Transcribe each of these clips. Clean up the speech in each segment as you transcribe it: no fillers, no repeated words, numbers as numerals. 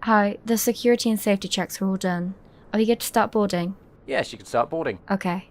Hi, the security and safety checks are all done. Are we good to start boarding? Yes, you can start boarding. Okay.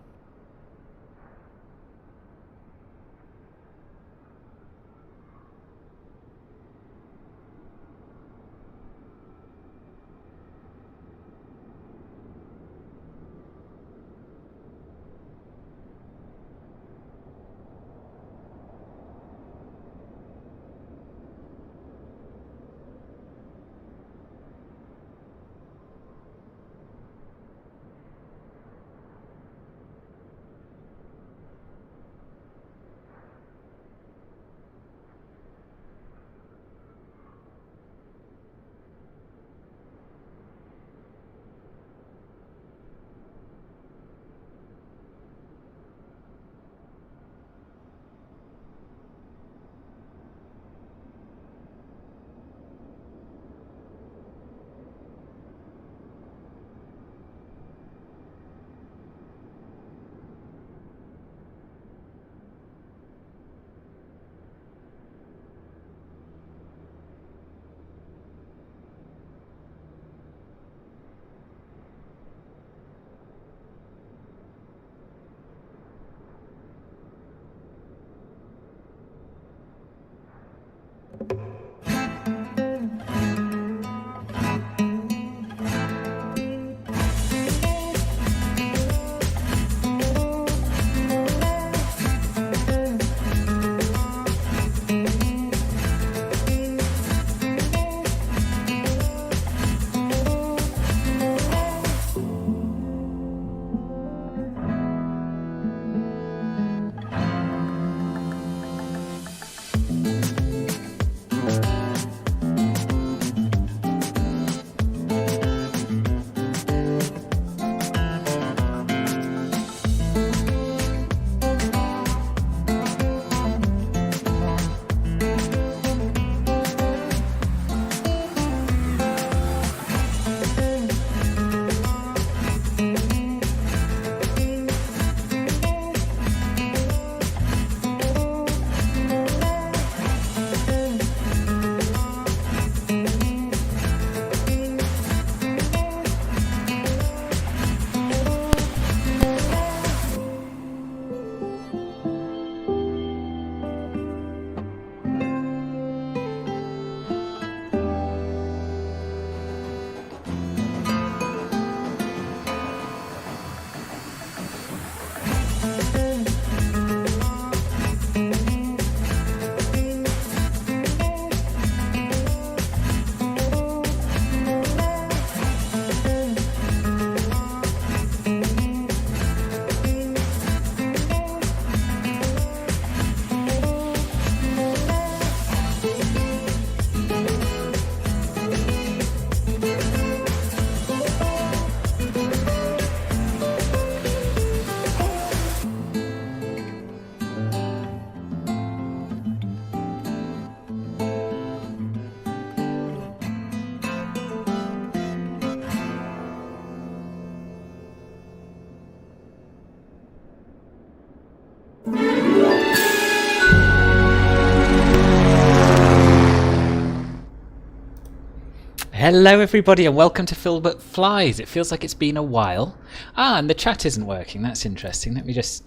Hello everybody and welcome to Philbert Flies. It feels like it's been a while. And the chat isn't working. That's interesting. Let me just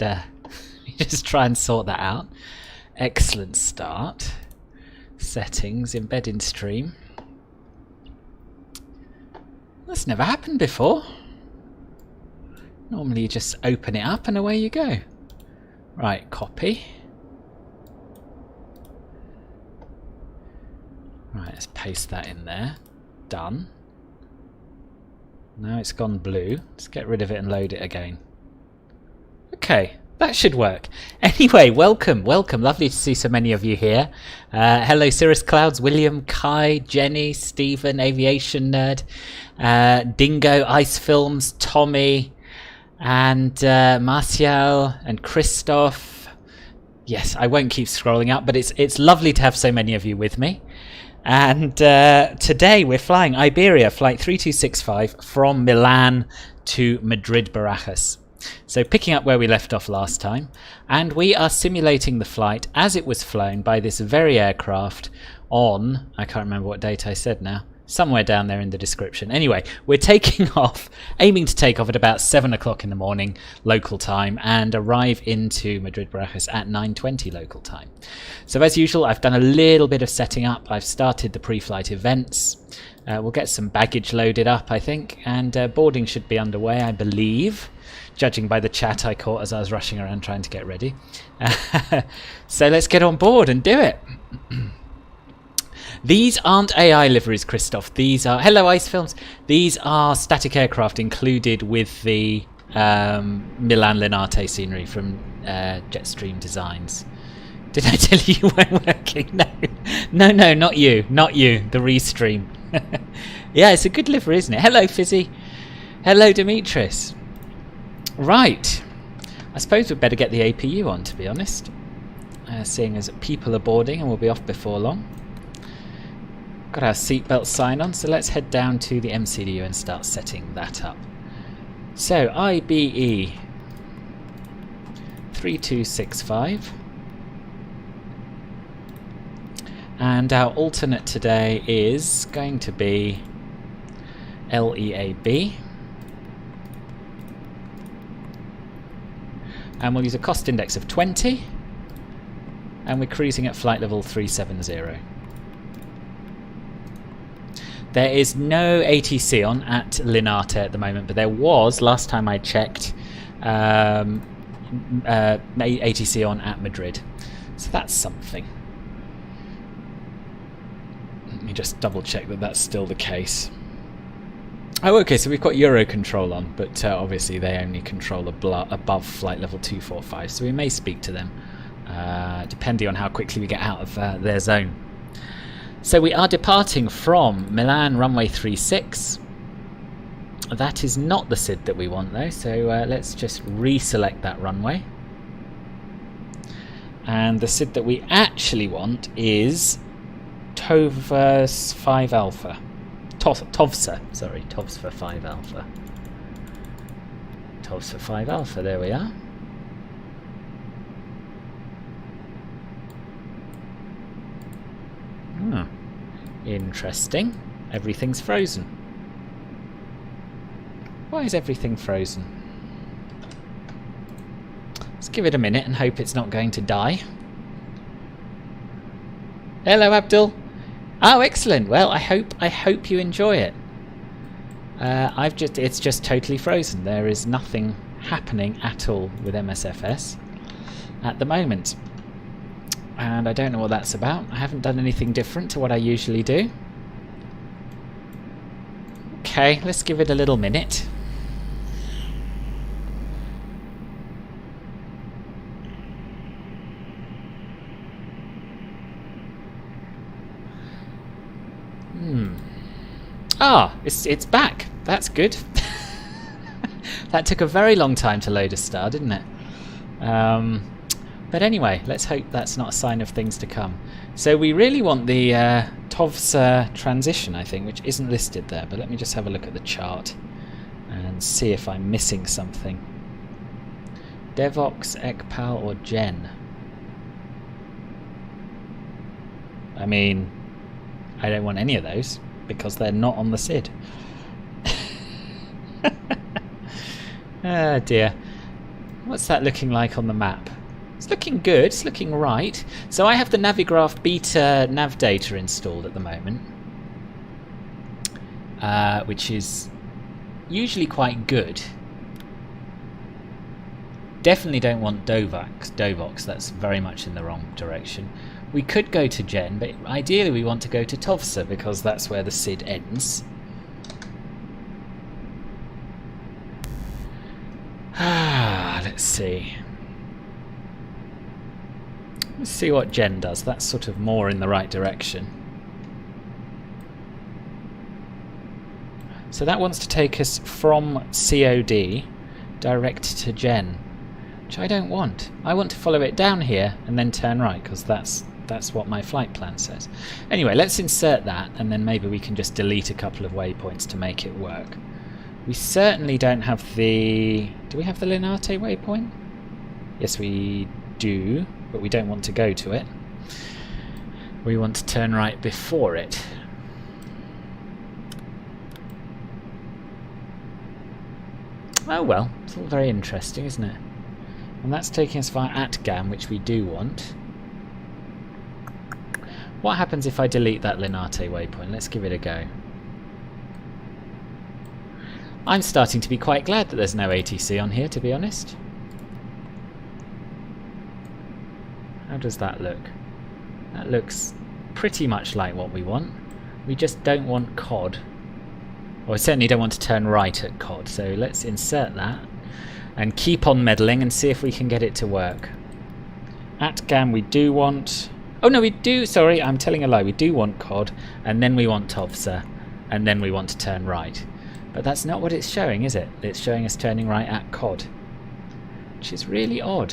try and sort that out. Excellent start. Settings, embed in stream. That's never happened before. Normally you just open it up and away you go. Right, copy. Right, let's paste that in there. Done. Now it's gone blue. Let's get rid of it and load it again. Okay, that should work. Anyway, welcome. Lovely to see so many of you here. Hello Cirrus Clouds, William, Kai, Jenny, Stephen, Aviation Nerd, Dingo, Ice Films, Tommy, and Martial and Christoph. Yes, I won't keep scrolling up, but it's lovely to have so many of you with me. And today we're flying Iberia flight 3265 from Milan to Madrid Barajas. So picking up where we left off last time, and we are simulating the flight as it was flown by this very aircraft on, I can't remember what date I said now, somewhere down there in the description. Anyway, we're taking off, aiming to take off at about 7 o'clock in the morning local time and arrive into Madrid Barajas at 9:20 local time. So as usual, I've done a little bit of setting up. I've started the pre-flight events. We'll get some baggage loaded up, I think, and boarding should be underway, I believe, judging by the chat I caught as I was rushing around trying to get ready. So let's get on board and do it. These aren't AI liveries, Christoph. These are... Hello, Ice Films. These are static aircraft included with the Milan Linate scenery from JetStream Designs. Did I tell you you weren't working? No, not you. Not you. The Restream. Yeah, it's a good livery, isn't it? Hello, Fizzy. Hello, Demetris. Right. I suppose we'd better get the APU on, to be honest. Seeing as people are boarding and we'll be off before long. Got our seatbelt sign on, so let's head down to the MCDU and start setting that up. So, IBE3265. And our alternate today is going to be LEAB. And we'll use a cost index of 20. And we're cruising at flight level 370. There is no ATC on at Linate at the moment, but there was, last time I checked, ATC on at Madrid. So that's something. Let me just double check that that's still the case. Oh, okay, so we've got Eurocontrol on, but obviously they only control above flight level 245, so we may speak to them, depending on how quickly we get out of their zone. So we are departing from Milan runway 36. That is not the SID that we want though, so let's just reselect that runway. And the SID that we actually want is TOVS 5 Alpha. TOVSA, sorry, TOVSA 5 Alpha. TOVSA 5 Alpha, there we are. Interesting. Everything's frozen. Why is everything frozen? Let's give it a minute and hope it's not going to die. Hello, Abdul. Oh, excellent. Well, I hope you enjoy it. It's just totally frozen. There is nothing happening at all with MSFS at the moment. And I don't know what that's about. I haven't done anything different to what I usually do. Okay, let's give it a little minute. Ah, it's back. That's good. That took a very long time to load a star, didn't it? But anyway, let's hope that's not a sign of things to come. So we really want the TOVS transition, I think, which isn't listed there. But let me just have a look at the chart and see if I'm missing something. Devox, ECPAL, or Gen? I mean, I don't want any of those because they're not on the SID. Oh dear. What's that looking like on the map? It's looking good, it's looking right. So I have the Navigraph beta nav data installed at the moment, which is usually quite good. Definitely don't want Dovox, that's very much in the wrong direction. We could go to Gen, but ideally we want to go to TOVSA because that's where the SID ends. Let's see. Let's see what Gen does. That's sort of more in the right direction. So that wants to take us from COD direct to Gen, which I don't want. I want to follow it down here and then turn right because that's what my flight plan says. Anyway, let's insert that and then maybe we can just delete a couple of waypoints to make it work. We certainly don't have the... Do we have the Linate waypoint? Yes, we do, but we don't want to go to it. We want to turn right before it. Oh well, it's all very interesting, isn't it? And that's taking us via ATGAM, which we do want. What happens if I delete that Linate waypoint? Let's give it a go. I'm starting to be quite glad that there's no ATC on here, to be honest. How does that look? That looks pretty much like what we want. We just don't want COD. Or we certainly don't want to turn right at COD. So let's insert that and keep on meddling and see if we can get it to work. ATGAM we do want... Oh no, we do, sorry, I'm telling a lie. We do want COD, and then we want TOVSA, and then we want to turn right. But that's not what it's showing, is it? It's showing us turning right at COD, which is really odd.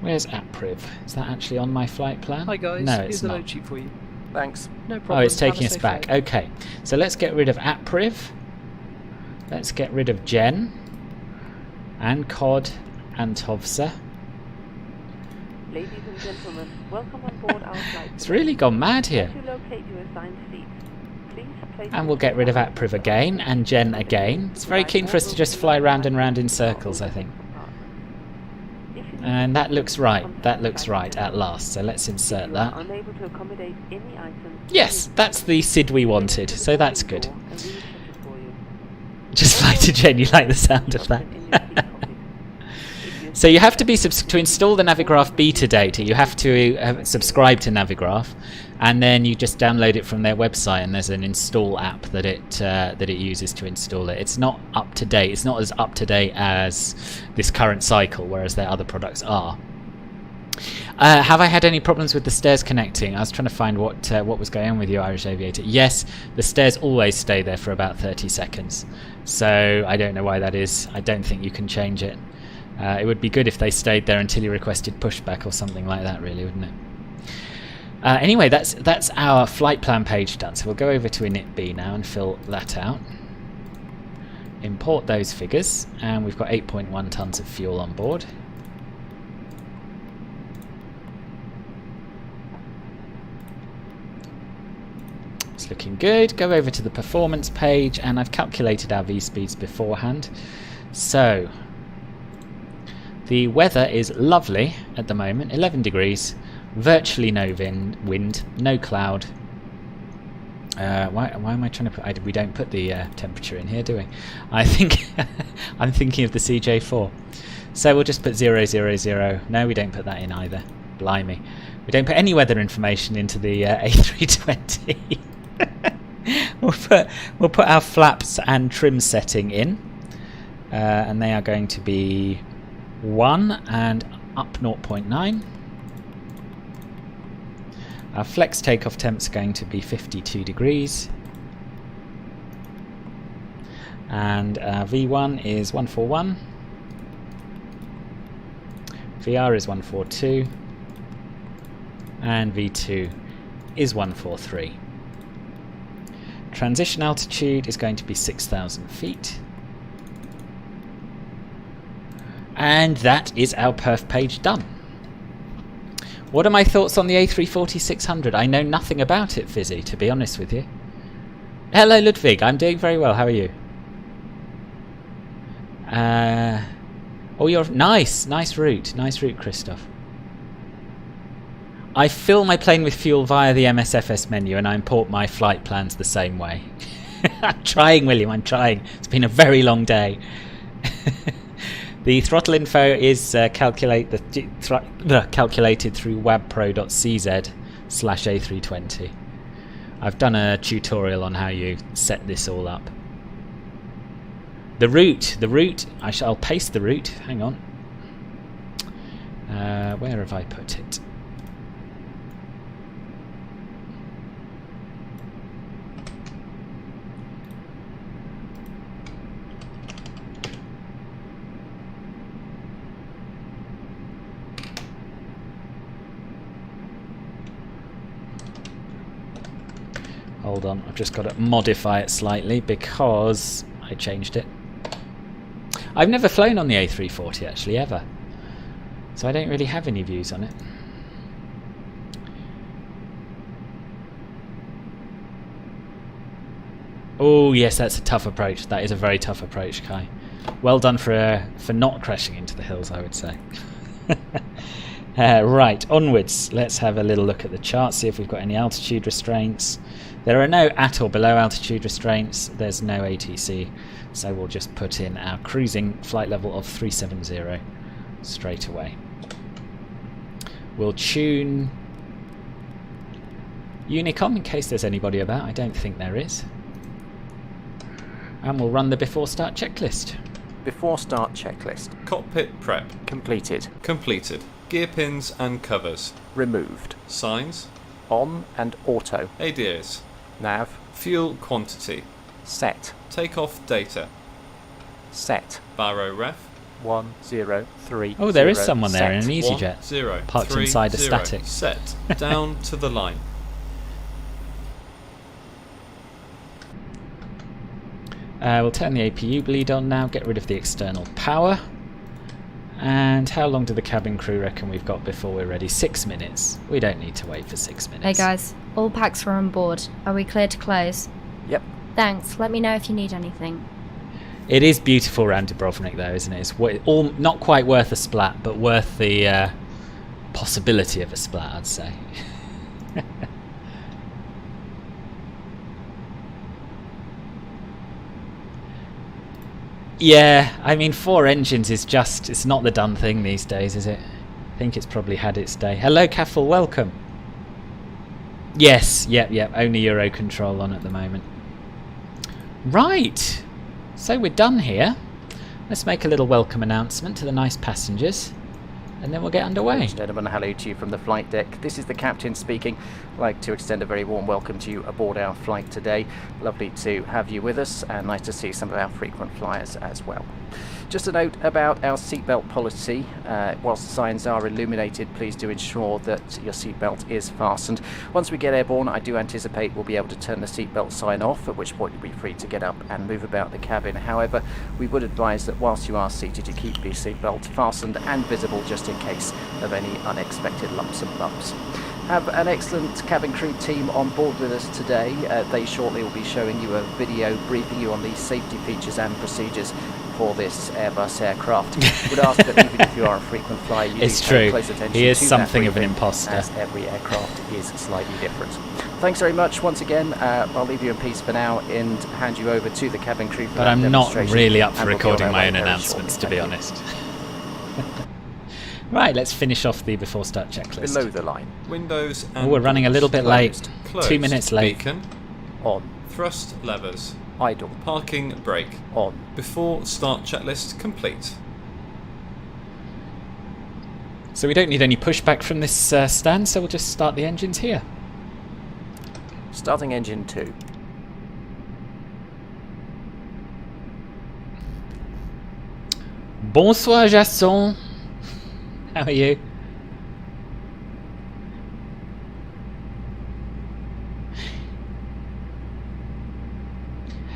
Where's APRIV? Is that actually on my flight plan? Hi guys, no, here's it's the not. note sheet for you. Thanks. No problem. Oh, it's taking Have a us safe back. flight. Okay, so let's get rid of APRIV. Let's get rid of Gen and COD and TOVSA. Ladies and gentlemen, welcome on board our flight. It's really gone mad here. To locate your assigned seats, please place And we'll get rid of APRIV again and Gen again. It's very keen for us to just fly round and round in circles, I think. And that looks right. That looks right at last. So let's insert that. Unable to accommodate any items. Yes, that's the SID we wanted. So that's good. Just fly to Gen. You like the sound of that? So you have to be to install the Navigraph beta data. You have to subscribe to Navigraph, and then you just download it from their website. And there's an install app that it uses to install it. It's not up to date. It's not as up to date as this current cycle, whereas their other products are. Have I had any problems with the stairs connecting? I was trying to find what was going on with you, Irish Aviator. Yes, the stairs always stay there for about 30 seconds. So I don't know why that is. I don't think you can change it. It would be good if they stayed there until you requested pushback or something like that, really, wouldn't it? Anyway, that's our flight plan page done. So we'll go over to initb now and fill that out. Import those figures, and we've got 8.1 tonnes of fuel on board. It's looking good. Go over to the performance page, and I've calculated our V-speeds beforehand. So the weather is lovely at the moment, 11 degrees, virtually no wind, no cloud. Why am I trying to put... we don't put the temperature in here, do we? I think I'm thinking of the CJ4. So we'll just put 000. No, we don't put that in either. Blimey. We don't put any weather information into the A320. We'll put our flaps and trim setting in. And they are going to be 1 and up 0.9. Our flex takeoff temp's going to be 52 degrees. And our V1 is 141. VR is 142. And V2 is 143. Transition altitude is going to be 6,000 feet. And that is our perf page done. What are my thoughts on the A340-600? I know nothing about it, Fizzy, to be honest with you. Hello, Ludwig. I'm doing very well. How are you? Oh, you're... Nice route. Nice route, Christoph. I fill my plane with fuel via the MSFS menu, and I import my flight plans the same way. I'm trying, William. I'm trying. It's been a very long day. The throttle info is calculated through wabpro.cz/A320. I've done a tutorial on how you set this all up. The route, I'll paste the route, hang on. Where have I put it? Hold on, I've just got to modify it slightly because I changed it. I've never flown on the A340 actually, ever. So I don't really have any views on it. Oh yes, that's a tough approach. That is a very tough approach, Kai. Well done for not crashing into the hills, I would say. Right, onwards. Let's have a little look at the chart, see if we've got any altitude restraints. There are no at or below altitude restraints. There's no ATC, so we'll just put in our cruising flight level of 370 straight away. We'll tune Unicom in case there's anybody about. I don't think there is. And we'll run the before start checklist. Before start checklist. Cockpit prep. Completed. Completed. Gear pins and covers. Removed. Signs. On and auto. ADAs. Nav. Fuel quantity. Set. Takeoff data. Set. Baro ref. 103. Oh, there is someone there in an Set. EasyJet. Parked inside a static. Set. Down to the line. We'll turn the APU bleed on now, get rid of the external power. And how long do the cabin crew reckon we've got before we're ready? 6 minutes. We don't need to wait for 6 minutes. Hey guys, all packs are on board. Are we clear to close? Yep. Thanks. Let me know if you need anything. It is beautiful around Dubrovnik though, isn't it? It's all not quite worth a splat, but worth the possibility of a splat, I'd say. Yeah, I mean 4 engines is just, it's not the done thing these days, is it? I think it's probably had its day. Hello Caffel, welcome. Yes, yep, only Eurocontrol on at the moment. Right, so we're done here. Let's make a little welcome announcement to the nice passengers, and then we'll get underway. Ladies and gentlemen, hello to you from the flight deck. This is the captain speaking. I'd like to extend a very warm welcome to you aboard our flight today. Lovely to have you with us, and nice to see some of our frequent flyers as well. Just a note about our seatbelt policy. Whilst the signs are illuminated, please do ensure that your seatbelt is fastened. Once we get airborne, I do anticipate we'll be able to turn the seatbelt sign off, at which point you'll be free to get up and move about the cabin. However, we would advise that whilst you are seated, you keep the seatbelt fastened and visible just in case of any unexpected lumps and bumps. Have an excellent cabin crew team on board with us today. They shortly will be showing you a video briefing you on the safety features and procedures for this Airbus aircraft. Would ask that even if you are a frequent flyer, you it's do pay true. close attention He is to something that of an briefing, imposter. as every aircraft is slightly different. Thanks very much once again. I'll leave you in peace for now and hand you over to the cabin crew for But that I'm not demonstration, really up for and we'll be on recording our my way own very announcements, to shortly. be Thank you. honest. Right, let's finish off the before start checklist. Below the line. Windows and Oh, we're running a little bit late. Closed. 2 minutes late. Beacon. On. Thrust levers. Idle. Parking brake. On. Before start checklist complete. So we don't need any pushback from this stand, so we'll just start the engines here. Starting engine 2. Bonsoir Jasson. How are you?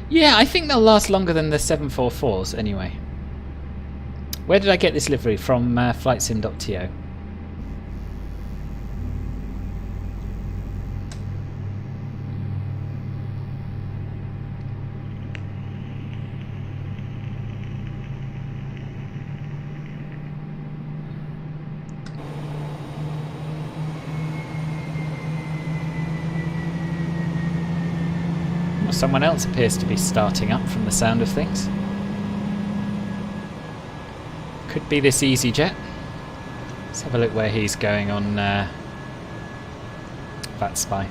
Yeah, I think they'll last longer than the 744s anyway. Where did I get this livery? From flightsim.to. Well, someone else appears to be starting up from the sound of things. Could be this EasyJet. Let's have a look where he's going on VATSPy.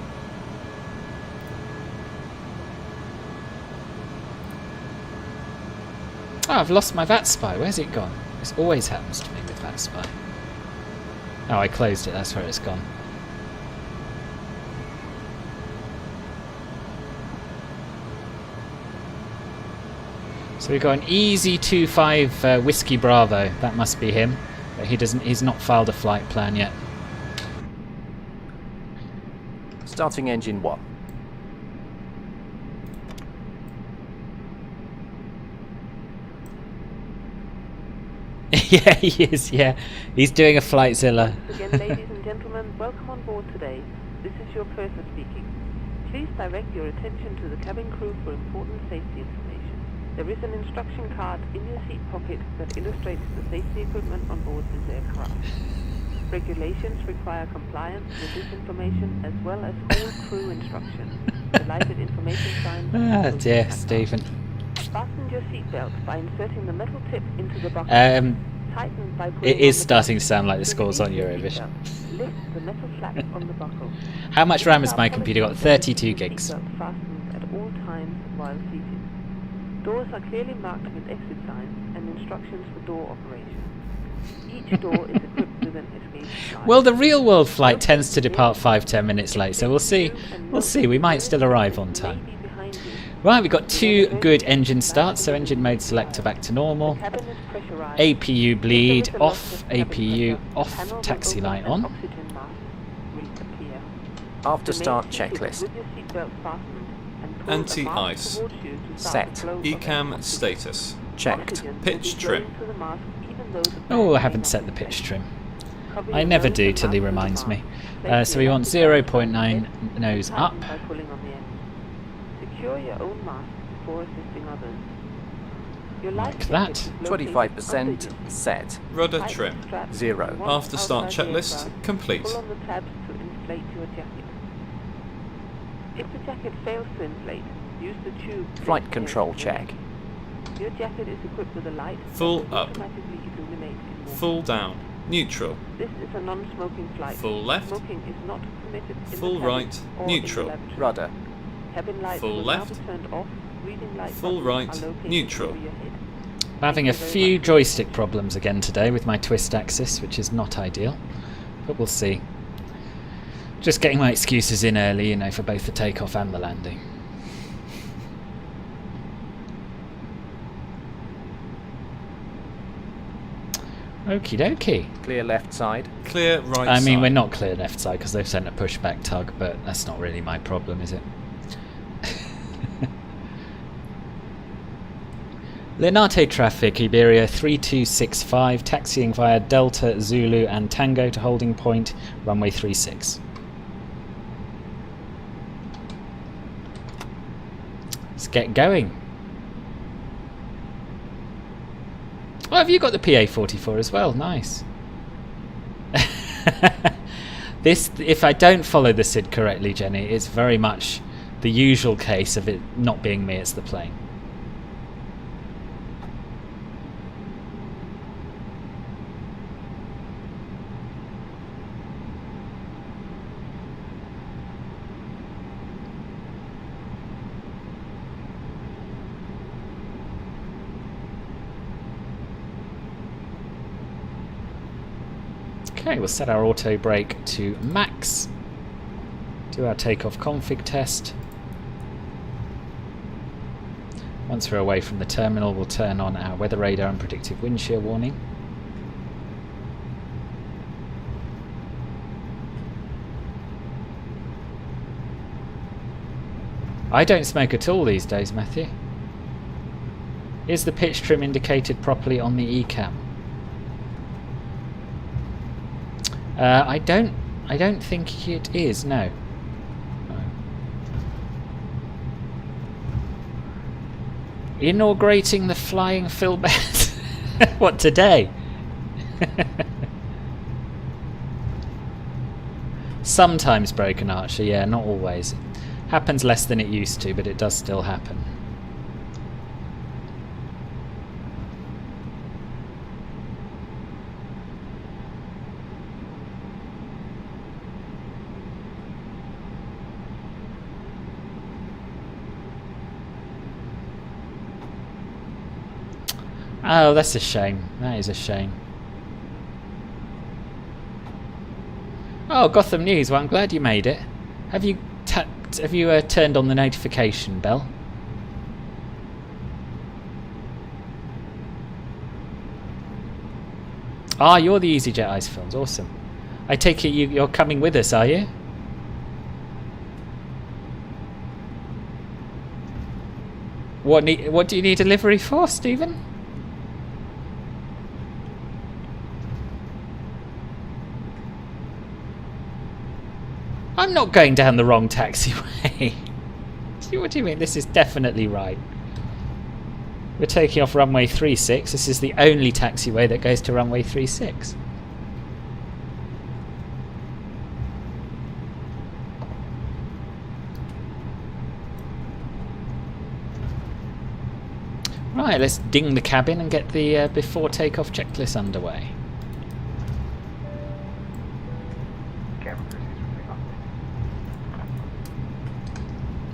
Oh, I've lost my VATSPy. Where's it gone? This always happens to me with VATSPy. Oh, I closed it. That's where it's gone. So we've got an EZ25 Whiskey Bravo. That must be him. But he's not filed a flight plan yet. Starting engine 1. Yeah, he is, yeah. He's doing a Flightzilla. Again, ladies and gentlemen, welcome on board today. This is your purser speaking. Please direct your attention to the cabin crew for important safety information. There is an instruction card in your seat pocket that illustrates the safety equipment on board this aircraft. Regulations require compliance with this information as well as all crew instructions. The lighted information sign. Ah, dear, Stephen. Fasten your seatbelt by inserting the metal tip into the buckle. Tighten by pulling It is on the starting to tab. sound like the To scores on release your Eurovision. seatbelt, lift the metal flap on the buckle. How much It RAM is has our my policy computer got? to keep 32 the gigs. seatbelt fastened at all times while seated. Doors are clearly marked with exit signs and instructions for door operation. Each door is equipped with an escape slide. Well, the real world flight tends to depart 5-10 minutes late, so we'll see. We'll see. We might still arrive on time. Right, we've got 2 good engine starts, so engine mode selector back to normal. Cabin is pressurized. APU bleed If there is a loss off, of cabin APU pressure, off, panel will taxi open light and on. oxygen mask will appear. After Remain start seated checklist. with your seatbelt fastened and pull the Anti-ice. mask towards you to start Set. the flow of ECAM oxygen. status. Checked. Oxygen will Pitch be trim. flowing through the mask even though the Oh, fan I haven't is set not the in pitch place. trim. Cover I your never nose do and till he mouth with the reminds me. mask. So Place we your want left hand 0.9 on the head nose and tighten up. by pulling on the end. Secure your own mask before assisting others. Your life Like jacket that. is located 25% under you. set. Rudder Tighten trim. the straps 0. once After start outside the checklist aircraft. complete. Pull on the tabs to inflate your jacket. If the jacket fails to inflate, use the tube. Flight placed control near the check. neck. Your jacket is equipped with a light Full that will up. automatically illuminate in water. Full down. Neutral. This is a non-smoking flight. Full left. Smoking is not permitted in Full the cabin right. or Neutral. In the lavatory. Rudder. Cabin lights Full will left. now be turned off. Reading light Full buttons right. are located Neutral. over your head. I'm having a few joystick problems again today with my twist axis, which is not ideal, but we'll see. Just getting my excuses in early, you know, for both the takeoff and the landing. Okie dokie. Clear left side. Clear right I mean, side. we're not clear left side because they've sent a pushback tug, but that's not really my problem, is it? Linate traffic, Iberia 3265, taxiing via Delta, Zulu and Tango to holding point, runway 36. Let's get going. Oh, have you got the PA44 as well? Nice. This, if I don't follow the SID correctly, Jenny, it's very much the usual case of it not being me, it's the plane. Okay, we'll set our auto brake to max. Do our takeoff config test. Once we're away from the terminal, we'll turn on our weather radar and predictive wind shear warning. I don't smoke at all these days, Matthew. Is the pitch trim indicated properly on the ECAM? I don't think it is, no. Inaugurating the flying filbert. What, today? Sometimes, Broken Archer, yeah, not always. Happens less than it used to, but it does still happen. Oh, that's a shame. That is a shame. Oh, Gotham News. Well, I'm glad you made it. Have you turned on the notification bell? Ah, you're the EasyJet Ice Films. Awesome. I take it you're coming with us, are you? What do you need a livery for, Stephen? I'm not going down the wrong taxiway. What do you mean? This is definitely right. We're taking off runway 36. This is the only taxiway that goes to runway 36. Right, let's ding the cabin and get the before takeoff checklist underway.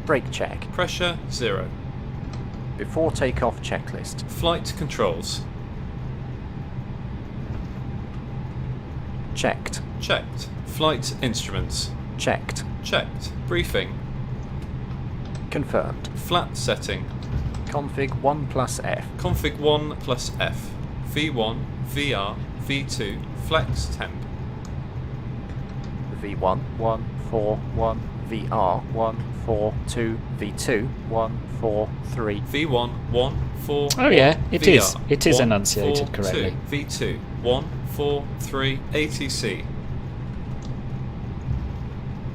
Brake check. Pressure 0. Before takeoff checklist. Flight controls. Checked. Checked. Flight instruments. Checked. Checked. Briefing. Confirmed. Flat setting. Config 1 plus F. Config 1 plus F. V1, VR, V2, flex temp. V1, 1, 4, 1, VR, 1, 4, 2, V2, 1, 4, 3. V1, 1, 4. Oh yeah, it VR, is. It is 1, enunciated 4, correctly. 2, V2, 1, 4, 3, ATC.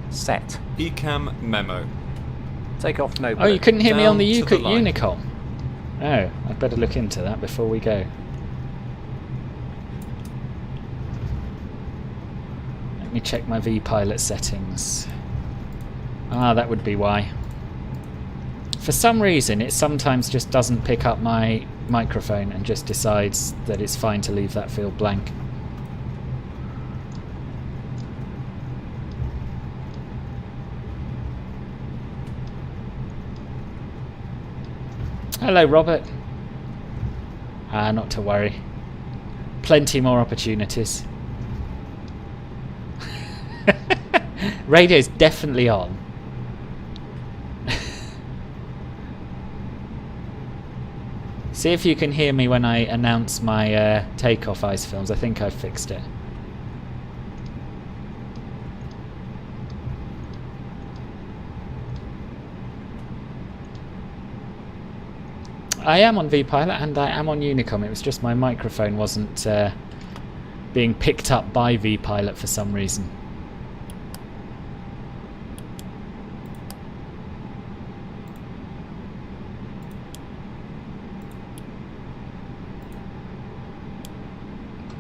Set. ECAM memo. Takeoff no Oh, you couldn't hear me on the, Down to the line. Unicom? Oh, I'd better look into that before we go. Let me check my vPilot settings. Ah, that would be why. For some reason, it sometimes just doesn't pick up my microphone and just decides that it's fine to leave that field blank. Hello, Robert. Not to worry. Plenty more opportunities. Radio's definitely on. See if you can hear me when I announce my takeoff ice films. I think I've fixed it. I am on vPilot and I am on Unicom. It was just my microphone wasn't being picked up by vPilot for some reason.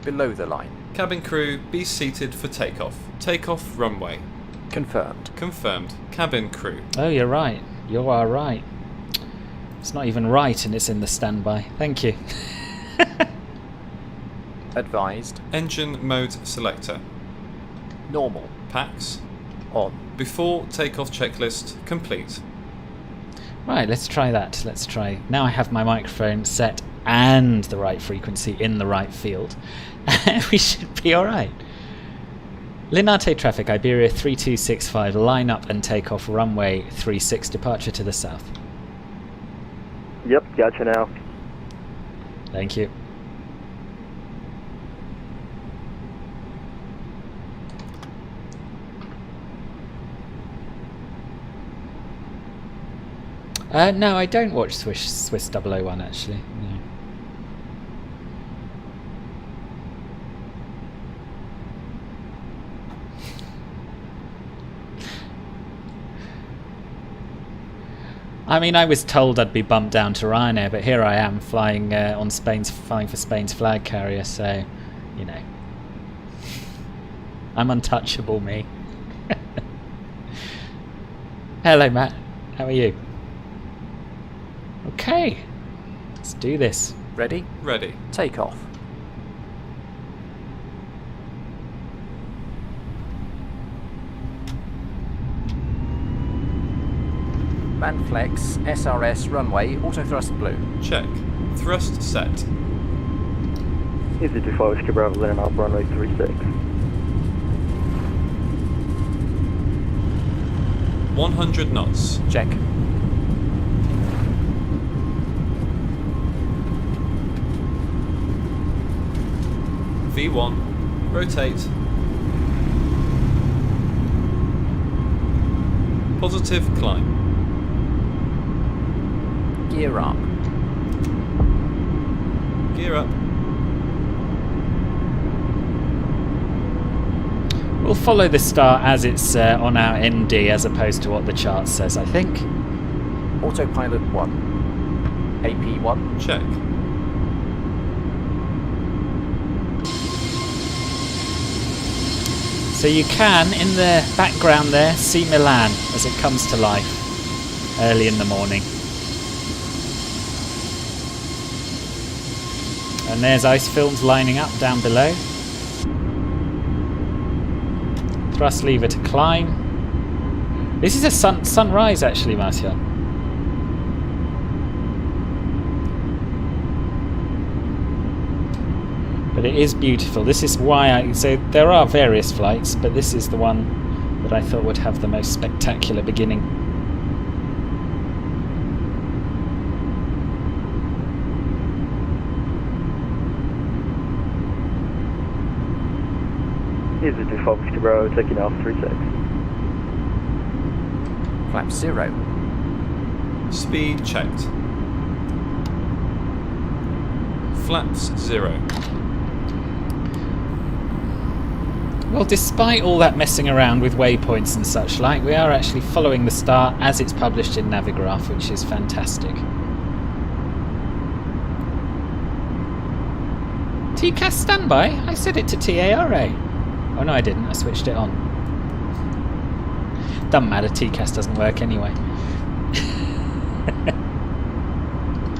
Below the line. Cabin crew, be seated for takeoff. Takeoff runway. Confirmed. Confirmed. Cabin crew. Oh, you're right. You are right. It's not even right and it's in the standby. Thank you. Advised. Engine mode selector. Normal. Packs. On. Before takeoff checklist complete. Right, let's try that. Let's try. Now I have my microphone set and the right frequency in the right field. We should be alright. Linate traffic, Iberia 3265, line up and take off runway 36, departure to the south. Yep, gotcha now. Thank you. No, I don't watch Swiss 001 actually. No. I mean, I was told I'd be bumped down to Ryanair, but here I am flying flying for Spain's flag carrier. So, you know, I'm untouchable, me. Hello, Matt. How are you? Okay, let's do this. Ready? Ready. Take off. Manflex, SRS, runway, auto thrust blue. Check. Thrust set. Easy 25 Whiskey Bravo, landing off runway 36. 100 knots. Check. V1. Rotate. Positive climb. Gear up. Gear up. We'll follow the star as it's on our ND as opposed to what the chart says, I think. Autopilot 1. AP1. Check. So you can, in the background there, see Milan as it comes to life early in the morning. And there's ice films lining up down below. Thrust lever to climb. This is a sunrise actually, Marcia. But it is beautiful. This is why so there are various flights, but this is the one that I thought would have the most spectacular beginning. Here's the default Whiskey Bravo, taking off 36. Flap 0. Speed checked. Flaps 0. Well, despite all that messing around with waypoints and such like, we are actually following the star as it's published in Navigraph, which is fantastic. TCAS standby? I set it to TARA. Oh no, I didn't. I switched it on. Doesn't matter, TCAS doesn't work anyway.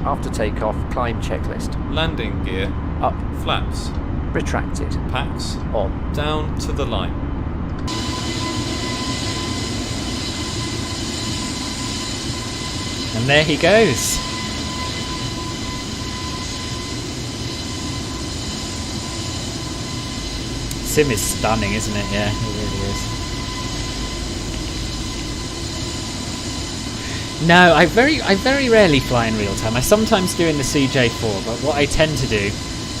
After takeoff, climb checklist. Landing gear. Up. Flaps. Retracted. Packs. On. Down to the line. And there he goes. Sim is stunning, isn't it? Yeah, it really is. No, I very rarely fly in real time. I sometimes do in the CJ4, but what I tend to do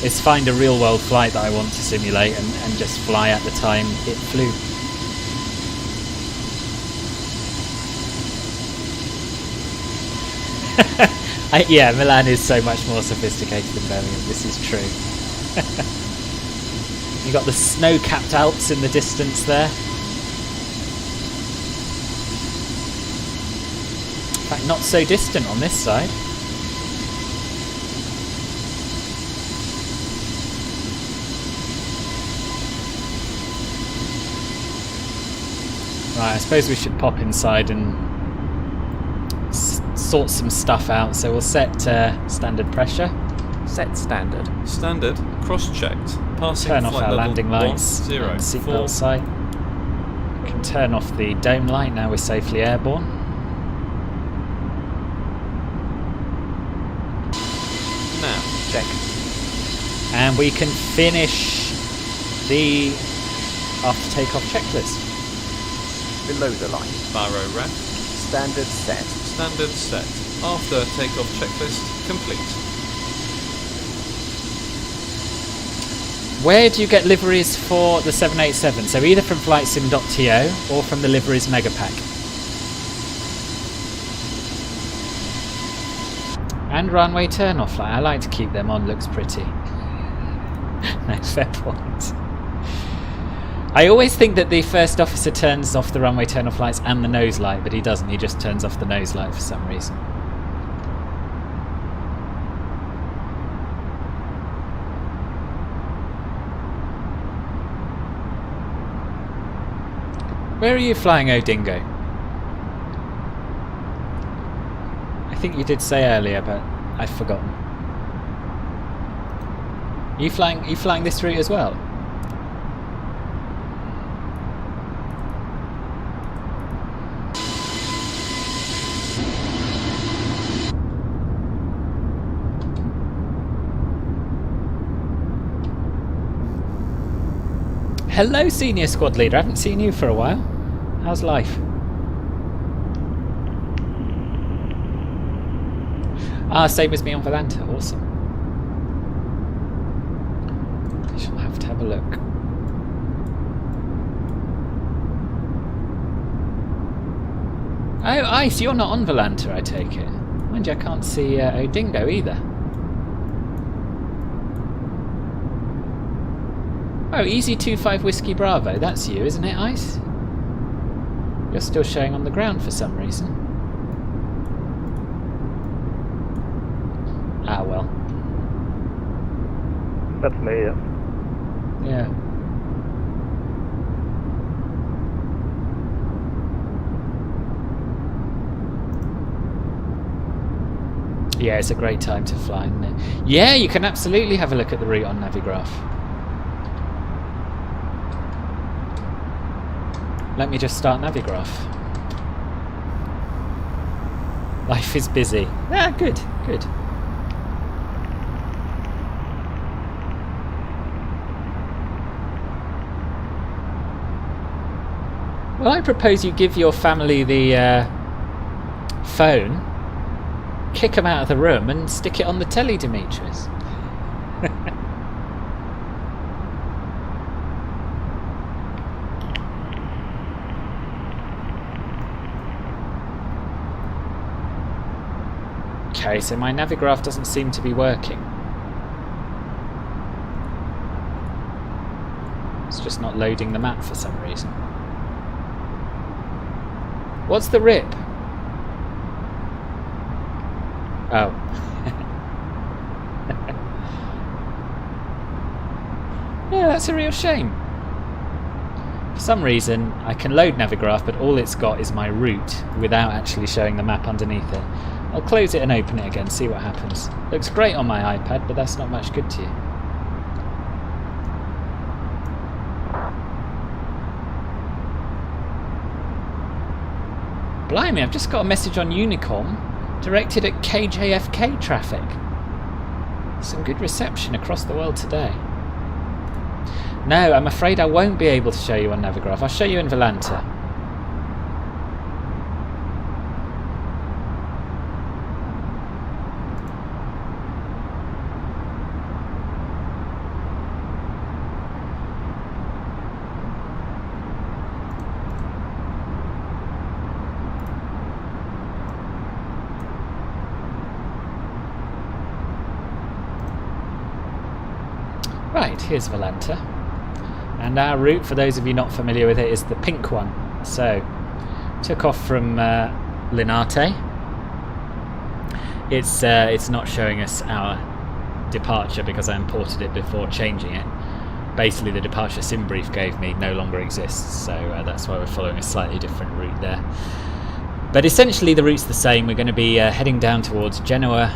is find a real world flight that I want to simulate and just fly at the time it flew. Yeah, Milan is so much more sophisticated than Birmingham, this is true. You got the snow-capped Alps in the distance there. In fact, not so distant on this side. Right, I suppose we should pop inside and sort some stuff out. So we'll set standard pressure. Set standard. Standard. Cross-checked. Passing Turn off flight our level landing lights. 10, And 4. seatbelt sight. We can turn off the dome light now we're safely airborne. Now. Check. And we can finish the after takeoff checklist. Below the line. Barrow rep. Standard set. Standard set. After takeoff checklist complete. Where do you get liveries for the 787? So either from flightsim.to or from the liveries megapack. And runway turn-off light. I like to keep them on, looks pretty. No, fair point. I always think that the first officer turns off the runway turn-off lights and the nose light, but he doesn't. He just turns off the nose light for some reason. Where are you flying, Odingo? I think you did say earlier, but I've forgotten. Are you flying this route as well? Hello, Senior Squad Leader. I haven't seen you for a while. How's life? Ah, same as me on Volanta. Awesome. I shall have to have a look. Oh, Ice, you're not on Volanta, I take it. Mind you, I can't see Odingo either. Oh, Easy 25 Whiskey Bravo, that's you, isn't it, Ice? You're still showing on the ground for some reason. Ah, well. That's me, yeah. Yeah. Yeah, it's a great time to fly, isn't it? Yeah, you can absolutely have a look at the route on Navigraph. Let me just start Navigraph. Life is busy. Ah, good, good. Well, I propose you give your family the phone, kick them out of the room and stick it on the telly, Demetrius. Okay, so my Navigraph doesn't seem to be working. It's just not loading the map for some reason. What's the rip? Oh. Yeah, that's a real shame. For some reason, I can load Navigraph, but all it's got is my route without actually showing the map underneath it. I'll close it and open it again, see what happens. Looks great on my iPad, but that's not much good to you. Blimey, I've just got a message on Unicom directed at KJFK traffic. Some good reception across the world today. No, I'm afraid I won't be able to show you on Navigraph. I'll show you in Volanta. Right, here's Volanta. And our route, for those of you not familiar with it, is the pink one. So, took off from Linate. It's not showing us our departure because I imported it before changing it. Basically, the departure sim brief gave me no longer exists, so that's why we're following a slightly different route there. But essentially, the route's the same. We're going to be heading down towards Genoa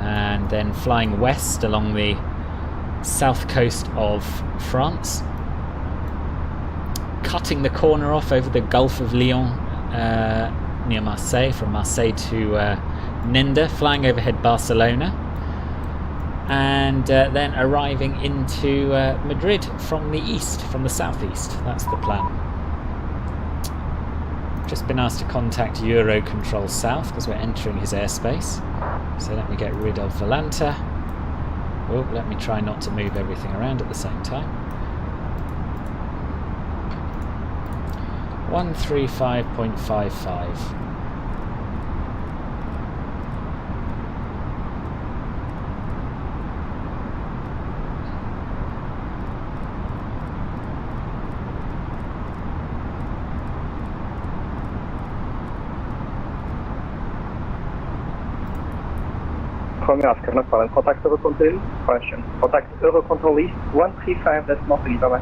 and then flying west along the south coast of France, cutting the corner off over the Gulf of Lion near Marseille, from Marseille to Nenda, flying overhead Barcelona, and then arriving into Madrid from the east, from the southeast. That's the plan. Just been asked to contact Eurocontrol South because we're entering his airspace. So let me get rid of Volanta. Oh, let me try not to move everything around at the same time. 135.55. Premier Oscar, no problem. Contact Eurocontrol. Question. Contact Eurocontrol East 135.3, bye-bye.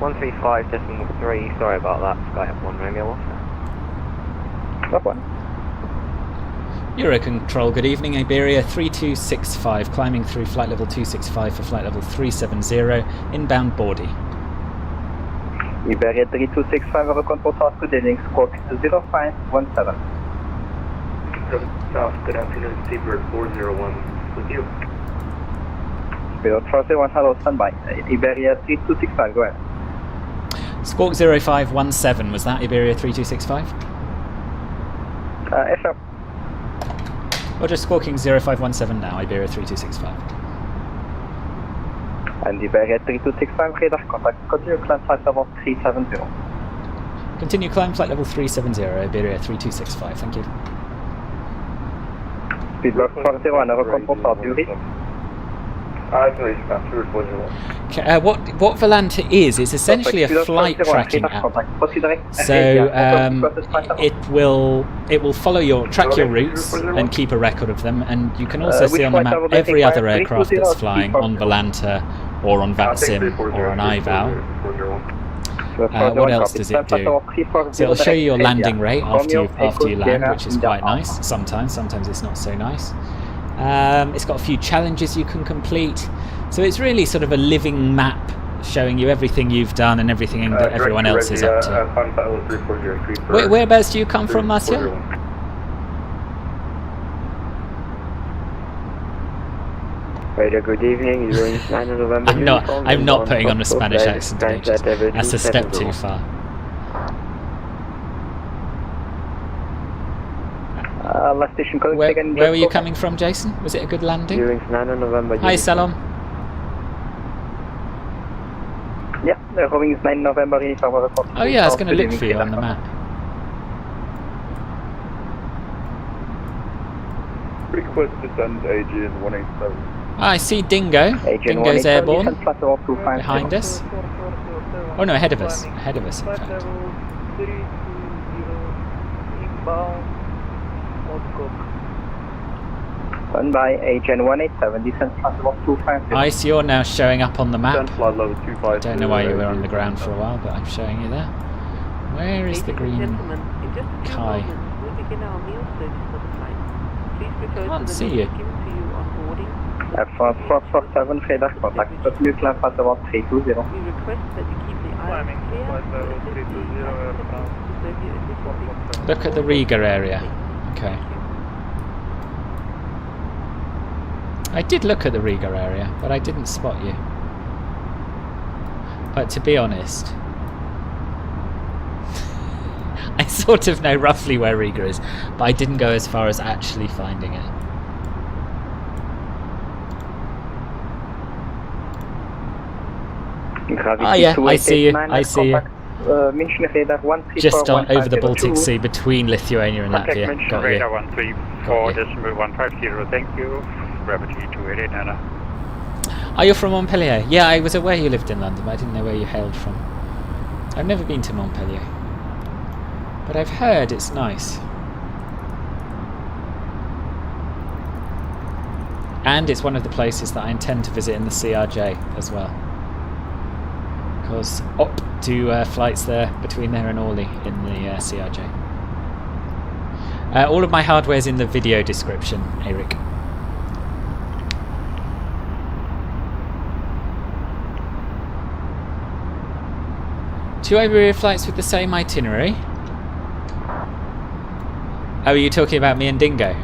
135.3, sorry about that. Skyhawk 1 Romeo off. No problem. Eurocontrol, good evening. Iberia 3265, climbing through flight level 265 for flight level 370, inbound Bordy. Iberia 3265, Eurocontrol South, good evening. Squawk 0517. South, good afternoon, Seabird 401 with you. Seabird 401, hello, standby. Iberia 3265, go ahead. Squawk 0517, was that Iberia 3265? Yes, sir. Or just squawking 0517 now, Iberia 3265. And Iberia 3265, radar contact, continue climb flight level 370. Continue climb flight level 370, Iberia 3265, thank you. Speedbird 401, Eurocontrol South, Zurich. What Volanta is, it's essentially a flight tracking app. So it will track your routes and keep a record of them, and you can also see on the map every other aircraft that's flying on Volanta or on VATSIM or on IVAL. What else does it do? So it'll show you your landing rate after you land, which is quite nice. Sometimes it's not so nice. It's got a few challenges you can complete. So it's really sort of a living map showing you everything you've done and everything that everyone else is up to. Whereabouts do you come from, Marcia? Radio, good evening. I'm not putting on a Spanish accent. That's a step too far. Last station calling Where were you coming from, Jason? Was it a good landing? November. Hi, Salom. Yeah, the rolling is 9 November. Oh yeah, I was going to look for you on the map. Request to send AGN 187. I see Dingo. Dingo's airborne. Behind us. Oh no, ahead of us. Ahead of us, in fact. Run by AGN 187, descent flight level 250. I see you're now showing up on the map. Flight level 250. Don't know why you were on the ground for a while, but I'm showing you there. Where is the green Kai? Can't see you. F447 radar contact. New climb flight level 320. We request that you keep the eyes clear. Look at the Riga area. Okay. I did look at the Riga area, but I didn't spot you. But to be honest, I sort of know roughly where Riga is, but I didn't go as far as actually finding it. Oh yeah, I see you. I see you. Just over the Baltic Sea between Lithuania and Latvia. Got you. 134.150, thank you. Brevity 288 Are you from Montpellier? Yeah, I was aware you lived in London, but I didn't know where you hailed from. I've never been to Montpellier, but I've heard it's nice. And it's one of the places that I intend to visit in the CRJ as well. Because up to flights there, between there and Orly in the CRJ. All of my hardware is in the video description, Eric. 2 Iberia flights with the same itinerary? Oh, are you talking about me and Dingo?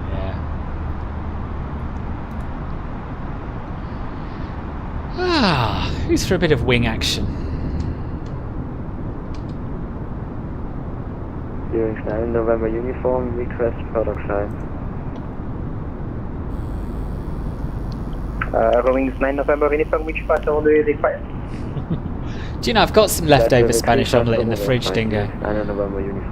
Yeah. Ah, who's for a bit of wing action? During 9 November uniform, request product sign. Rolling 9 November uniform, which part do you require? Do you know, I've got some leftover Spanish omelette in the fridge, Dingo.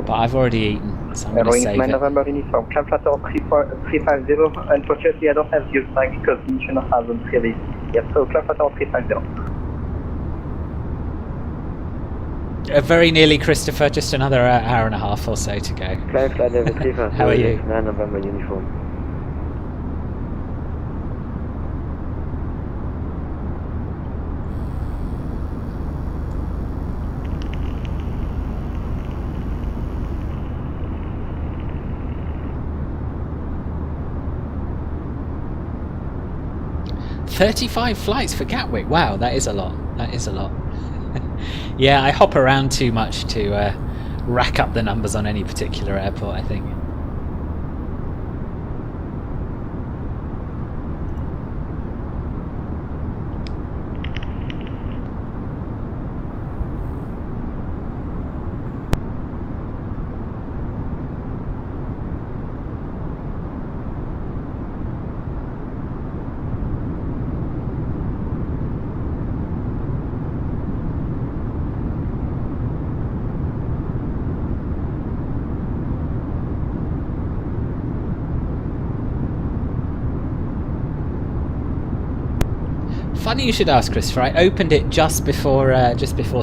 But I've already eaten, so I'm going to save 9 it. November uniform, climb flight level 350. Unfortunately, I don't have use tag because the mission hasn't released yet, so climb flight level 350. Very nearly, Christopher. Just another hour and a half or so to go. Climb flight level 350. How are you? 9 November uniform. $35 flights for Gatwick. Wow, that is a lot. That is a lot. Yeah, I hop around too much to rack up the numbers on any particular airport, I think. Funny you should ask, Christopher. I opened it just before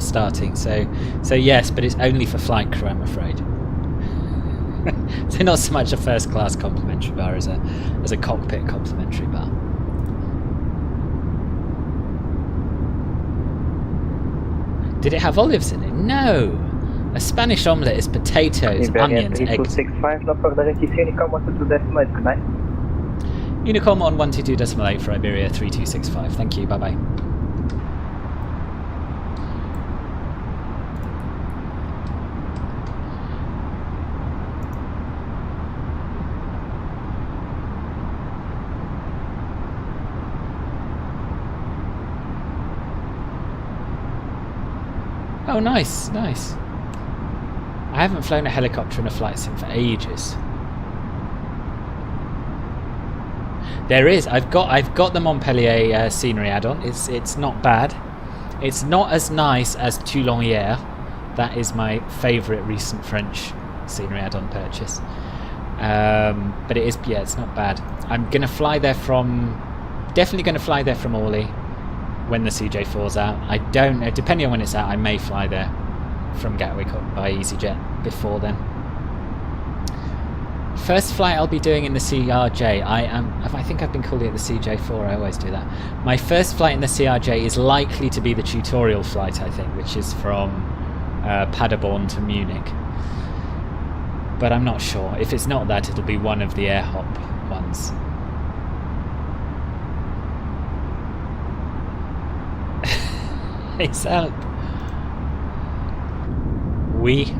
starting. So yes, but it's only for flight crew, I'm afraid. So not so much a first class complimentary bar as a cockpit complimentary bar. Did it have olives in it? No. A Spanish omelette is potatoes, Iberia onions, eggs. 3265, no further issues. Unicom 122.8, good night. Unicom on 122.8 for Iberia 3265. Thank you. Bye bye. Oh, nice, nice. I haven't flown a helicopter in a flight sim for ages. There is. I've got the Montpellier scenery add-on. It's not bad. It's not as nice as Toulon-Hier. That is my favourite recent French scenery add-on purchase. But it is. Yeah, it's not bad. I'm gonna fly there from. Definitely gonna fly there from Orly when the CJ4's out. I don't know. Depending on when it's out, I may fly there from Gatwick by EasyJet before then. First flight I'll be doing in the CRJ. I think I've been calling it the CJ4. I always do that. My first flight in the CRJ is likely to be the tutorial flight, I think, which is from Paderborn to Munich. But I'm not sure. If it's not that, it'll be one of the air hop ones. It's out. Oui.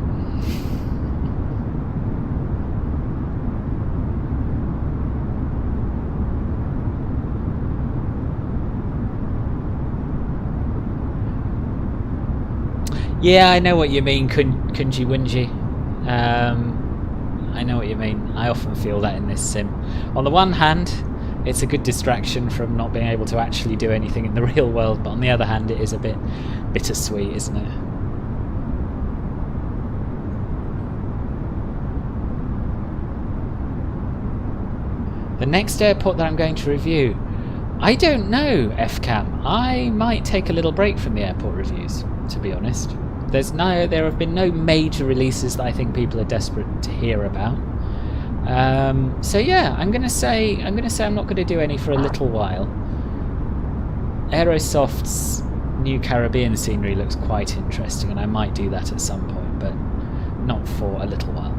Yeah, I know what you mean, Kunji Winji. I know what you mean. I often feel that in this sim. On the one hand, it's a good distraction from not being able to actually do anything in the real world, but on the other hand, it is a bit bittersweet, isn't it? The next airport that I'm going to review, I don't know, FCAM. I might take a little break from the airport reviews, to be honest. There have been no major releases that I think people are desperate to hear about. So yeah, I'm gonna say I'm not gonna do any for a little while. Aerosoft's new Caribbean scenery looks quite interesting, and I might do that at some point, but not for a little while.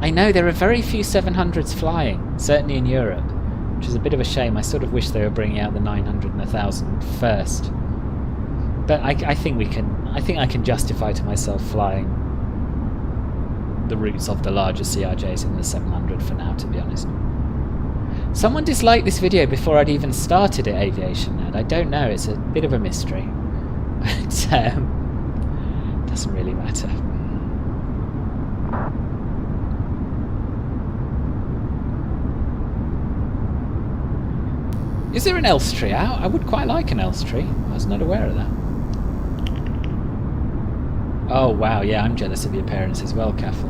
I know there are very few 700s flying, certainly in Europe, which is a bit of a shame. I sort of wish they were bringing out the 900 and 1000 first. But I think I can justify to myself flying the routes of the larger CRJs in the 700 for now, to be honest. Someone disliked this video before I'd even started at Aviation Nerd. I don't know, it's a bit of a mystery. But doesn't really matter. Is there an Elstree out? I would quite like an Elstree. I was not aware of that. Oh wow, yeah, I'm jealous of your parents as well, Caffel.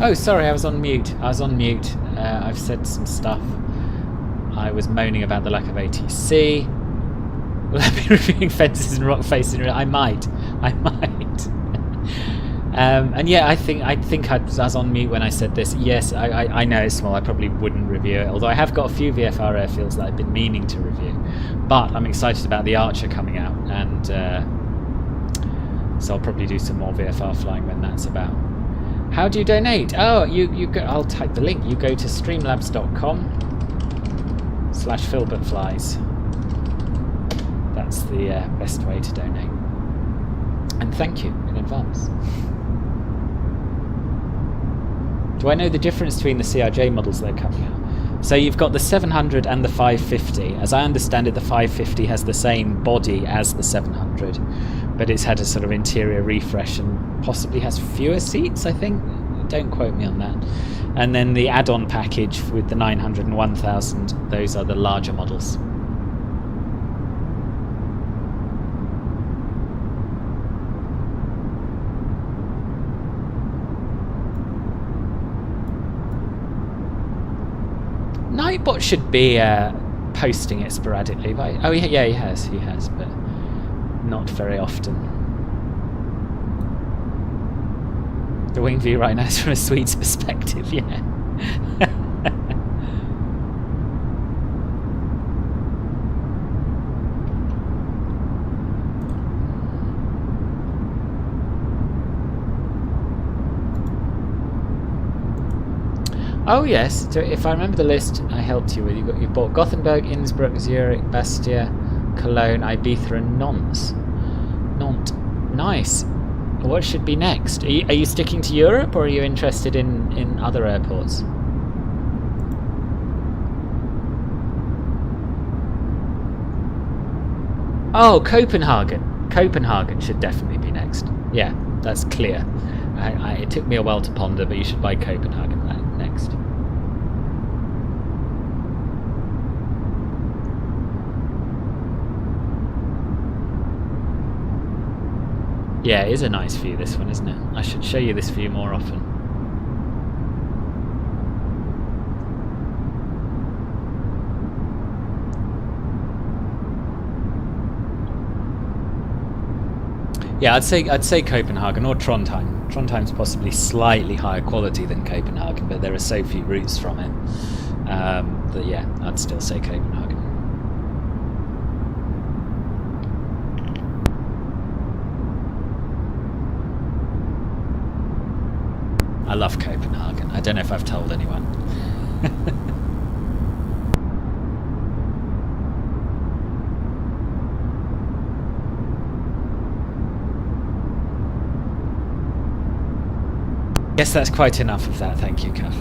Oh, sorry, I was on mute. I've said some stuff. I was moaning about the lack of ATC. Will I be reviewing fences and rock facing? I might. And yeah, I think I was on mute when I said this. Yes, I know it's small. I probably wouldn't review it. Although I have got a few VFR airfields that I've been meaning to review. But I'm excited about the Archer coming out, and so I'll probably do some more VFR flying when that's about. How do you donate? Oh, you go. I'll type the link. You go to streamlabs.com/filbertflies. That's the best way to donate. And thank you in advance. Do I know the difference between the CRJ models that are coming out? So you've got the 700 and the 550. As I understand it, the 550 has the same body as the 700, but it's had a sort of interior refresh and possibly has fewer seats, I think. Don't quote me on that. And then the add-on package with the 900 and 1000, those are the larger models. Nightbot should be posting it sporadically. Oh yeah, he has, but not very often. The wing view right now is from a Swede's perspective, yeah. Oh yes, so if I remember the list I helped you with, you bought Gothenburg, Innsbruck, Zurich, Bastia, Cologne, Ibiza and Nantes. Nice. What should be next? Are you sticking to Europe, or are you interested in other airports? Oh, Copenhagen. Copenhagen should definitely be next. Yeah, that's clear. It took me a while to ponder, but you should buy Copenhagen next. Yeah, it is a nice view, this one, isn't it? I should show you this view more often. Yeah, I'd say Copenhagen or Trondheim. Trondheim's possibly slightly higher quality than Copenhagen, but there are so few routes from it that yeah, I'd still say Copenhagen. I love Copenhagen. I don't know if I've told anyone. Guess that's quite enough of that, thank you, Kath.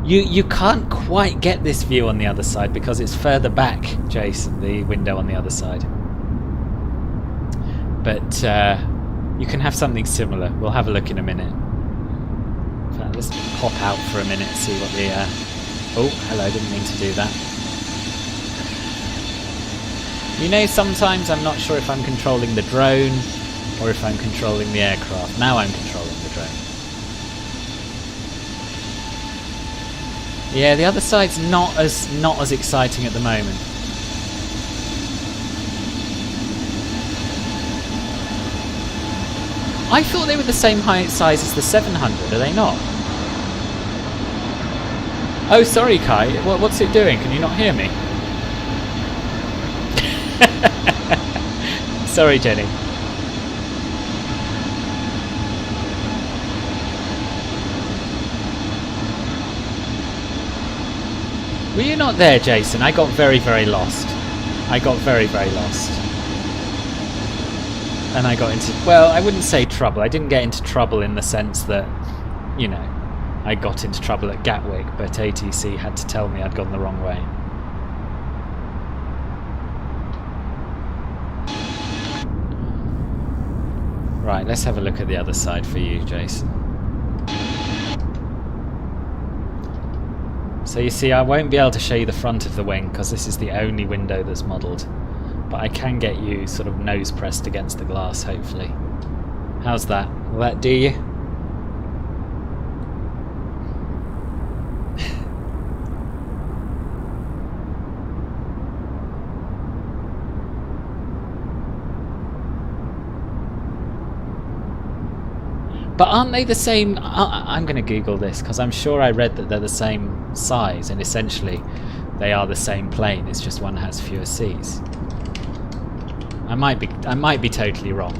You can't quite get this view on the other side because it's further back, Jason, the window on the other side. But you can have something similar. We'll have a look in a minute. In fact, let's pop out for a minute and see what the... Oh, hello, didn't mean to do that. You know, sometimes I'm not sure if I'm controlling the drone or if I'm controlling the aircraft. Now I'm controlling the drone. Yeah, the other side's not as exciting at the moment. I thought they were the same height size as the 700, are they not? Oh, sorry, Kai. What's it doing? Can you not hear me? Sorry, Jenny. Were you not there, Jason? I got very, very lost. I got very, very lost. And I got into... Well, I wouldn't say trouble. I didn't get into trouble in the sense that, you know, I got into trouble at Gatwick, but ATC had to tell me I'd gone the wrong way. Right, let's have a look at the other side for you, Jason. So you see, I won't be able to show you the front of the wing because this is the only window that's modelled. But but I can get you sort of nose pressed against the glass, hopefully. How's that? Will that do you? But aren't they the same? I'm going to Google this because I'm sure I read that they're the same size and essentially they are the same plane. It's just one has fewer seats. I might be totally wrong.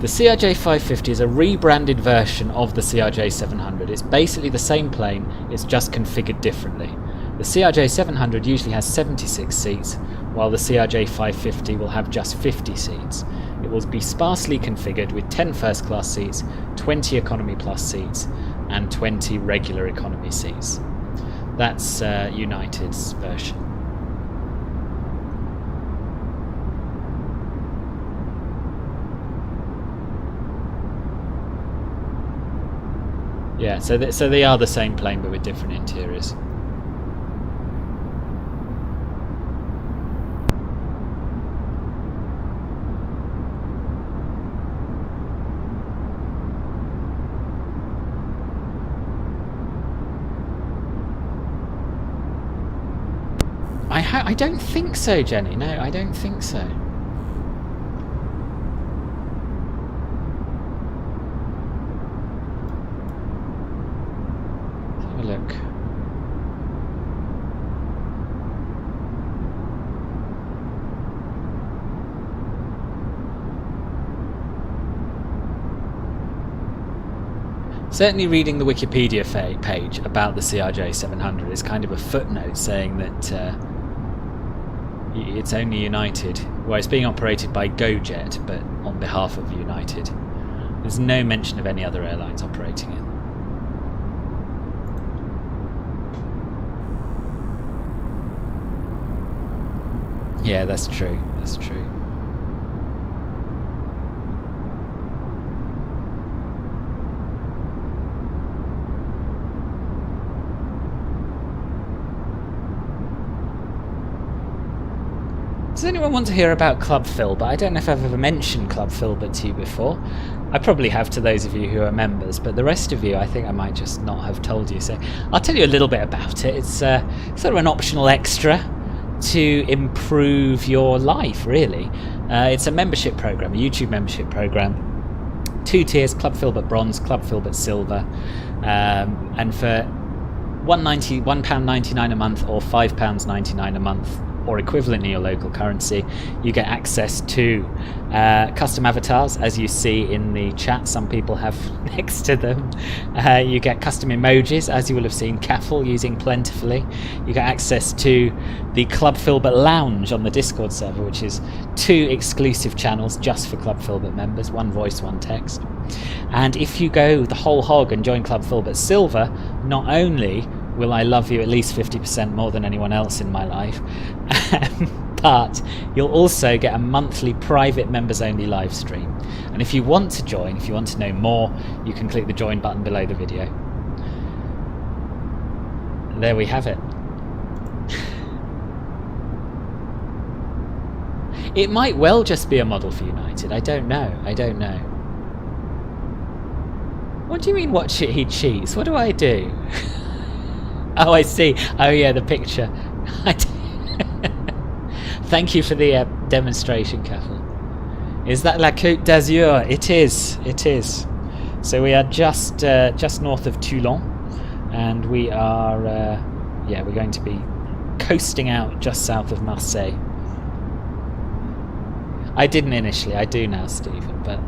The CRJ 550 is a rebranded version of the CRJ 700. It's basically the same plane, it's just configured differently. The CRJ 700 usually has 76 seats, while the CRJ 550 will have just 50 seats. It will be sparsely configured with 10 first class seats, 20 economy plus seats, and 20 regular economy seats. That's United's version. Yeah, so they are the same plane but with different interiors. I don't think so, Jenny. No, I don't think so. Let's have a look. Certainly reading the Wikipedia page about the CRJ 700 is kind of a footnote saying that it's only United. Well, it's being operated by GoJet, but on behalf of United. There's no mention of any other airlines operating it. Yeah, that's true. That's true. Does anyone want to hear about Club Filbert? I don't know if I've ever mentioned Club Filbert to you before. I probably have to those of you who are members, but the rest of you I think I might just not have told you. So I'll tell you a little bit about it. It's sort of an optional extra to improve your life, really. It's a membership program, a YouTube membership program. 2 tiers, Club Filbert Bronze, Club Filbert Silver. And for £1.99 a month or £5.99 a month, or equivalent in your local currency, you get access to custom avatars, as you see in the chat some people have next to them. You get custom emojis, as you will have seen Caffel using plentifully. You get access to the Club Filbert Lounge on the Discord server, which is 2 exclusive channels just for Club Filbert members, 1 voice, 1 text. And if you go the whole hog and join Club Filbert Silver, not only will I love you at least 50% more than anyone else in my life, but you'll also get a monthly private members only live stream. And if you want to join, if you want to know more, you can click the join button below the video. And there we have it. It might well just be a model for United. I don't know. What do you mean watch it, he cheats? What do I do? Oh, I see. Oh, yeah, the picture. Thank you for the demonstration, Caffel. Is that La Côte d'Azur? It is. It is. So we are just north of Toulon, and we are, yeah, we're going to be coasting out just south of Marseille. I didn't initially. I do now, Stephen, but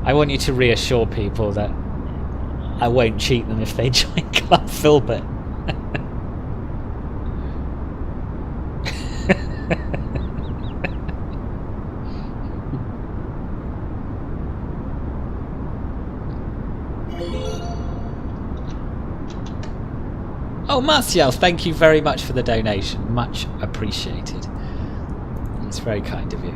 I want you to reassure people that I won't cheat them if they join Club Filbert. Oh, Martial, thank you very much for the donation. Much appreciated. It's very kind of you.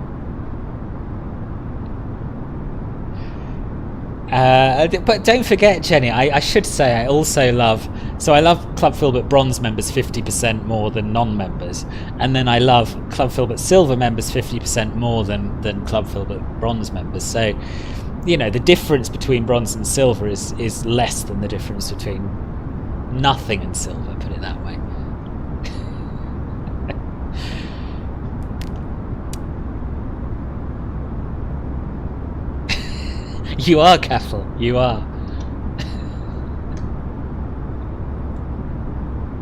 But don't forget, Jenny, I should say I also love So I love Club Filbert Bronze members 50% more than non-members, and then I love Club Filbert Silver members 50% more than Club Filbert Bronze members. So, you know, the difference between Bronze and Silver is less than the difference between nothing and Silver, put it that way. You are, Caffel, you are.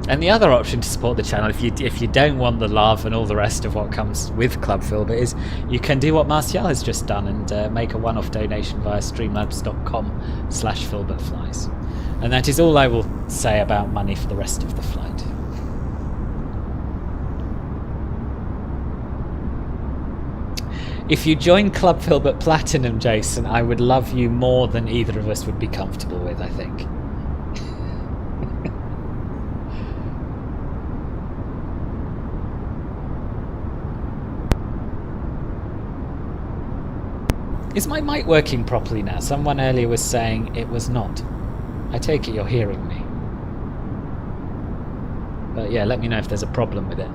And the other option to support the channel, if you don't want the love and all the rest of what comes with Club Filbert, is you can do what Martial has just done and make a one-off donation via streamlabs.com/filbertflies. And that is all I will say about money for the rest of the flight. If you join Club Filbert Platinum, Jason, I would love you more than either of us would be comfortable with, I think. Is my mic working properly now? Someone earlier was saying it was not. I take it you're hearing me. But yeah, let me know if there's a problem with it.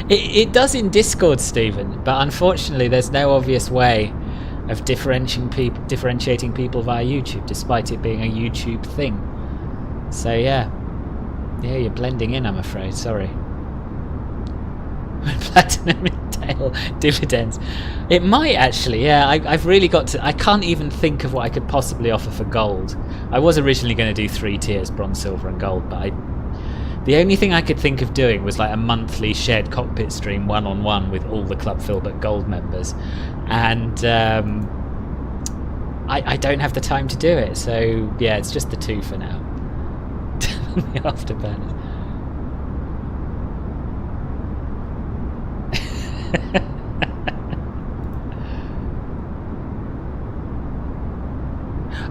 It does in Discord, Stephen, but unfortunately there's no obvious way of differentiating people via YouTube, despite it being a YouTube thing. So yeah, you're blending in, I'm afraid. Sorry. Platinum entail dividends. It might actually. Yeah, I've really got to. I can't even think of what I could possibly offer for gold. I was originally going to do 3 tiers: bronze, silver, and gold, but the only thing I could think of doing was like a monthly shared cockpit stream one-on-one with all the Club Filbert Gold members, and I don't have the time to do it, so yeah, it's just the 2 for now. The afterburners.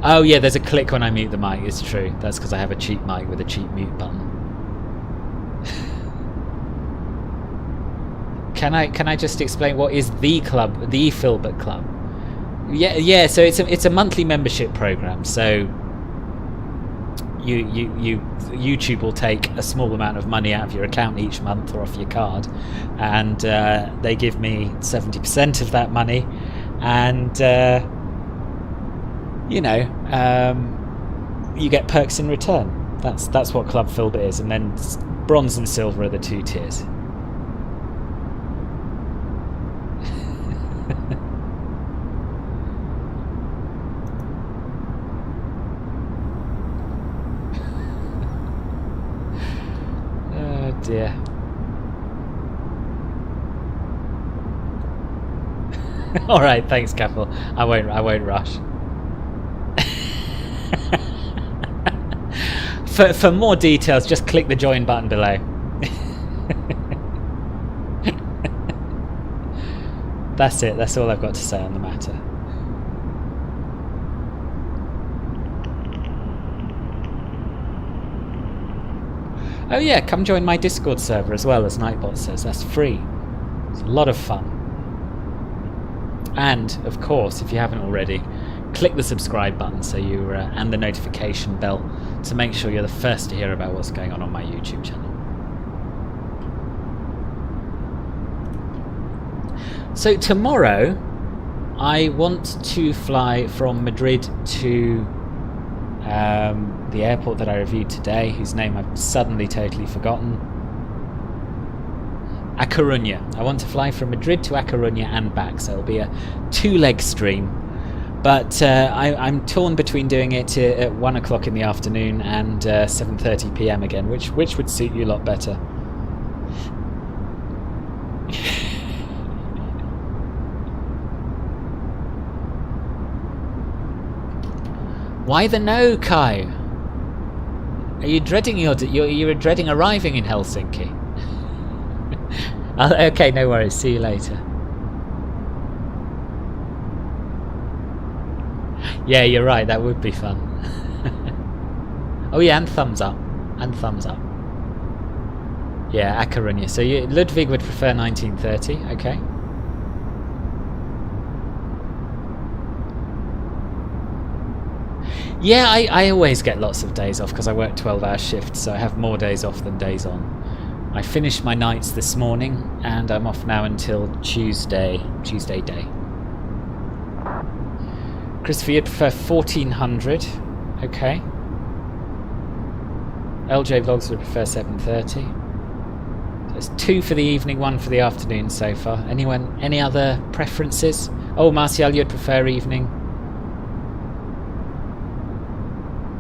Oh yeah, there's a click when I mute the mic, it's true. That's because I have a cheap mic with a cheap mute button. Can I just explain what is the club, the Filbert Club? Yeah. So it's a monthly membership program. So YouTube will take a small amount of money out of your account each month or off your card, and they give me 70% of that money, and you get perks in return. That's what Club Filbert is, and then bronze and silver are the 2 tiers. Dear. All right, thanks, Cappel. I won't rush. For more details, just click the join button below. That's it. That's all I've got to say on the matter. Oh yeah, come join my Discord server as well, as Nightbot says. That's free. It's a lot of fun. And, of course, if you haven't already, click the subscribe button so you and the notification bell to make sure you're the first to hear about what's going on my YouTube channel. So tomorrow, I want to fly from Madrid to the airport that I reviewed today, whose name I've suddenly totally forgotten. A Coruña. I want to fly from Madrid to A Coruña and back, so it'll be a 2-leg stream. But I'm torn between doing it at 1 o'clock in the afternoon and 7:30 PM again, which would suit you a lot better. Why the no, Kai? Are you dreading you're dreading arriving in Helsinki? Okay, no worries. See you later. Yeah, you're right. That would be fun. Oh yeah, and thumbs up. And thumbs up. Yeah, A Coruña. So Ludwig would prefer 1930. Okay. Yeah, I always get lots of days off because I work 12-hour shifts, so I have more days off than days on. I finished my nights this morning, and I'm off now until Tuesday day. Christopher, you'd prefer 1400. Okay. LJ Vlogs would prefer 7:30. So it's 2 for the evening, 1 for the afternoon so far. Anyone? Any other preferences? Oh, Martial, you'd prefer evening.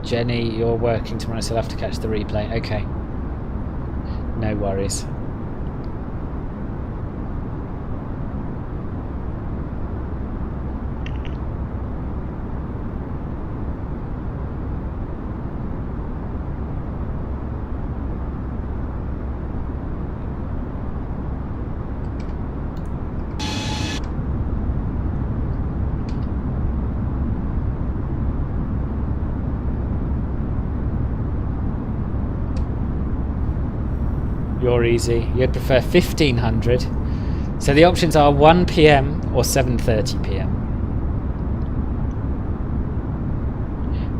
Jenny, you're working tomorrow, so I'll have to catch the replay. Okay. No worries. You're easy. You'd prefer 1500. So the options are 1 PM or 7:30 PM.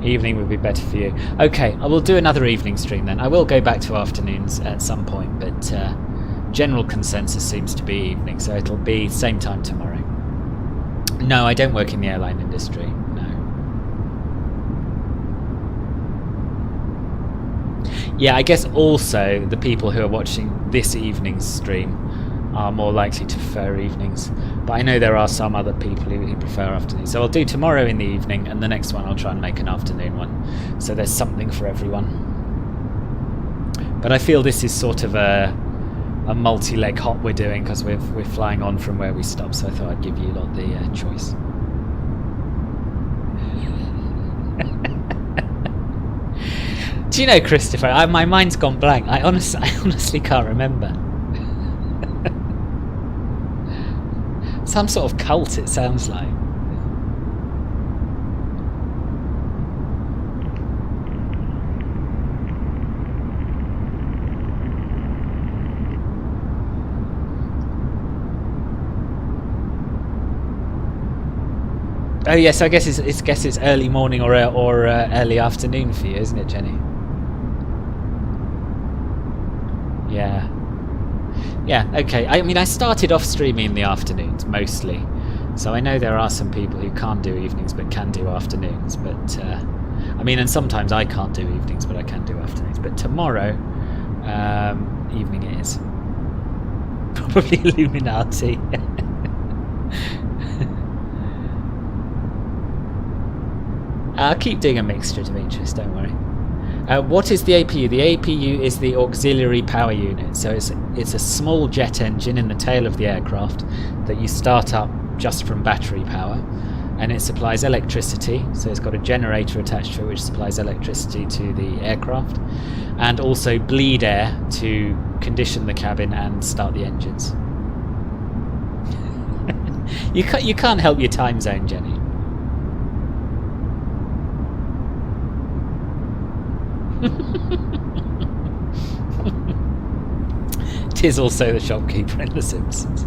Evening would be better for you. Okay, I will do another evening stream then. I will go back to afternoons at some point, but general consensus seems to be evening, so it'll be same time tomorrow. No, I don't work in the airline industry. No. Yeah, I guess also the people who are watching this evening's stream are more likely to prefer evenings. But I know there are some other people who prefer afternoons. So I'll do tomorrow in the evening, and the next one I'll try and make an afternoon one. So there's something for everyone. But I feel this is sort of a multi-leg hop we're doing because we're flying on from where we stopped. So I thought I'd give you lot the choice. Do you know, Christopher, my mind's gone blank. I honestly can't remember. Some sort of cult, it sounds like. Oh yes, I guess it's early morning or early afternoon for you, isn't it, Jenny? Yeah. Yeah, okay. I mean, I started off streaming in the afternoons, mostly. So I know there are some people who can't do evenings, but can do afternoons. But, I mean, and sometimes I can't do evenings, but I can do afternoons. But tomorrow, evening it is. Probably Illuminati. I'll keep doing a mixture, Demetrius, don't worry. What is the APU? The APU is the auxiliary power unit. So it's a small jet engine in the tail of the aircraft that you start up just from battery power, and it supplies electricity. So it's got a generator attached to it which supplies electricity to the aircraft, and also bleed air to condition the cabin and start the engines. You can't help your time zone, Jenny. Tis also the shopkeeper in The Simpsons.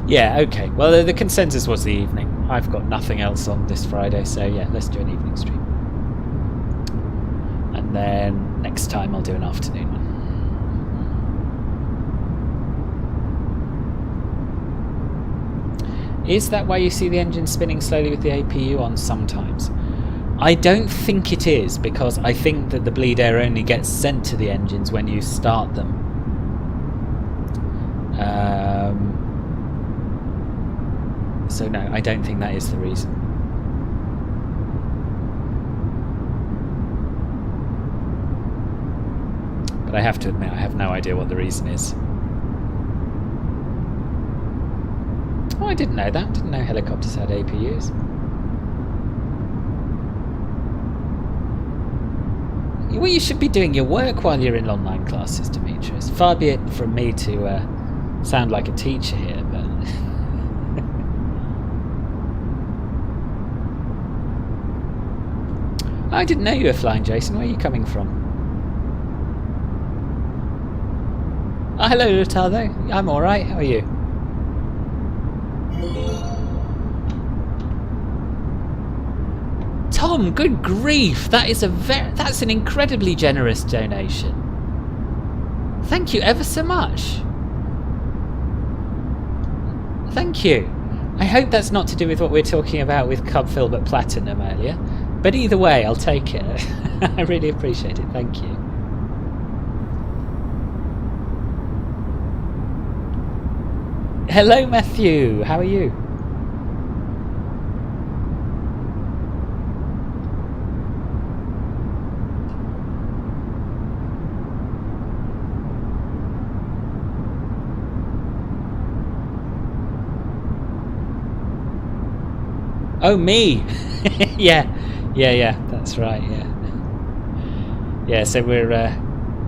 Yeah, okay. Well, the consensus was the evening. I've got nothing else on this Friday, so yeah, let's do an evening stream. And then next time I'll do an afternoon one. Is that why you see the engine spinning slowly with the APU on sometimes? I don't think it is, because I think that the bleed air only gets sent to the engines when you start them. So no, I don't think that is the reason. But I have to admit, I have no idea what the reason is. Oh, I didn't know that. Didn't know helicopters had APUs. Well, you should be doing your work while you're in online classes, Demetrius. Far be it from me to sound like a teacher here, but I didn't know you were flying, Jason. Where are you coming from? Oh, hello, Lutardo. I'm alright. How are you? Tom, good grief. That's an incredibly generous donation. Thank you ever so much. Thank you. I hope that's not to do with what we're talking about with Cub Filbert Platinum earlier. But either way, I'll take it. I really appreciate it. Thank you. Hello, Matthew. How are you? Oh, me. Yeah, that's right. Yeah, so we're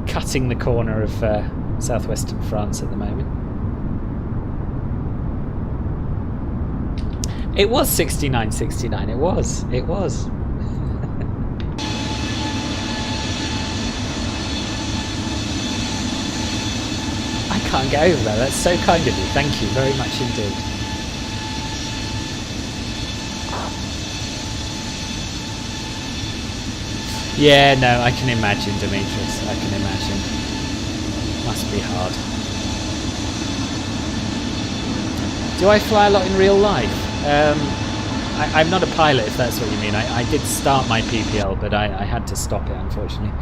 cutting the corner of southwestern France at the moment. It was 69.69. It was. I can't get over that. That's so kind of you. Thank you very much indeed. Yeah, no, I can imagine, Demetrius. I can imagine. Must be hard. Do I fly a lot in real life? I'm not a pilot, if that's what you mean. I did start my PPL, but I had to stop it, unfortunately.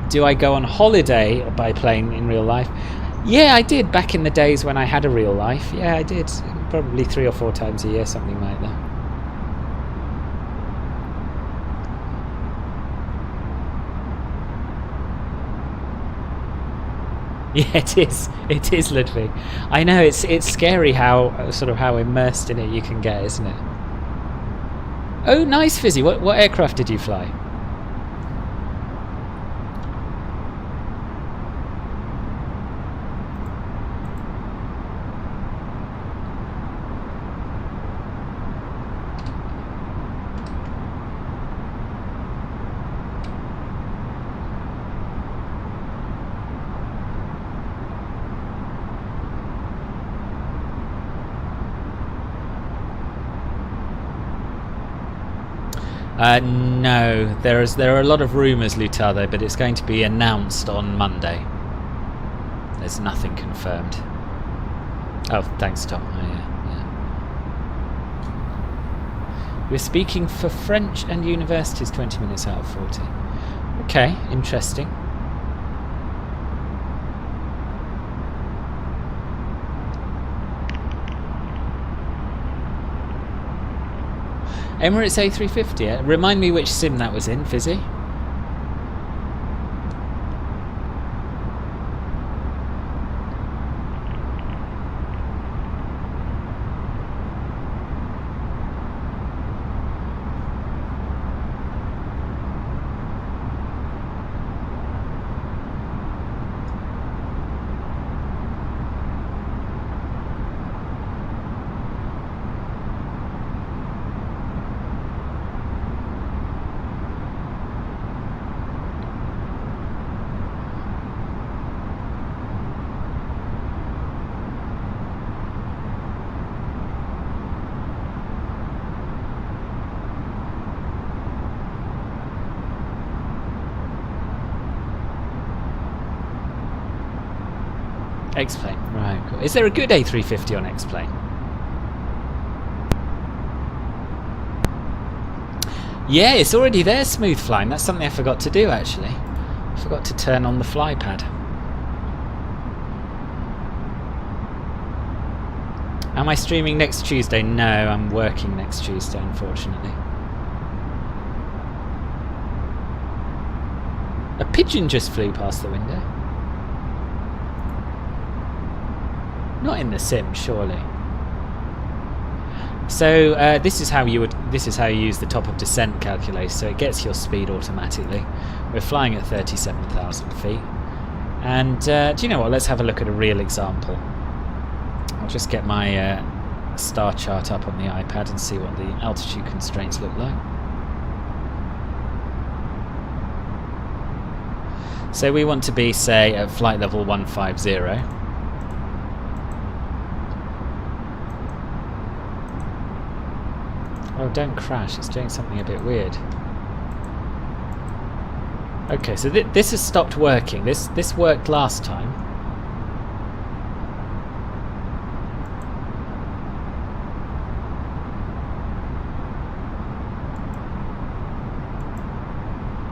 Do I go on holiday by plane in real life? Yeah, I did back in the days when I had a real life. Yeah, I did. Probably 3 or 4 times a year, something like that. Yeah, it is, Ludwig. I know, it's scary how immersed in it you can get, isn't it? Oh, nice, Fizzy. What aircraft did you fly? No, there are a lot of rumours, Lutardo, but it's going to be announced on Monday. There's nothing confirmed. Oh, thanks, Tom. Oh, yeah. We're speaking for French and universities 20 minutes out of 40. Okay, interesting. Emirates A350, remind me which sim that was in, Fizzy. X-Plane, right, cool. Is there a good A350 on X-Plane? Yeah, it's already there, smooth flying. That's something I forgot to do, actually. I forgot to turn on the fly pad. Am I streaming next Tuesday? No, I'm working next Tuesday, unfortunately. A pigeon just flew past the window. Not in the sim, surely. So this is how you use the top of descent calculator. So it gets your speed automatically. We're flying at 37,000 feet. And do you know what? Let's have a look at a real example. I'll just get my star chart up on the iPad and see what the altitude constraints look like. So we want to be, say, at flight level 150. Oh, don't crash. It's doing something a bit weird. Okay, so this has stopped working. This worked last time.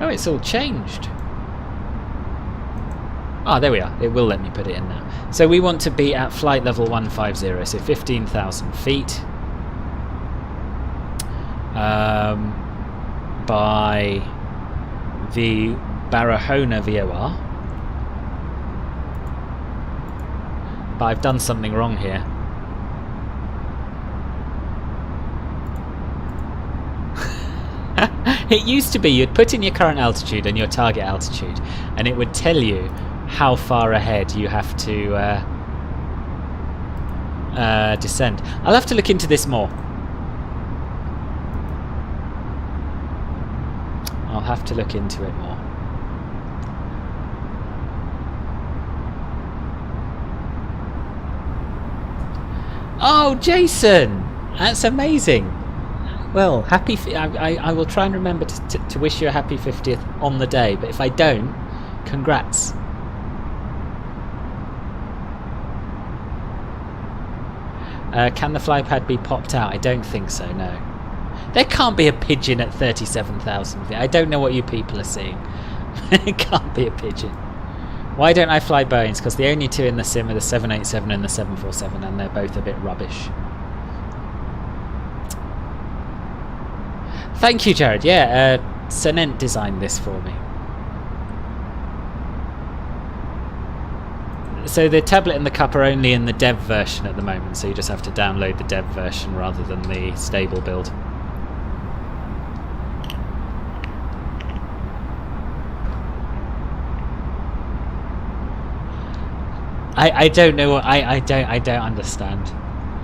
Oh, it's all changed. Ah, there we are. It will let me put it in now. So we want to be at flight level 150, so 15,000 feet. By the Barahona VOR. But I've done something wrong here. It used to be you'd put in your current altitude and your target altitude, and it would tell you how far ahead you have to descend. I'll have to look into this more. I'll have to look into it more. Oh, Jason! That's amazing! Well, happy. I will try and remember to wish you a happy 50th on the day, but if I don't, congrats. Can the flypad be popped out? I don't think so, no. There can't be a pigeon at 37,000 feet. I don't know what you people are seeing. It can't be a pigeon. Why don't I fly Boeings? Because the only two in the sim are the 787 and the 747, and they're both a bit rubbish. Thank you, Jared. Yeah, Senent designed this for me. So the tablet and the cup are only in the dev version at the moment, so you just have to download the dev version rather than the stable build. I don't know what I don't understand.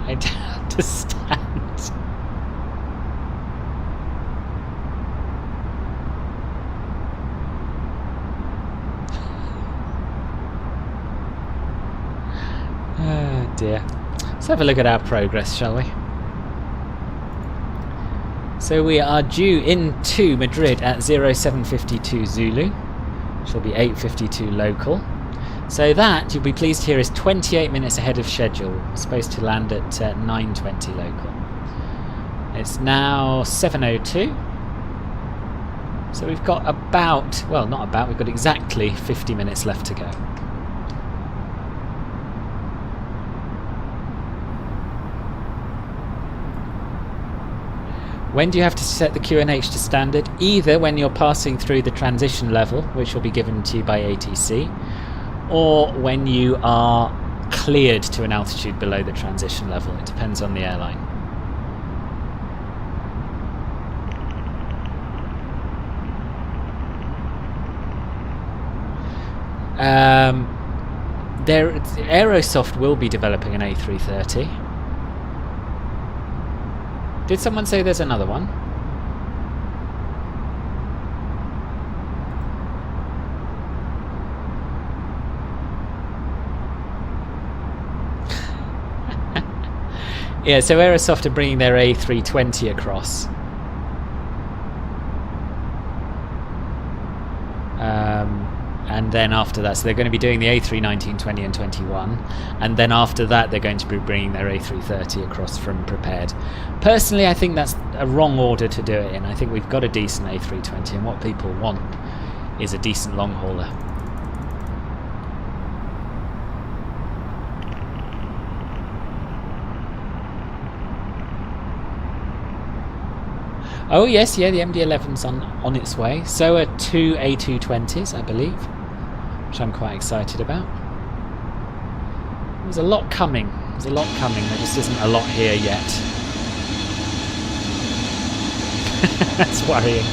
I don't understand. Oh dear. Let's have a look at our progress, shall we? So we are due into Madrid at 0752 Zulu, which will be 8:52 local. So that, you'll be pleased to hear, is 28 minutes ahead of schedule. We're supposed to land at 9:20 local. It's now 7:02. So we've got about, well, not about, we've got exactly 50 minutes left to go. When do you have to set the QNH to standard? Either when you're passing through the transition level, which will be given to you by ATC, or when you are cleared to an altitude below the transition level. It depends on the airline. Aerosoft will be developing an A330. Did someone say there's another one? Yeah, so Aerosoft are bringing their A320 across. And then after that, so they're going to be doing the A319, 20 and 21. And then after that, they're going to be bringing their A330 across from prepared. Personally, I think that's a wrong order to do it in. I think we've got a decent A320, and what people want is a decent long hauler. Oh yes, yeah, the MD-11's on its way. So are two A220s, I believe, which I'm quite excited about. There's a lot coming. There's a lot coming. There just isn't a lot here yet. That's worrying.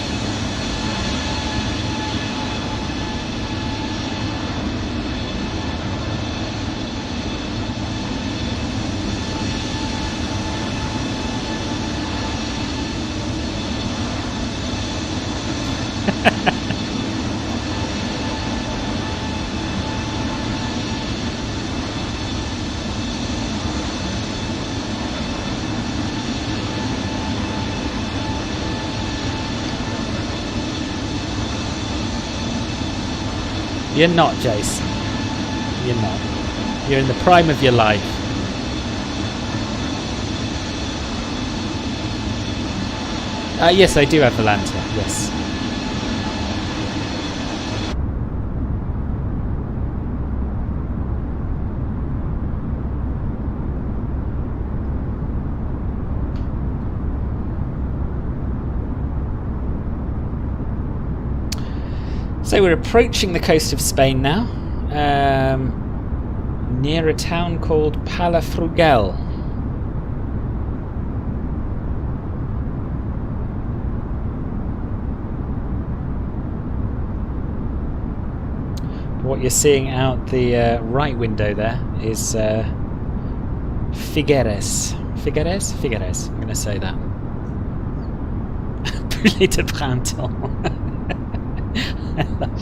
You're not, Jason. You're not. You're in the prime of your life. Yes, I do have Volanta, yes. So we're approaching the coast of Spain now, near a town called Palafrugell. What you're seeing out the right window there is Figueres. Figueres? Figueres. I'm going to say that. Brûlé de printemps. I love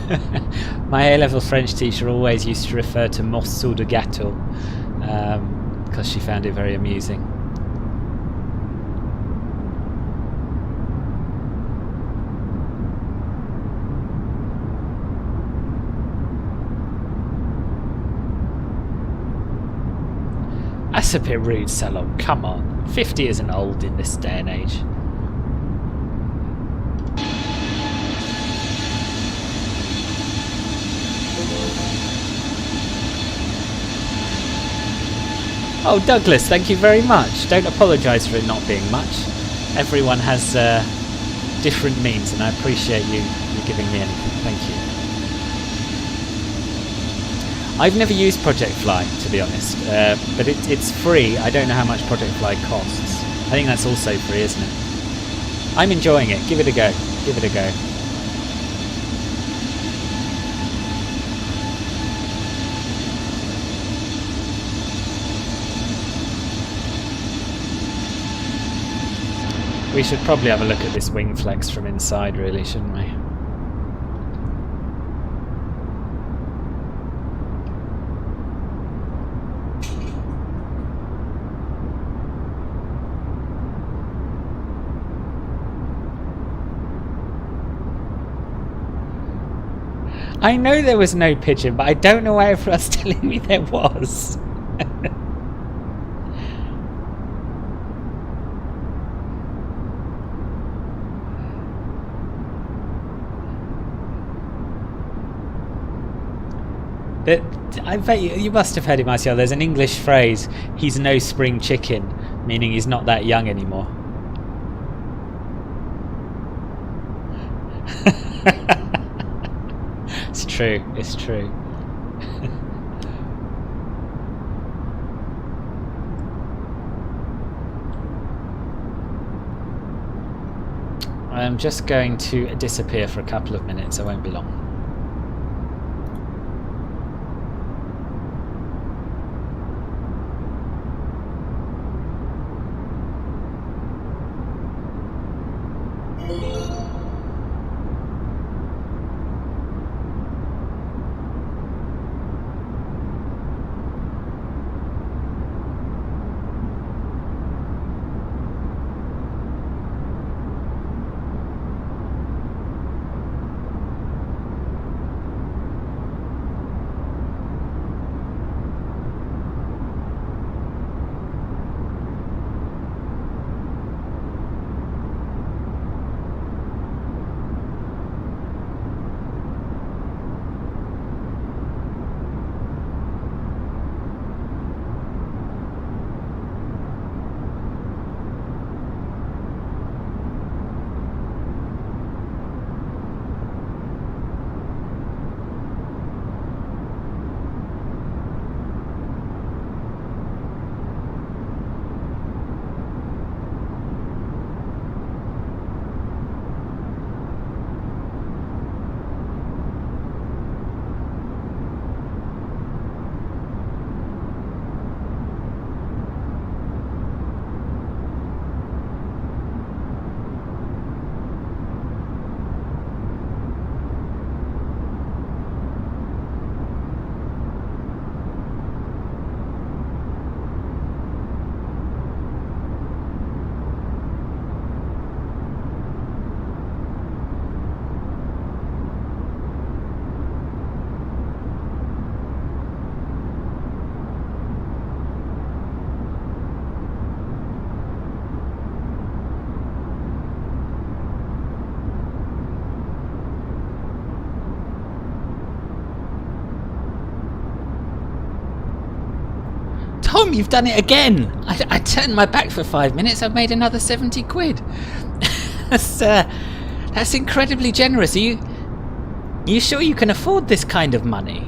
that. My A-level French teacher always used to refer to morceau de gâteau because she found it very amusing. That's a bit rude, Salon. Come on. 50 isn't old in this day and age. Oh, Douglas, thank you very much. Don't apologise for it not being much. Everyone has different means, and I appreciate you giving me anything. Thank you. I've never used Project Fly, to be honest, but it's free. I don't know how much Project Fly costs. I think that's also free, isn't it? I'm enjoying it. Give it a go. Give it a go. We should probably have a look at this wing flex from inside, really, shouldn't we? I know there was no pigeon, but I don't know why everyone's telling me there was. I bet you must have heard it, Marcel. There's an English phrase, he's no spring chicken, meaning he's not that young anymore. It's true, it's true. I'm just going to disappear for a couple of minutes, I won't be long. Tom, you've done it again. I turned my back for 5 minutes. I've made another 70 quid. That's incredibly generous. Are you sure you can afford this kind of money?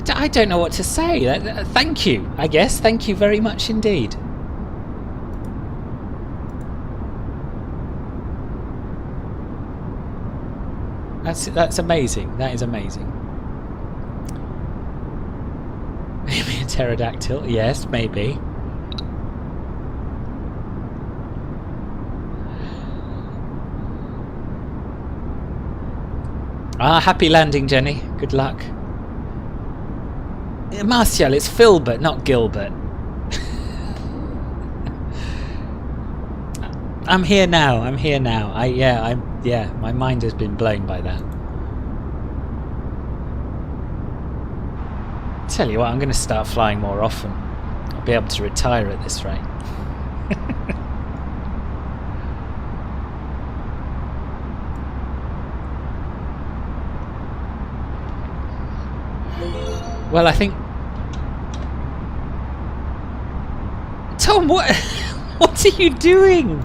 I don't know what to say. Thank you, I guess. Thank you very much indeed. That's amazing. That is amazing. Maybe a pterodactyl. Yes, maybe. Happy landing, Jenny. Good luck. Martial, it's Filbert, not Gilbert. I'm here now. My mind has been blown by that. Tell you what, I'm going to start flying more often. I'll be able to retire at this rate. Well, I think... Tom, what are you doing?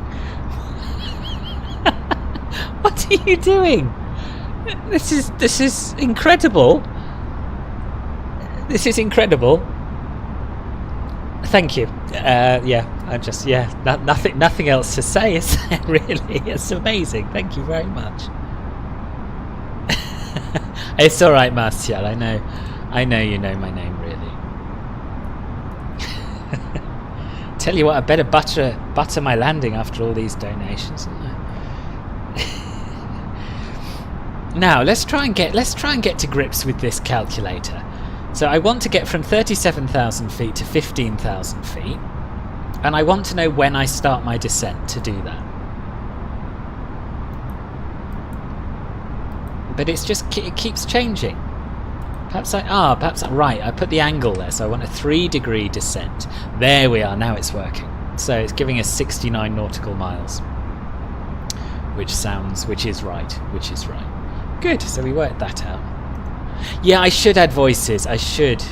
What are you doing? This is incredible. This is incredible. Thank you. Nothing else to say, is there, really? It's amazing. Thank you very much. It's all right, Martial. I know you know my name, really. Tell you what, I better butter my landing after all these donations. Now let's try and get to grips with this calculator. So I want to get from 37,000 feet to 15,000 feet, and I want to know when I start my descent to do that. But it keeps changing. Perhaps right, I put the angle there, so I want a 3-degree descent. There we are, now it's working. So it's giving us 69 nautical miles. Which is right. Good, so we worked that out. Yeah, I should add voices, I should.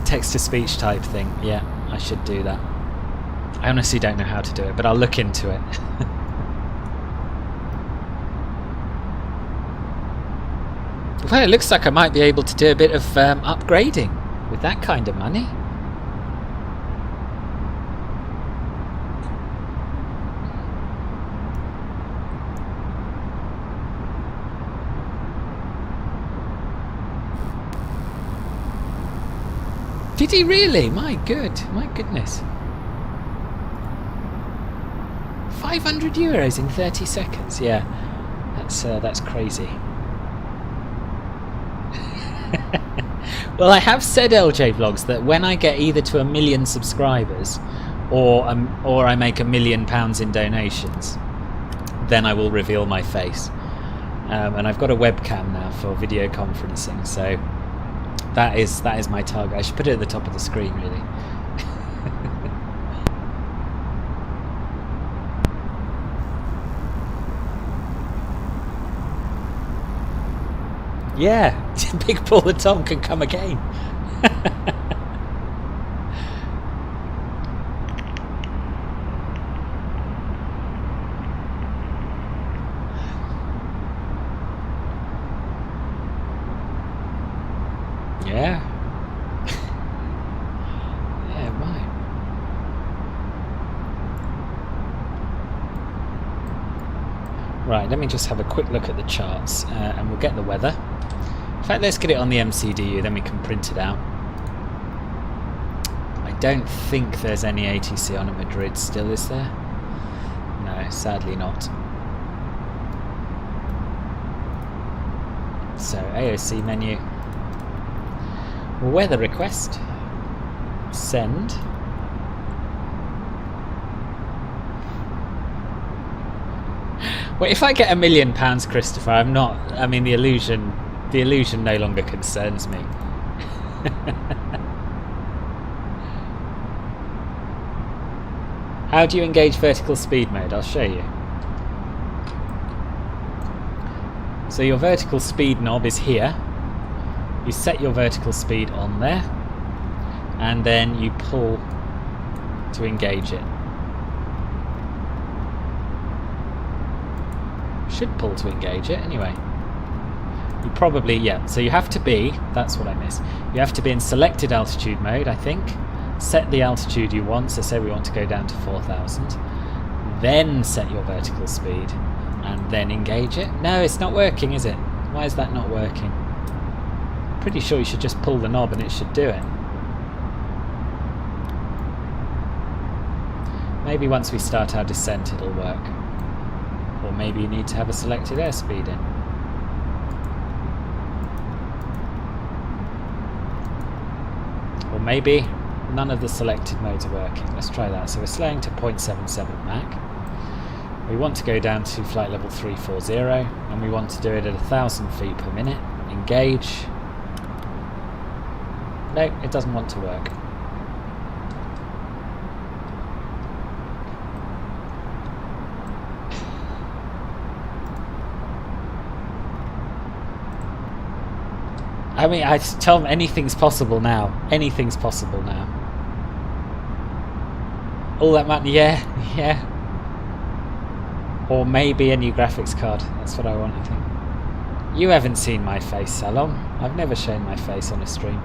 Text-to-speech type thing, yeah, I should do that. I honestly don't know how to do it, but I'll look into it. Well, it looks like I might be able to do a bit of upgrading with that kind of money. Did he really? My goodness. 500 euros in 30 seconds. Yeah, that's crazy. Well, I have said, LJ Vlogs, that when I get either to 1 million subscribers or I make £1 million in donations, then I will reveal my face. And I've got a webcam now for video conferencing, so that is my target. I should put it at the top of the screen, really. Yeah, Big Paul the Tom can come again. Yeah. Yeah, right. Right, let me just have a quick look at the charts and we'll get the weather. In fact, let's get it on the MCDU, then we can print it out. I don't think there's any ATC on at Madrid still, is there? No, sadly not. So, AOC menu. Weather request. Send. Well, if I get £1 million, Christopher, I'm not... I mean, the illusion no longer concerns me. How do you engage vertical speed mode? I'll show you. So your vertical speed knob is here. You set your vertical speed on there, and then you pull to engage it. Should pull to engage it anyway. You probably, yeah, so you have to be, that's what I missed, you have to be in selected altitude mode, I think. Set the altitude you want, so say we want to go down to 4,000. Then set your vertical speed, and then engage it. No, it's not working, is it? Why is that not working? Pretty sure you should just pull the knob and it should do it. Maybe once we start our descent it'll work. Or maybe you need to have a selected airspeed in. Or maybe none of the selected modes are working. Let's try that. So we're slowing to 0.77 Mach. We want to go down to flight level 340 and we want to do it at 1,000 feet per minute. Engage. No, it doesn't want to work. I mean, I tell them anything's possible now. Anything's possible now. All that matters, yeah. Or maybe a new graphics card. That's what I want, I think. You haven't seen my face, Salom. I've never shown my face on a stream.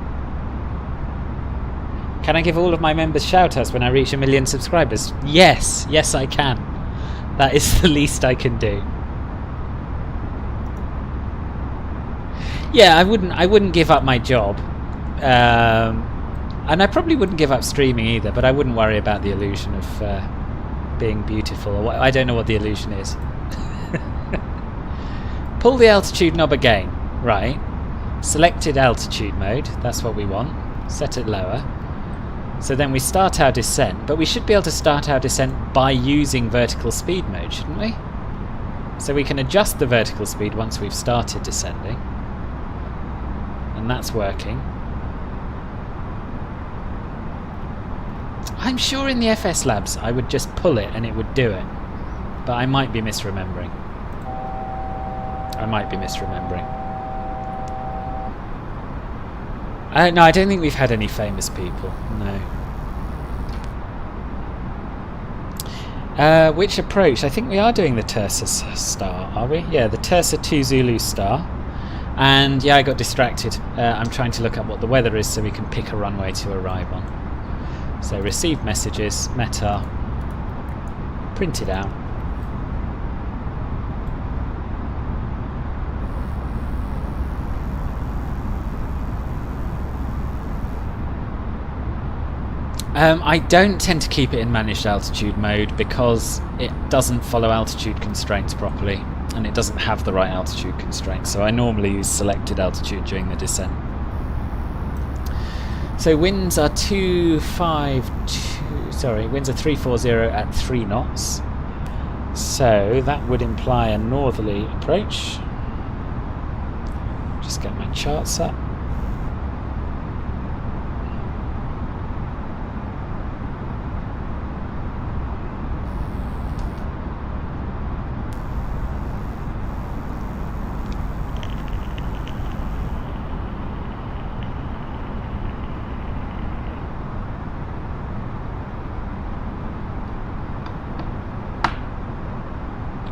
Can I give all of my members shoutouts when I reach 1 million subscribers? Yes, yes I can. That is the least I can do. Yeah, I wouldn't give up my job, and I probably wouldn't give up streaming either. But I wouldn't worry about the illusion of being beautiful. Or I don't know what the illusion is. Pull the altitude knob again. Right. Selected altitude mode. That's what we want. Set it lower. So then we start our descent, but we should be able to start our descent by using vertical speed mode, shouldn't we? So we can adjust the vertical speed once we've started descending. And that's working. I'm sure in the FS labs I would just pull it and it would do it. But I might be misremembering. No, I don't think we've had any famous people. No. Which approach? I think we are doing the Tersa star, are we? Yeah, the Tersa 2 Zulu star. And yeah, I got distracted. I'm trying to look up what the weather is so we can pick a runway to arrive on. So receive messages, METAR, print it out. I don't tend to keep it in managed altitude mode because it doesn't follow altitude constraints properly. And it doesn't have the right altitude constraints, so I normally use selected altitude during the descent. So winds are 340 at 3 knots. So that would imply a northerly approach. Just get my charts up.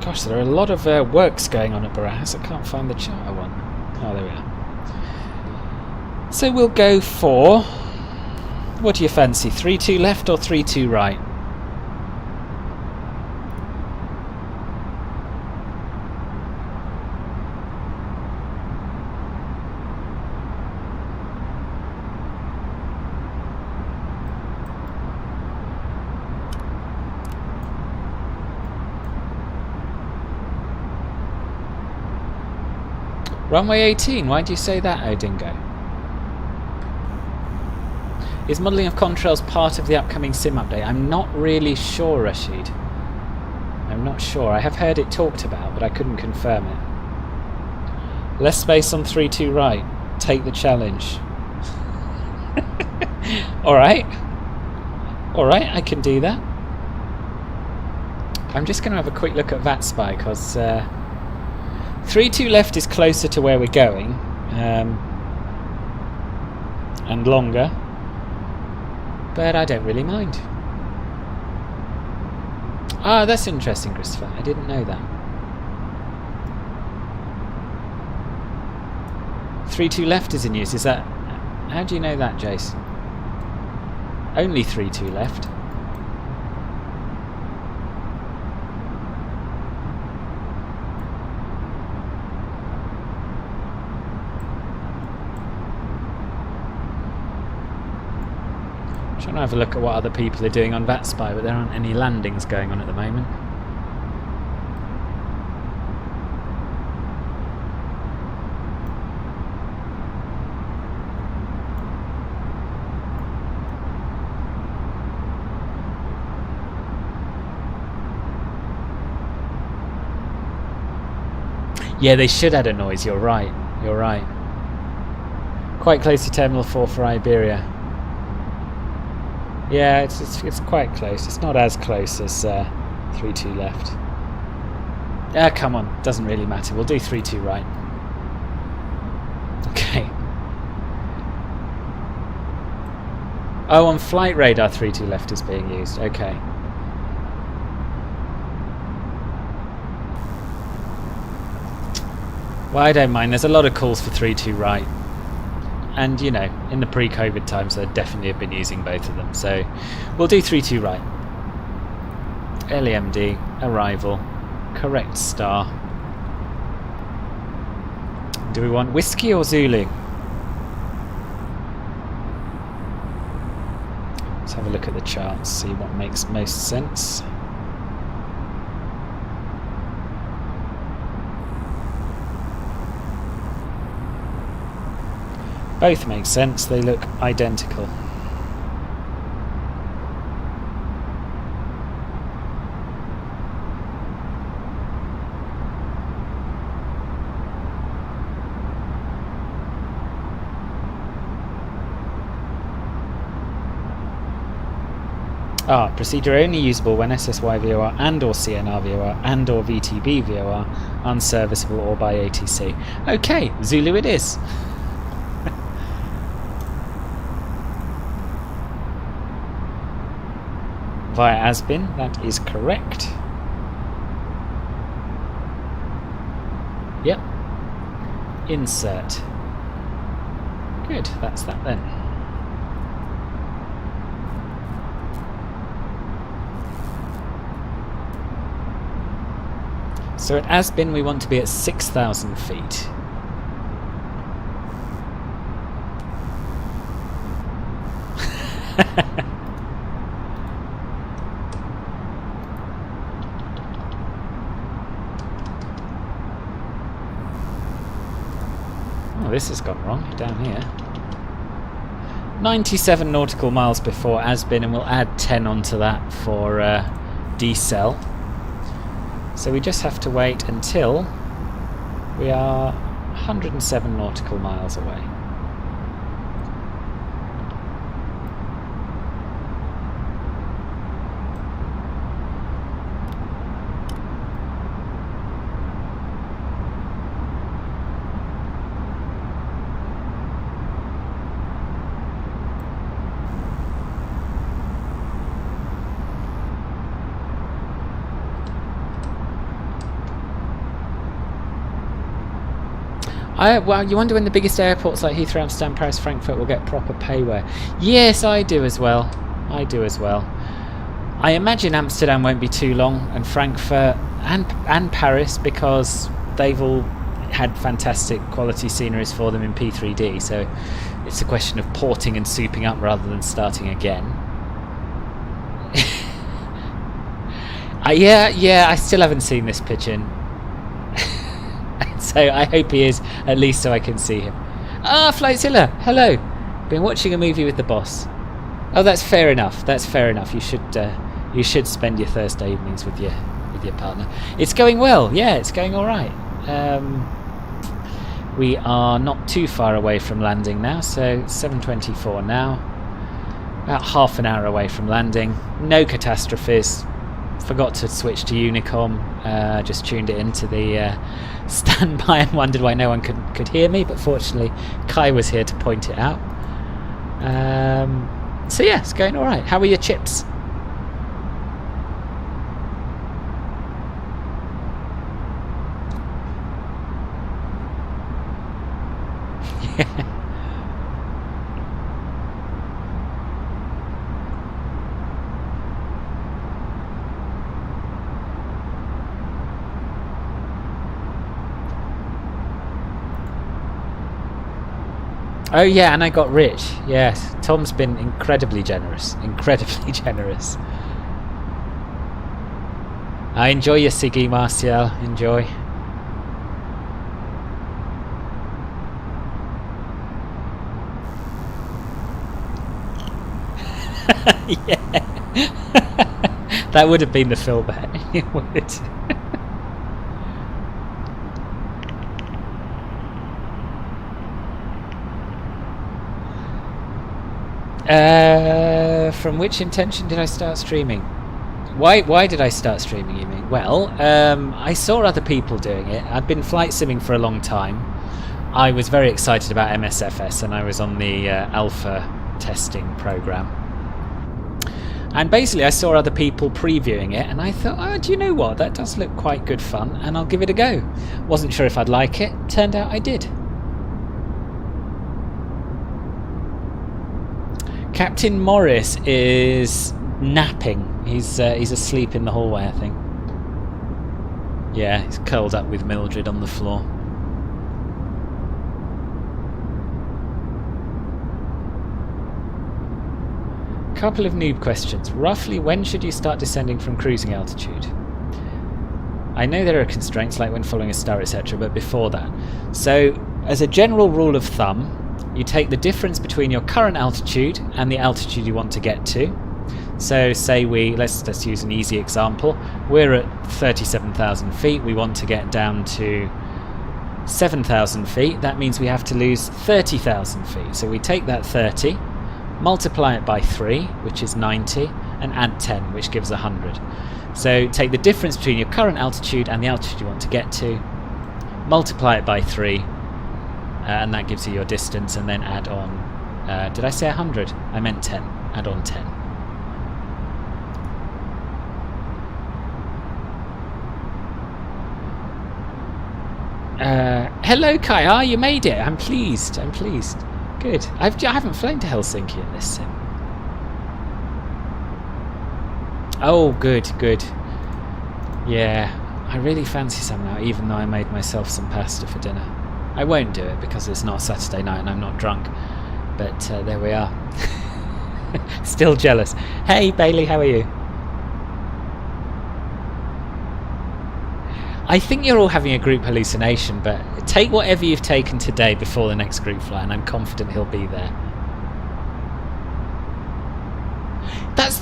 Gosh, there are a lot of works going on at Barajas. I can't find the chart I want. Oh, there we are. So we'll go for... What do you fancy? 3-2 left or 3-2 right? Runway 18, why do you say that, Odingo? Is modelling of contrails part of the upcoming sim update? I'm not really sure, Rashid. I'm not sure. I have heard it talked about, but I couldn't confirm it. Less space on 3-2 right. Take the challenge. Alright. Alright, I can do that. I'm just going to have a quick look at VATSPY, because 3-2 left is closer to where we're going. and longer, but I don't really mind. Ah, that's interesting, Christopher. I didn't know that. 3-2 left is in use. Is that... How do you know that, Jace? Only 3-2 left. Trying to have a look at what other people are doing on VATSPI, but there aren't any landings going on at the moment. Yeah, they should add a noise, you're right. You're right. Quite close to Terminal 4 for Iberia. Yeah, it's quite close. It's not as close as 3-2 left. Come on, doesn't really matter. We'll do 3-2 right. Okay. Oh, on flight radar 3-2 left is being used. Okay. Well, I don't mind. There's a lot of calls for 3-2 right. And, you know, in the pre-COVID times, they definitely have been using both of them. So, we'll do 3-2 right. LEMD, arrival, correct star. Do we want whiskey or Zulu? Let's have a look at the charts, see what makes most sense. Both make sense, they look identical. Procedure only usable when SSY VOR and or CNR VOR and or VTB VOR unserviceable or by ATC. Okay, Zulu it is. Via Asbin, that is correct. Yep. Insert. Good, that's that then. So at Asbin we want to be at 6,000 feet. This has gone wrong down here. 97 nautical miles before Asbin, and we'll add 10 onto that for decel. So we just have to wait until we are 107 nautical miles away. Well, you wonder when the biggest airports like Heathrow, Amsterdam, Paris, Frankfurt will get proper payware. Yes, I do as well. I do as well. I imagine Amsterdam won't be too long, and Frankfurt and Paris, because they've all had fantastic quality sceneries for them in P3D, so it's a question of porting and souping up rather than starting again. Yeah, I still haven't seen this pigeon. So I hope he is, at least so I can see him. Flightzilla, hello. Been watching a movie with the boss. Oh, that's fair enough. That's fair enough. You should spend your Thursday evenings with your partner. It's going well. Yeah, it's going all right. We are not too far away from landing now, so 7:24 now. About half an hour away from landing. No catastrophes. Forgot to switch to Unicom. Just tuned it into the standby and wondered why no one could hear me, but fortunately Kai was here to point it out. So yeah, it's going all right. How are your chips? Oh yeah, and I got rich. Yes, Tom's been incredibly generous. Incredibly generous. I enjoy your Siggy, Martial. Enjoy. Yeah. That would have been the fill bet. It would. From which intention did I start streaming? Why did I start streaming, you mean? Well, I saw other people doing it. I'd been flight simming for a long time. I was very excited about MSFS and I was on the alpha testing program. And basically I saw other people previewing it and I thought, oh, do you know what? That does look quite good fun and I'll give it a go. Wasn't sure if I'd like it. Turned out I did. Captain Morris is napping. He's asleep in the hallway, I think. Yeah, he's curled up with Mildred on the floor. Couple of noob questions. Roughly when should you start descending from cruising altitude? I know there are constraints like when following a star, etc., but before that. So, as a general rule of thumb, you take the difference between your current altitude and the altitude you want to get to. So say let's use an easy example. We're at 37,000 feet. We want to get down to 7,000 feet. That means we have to lose 30,000 feet. So we take that 30, multiply it by 3, which is 90, and add 10, which gives 100. So take the difference between your current altitude and the altitude you want to get to, multiply it by 3, and that gives you your distance, and then add on, did I say 100? I meant 10. Add on 10. Hello Kai, you made it. I'm pleased. Good. I haven't flown to Helsinki in this sim. Oh, good. Yeah, I really fancy some now, even though I made myself some pasta for dinner. I won't do it because it's not Saturday night and I'm not drunk. But there we are. Still jealous. Hey Bailey, how are you? I think you're all having a group hallucination, but take whatever you've taken today before the next group flight and I'm confident he'll be there.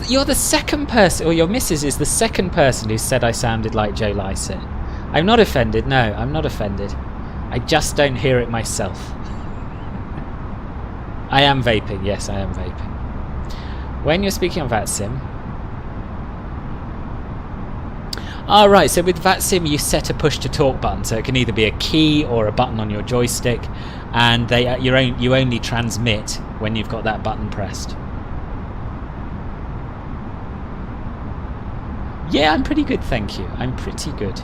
You're the second person, or your missus is the second person who said I sounded like Joe Lycett. I'm not offended, no, I'm not offended. I just don't hear it myself. I am vaping, yes, I am vaping. When you're speaking on VATSIM... right, so with VATSIM you set a push to talk button, so it can either be a key or a button on your joystick, and you only transmit when you've got that button pressed. Yeah, I'm pretty good, thank you. I'm pretty good.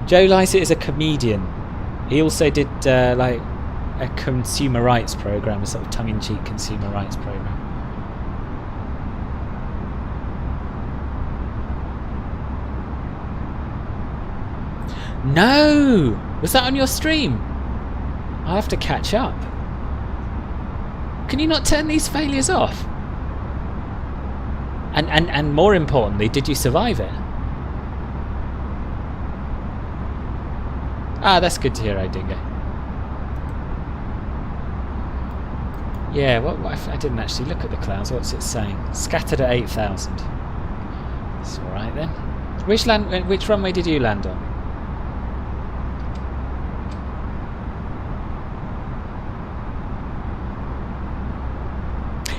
Joe Lycett is a comedian. He also did like a consumer rights program, a sort of tongue-in-cheek consumer rights program. No! Was that on your stream? I'll have to catch up. Can you not turn these failures off? And more importantly, did you survive it? Ah, that's good to hear, Idingo. Yeah, what I didn't actually look at the clouds. What's it saying? Scattered at 8,000. It's alright then. Which runway did you land on?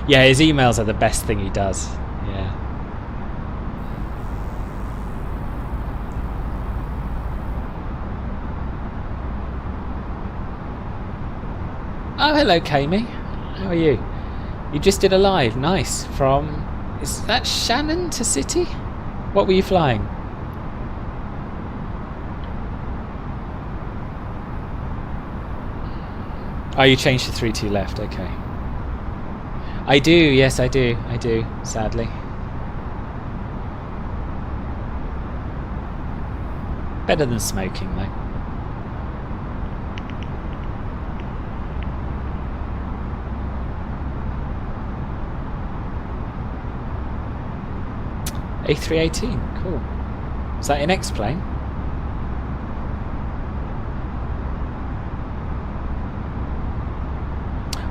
Yeah, his emails are the best thing he does. Yeah. Oh, hello, Kami. How are you? You just did a live. Nice. From... Is that Shannon to City? What were you flying? Oh, you changed to 3-2 left. Okay. I do. Yes, I do. I do. Sadly. Better than smoking, though. A318, cool. Is that an X-plane?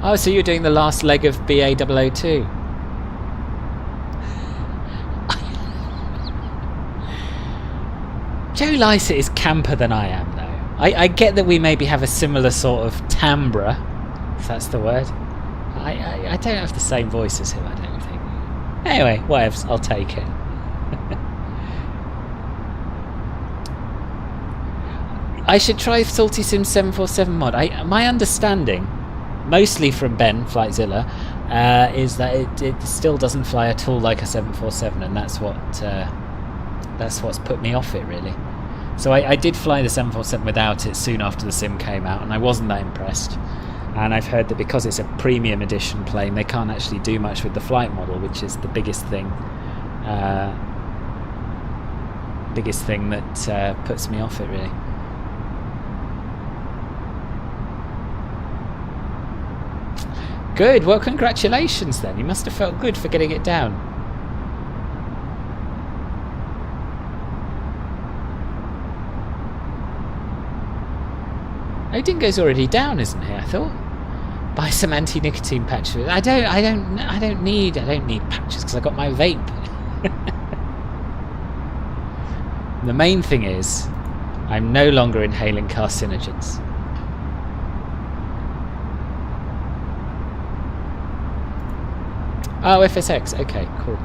Oh, so you're doing the last leg of BA002. Joe Lycett is camper than I am, though. I get that we maybe have a similar sort of timbre, if that's the word. I don't have the same voice as him, I don't think. Anyway, whatever, I'll take it. I should try Salty Sim 747 mod. My understanding, mostly from Ben, Flightzilla, is that it still doesn't fly at all like a 747, and that's what's put me off it, really. So I did fly the 747 without it soon after the sim came out, and I wasn't that impressed. And I've heard that because it's a premium edition plane, they can't actually do much with the flight model, which is the biggest thing that puts me off it, really. Good, well congratulations then. You must have felt good for getting it down. Oh, Dingo's already down, isn't he? I thought. Buy some anti-nicotine patches. I don't need patches because I got my vape. The main thing is, I'm no longer inhaling carcinogens. Oh, FSX. Okay, cool.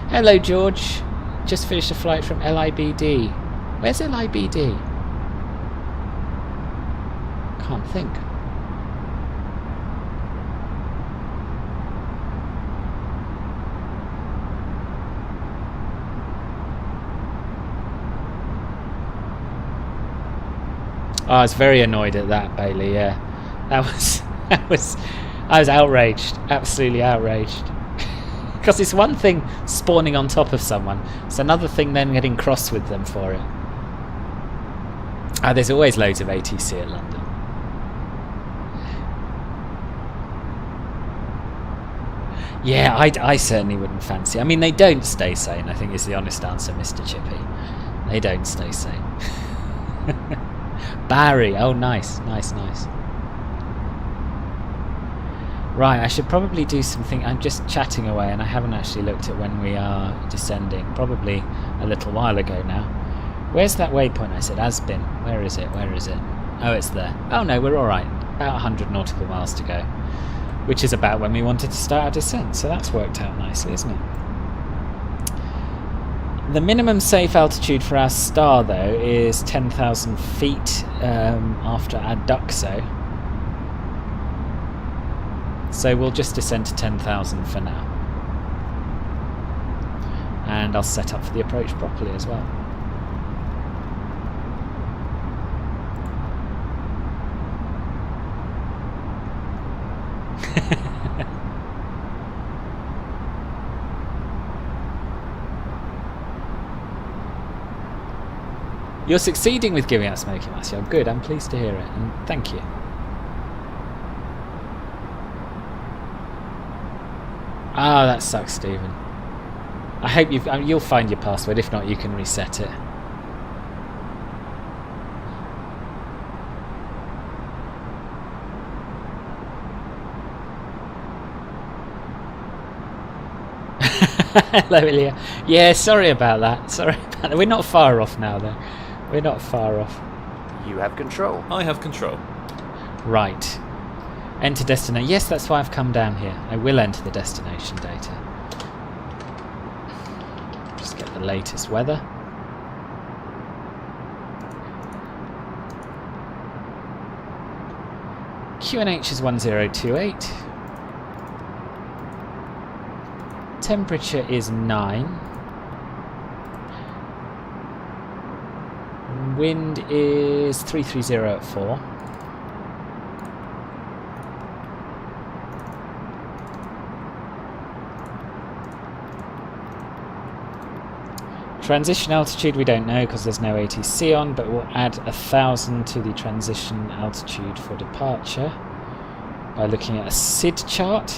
Hello, George. Just finished a flight from LIBD. Where's LIBD? Can't think. Oh, I was very annoyed at that, Bailey. Yeah, I was outraged, absolutely outraged. Because it's one thing spawning on top of someone; it's another thing then getting cross with them for it. There's always loads of ATC at London. Yeah, I certainly wouldn't fancy. I mean, they don't stay sane, I think is the honest answer, Mr. Chippy. They don't stay sane. Barry, oh nice. Right, I should probably do something. I'm just chatting away and I haven't actually looked at when we are descending. Probably a little while ago now. Where's that waypoint I said? Asbin. Where is it? Oh, it's there. Oh no, we're alright. About 100 nautical miles to go. Which is about when we wanted to start our descent, so that's worked out nicely, isn't it? The minimum safe altitude for our star, though, is 10,000 feet after Adduxo. So we'll just descend to 10,000 for now. And I'll set up for the approach properly as well. You're succeeding with giving out smoking mask. Oh, good. I'm pleased to hear it, and thank you. Ah, that sucks, Stephen. I hope you'll find your password. If not, you can reset it. Hello, Ilya. Yeah, sorry about that. We're not far off now, though. We're not far off. You have control. I have control. Right. Enter destination. Yes, that's why I've come down here. I will enter the destination data. Just get the latest weather. QNH is 1028. Temperature is 9. Wind is 330 at 4. Transition altitude we don't know because there's no ATC on, but we'll add 1,000 to the transition altitude for departure by looking at a SID chart.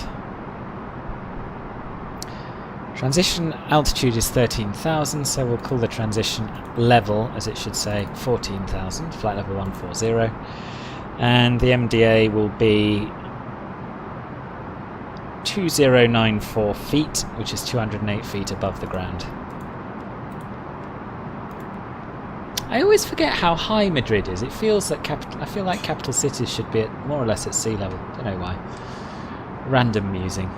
Transition altitude is 13,000, so we'll call the transition level, as it should say, 14,000, flight level 140. And the MDA will be 2094 feet, which is 208 feet above the ground. I always forget how high Madrid is. It feels like I feel like capital cities should be at more or less at sea level. Don't know why. Random musing.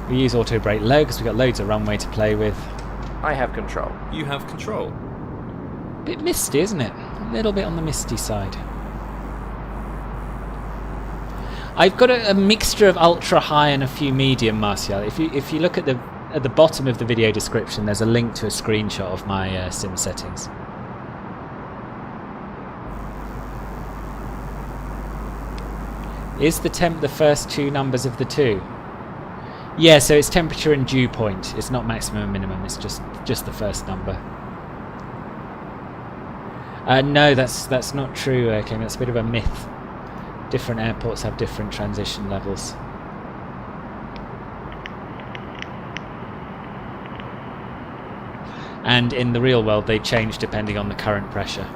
We use auto brake low because we've got loads of runway to play with. I have control. You have control. Bit misty, isn't it? A little bit on the misty side. I've got a mixture of ultra high and a few medium, Martial. If you look at the bottom of the video description, there's a link to a screenshot of my sim settings. Is the temp the first two numbers of the two? Yeah, so it's temperature and dew point. It's not maximum and minimum. It's just the first number. No, that's not true. Okay, that's a bit of a myth. Different airports have different transition levels. And in the real world, they change depending on the current pressure.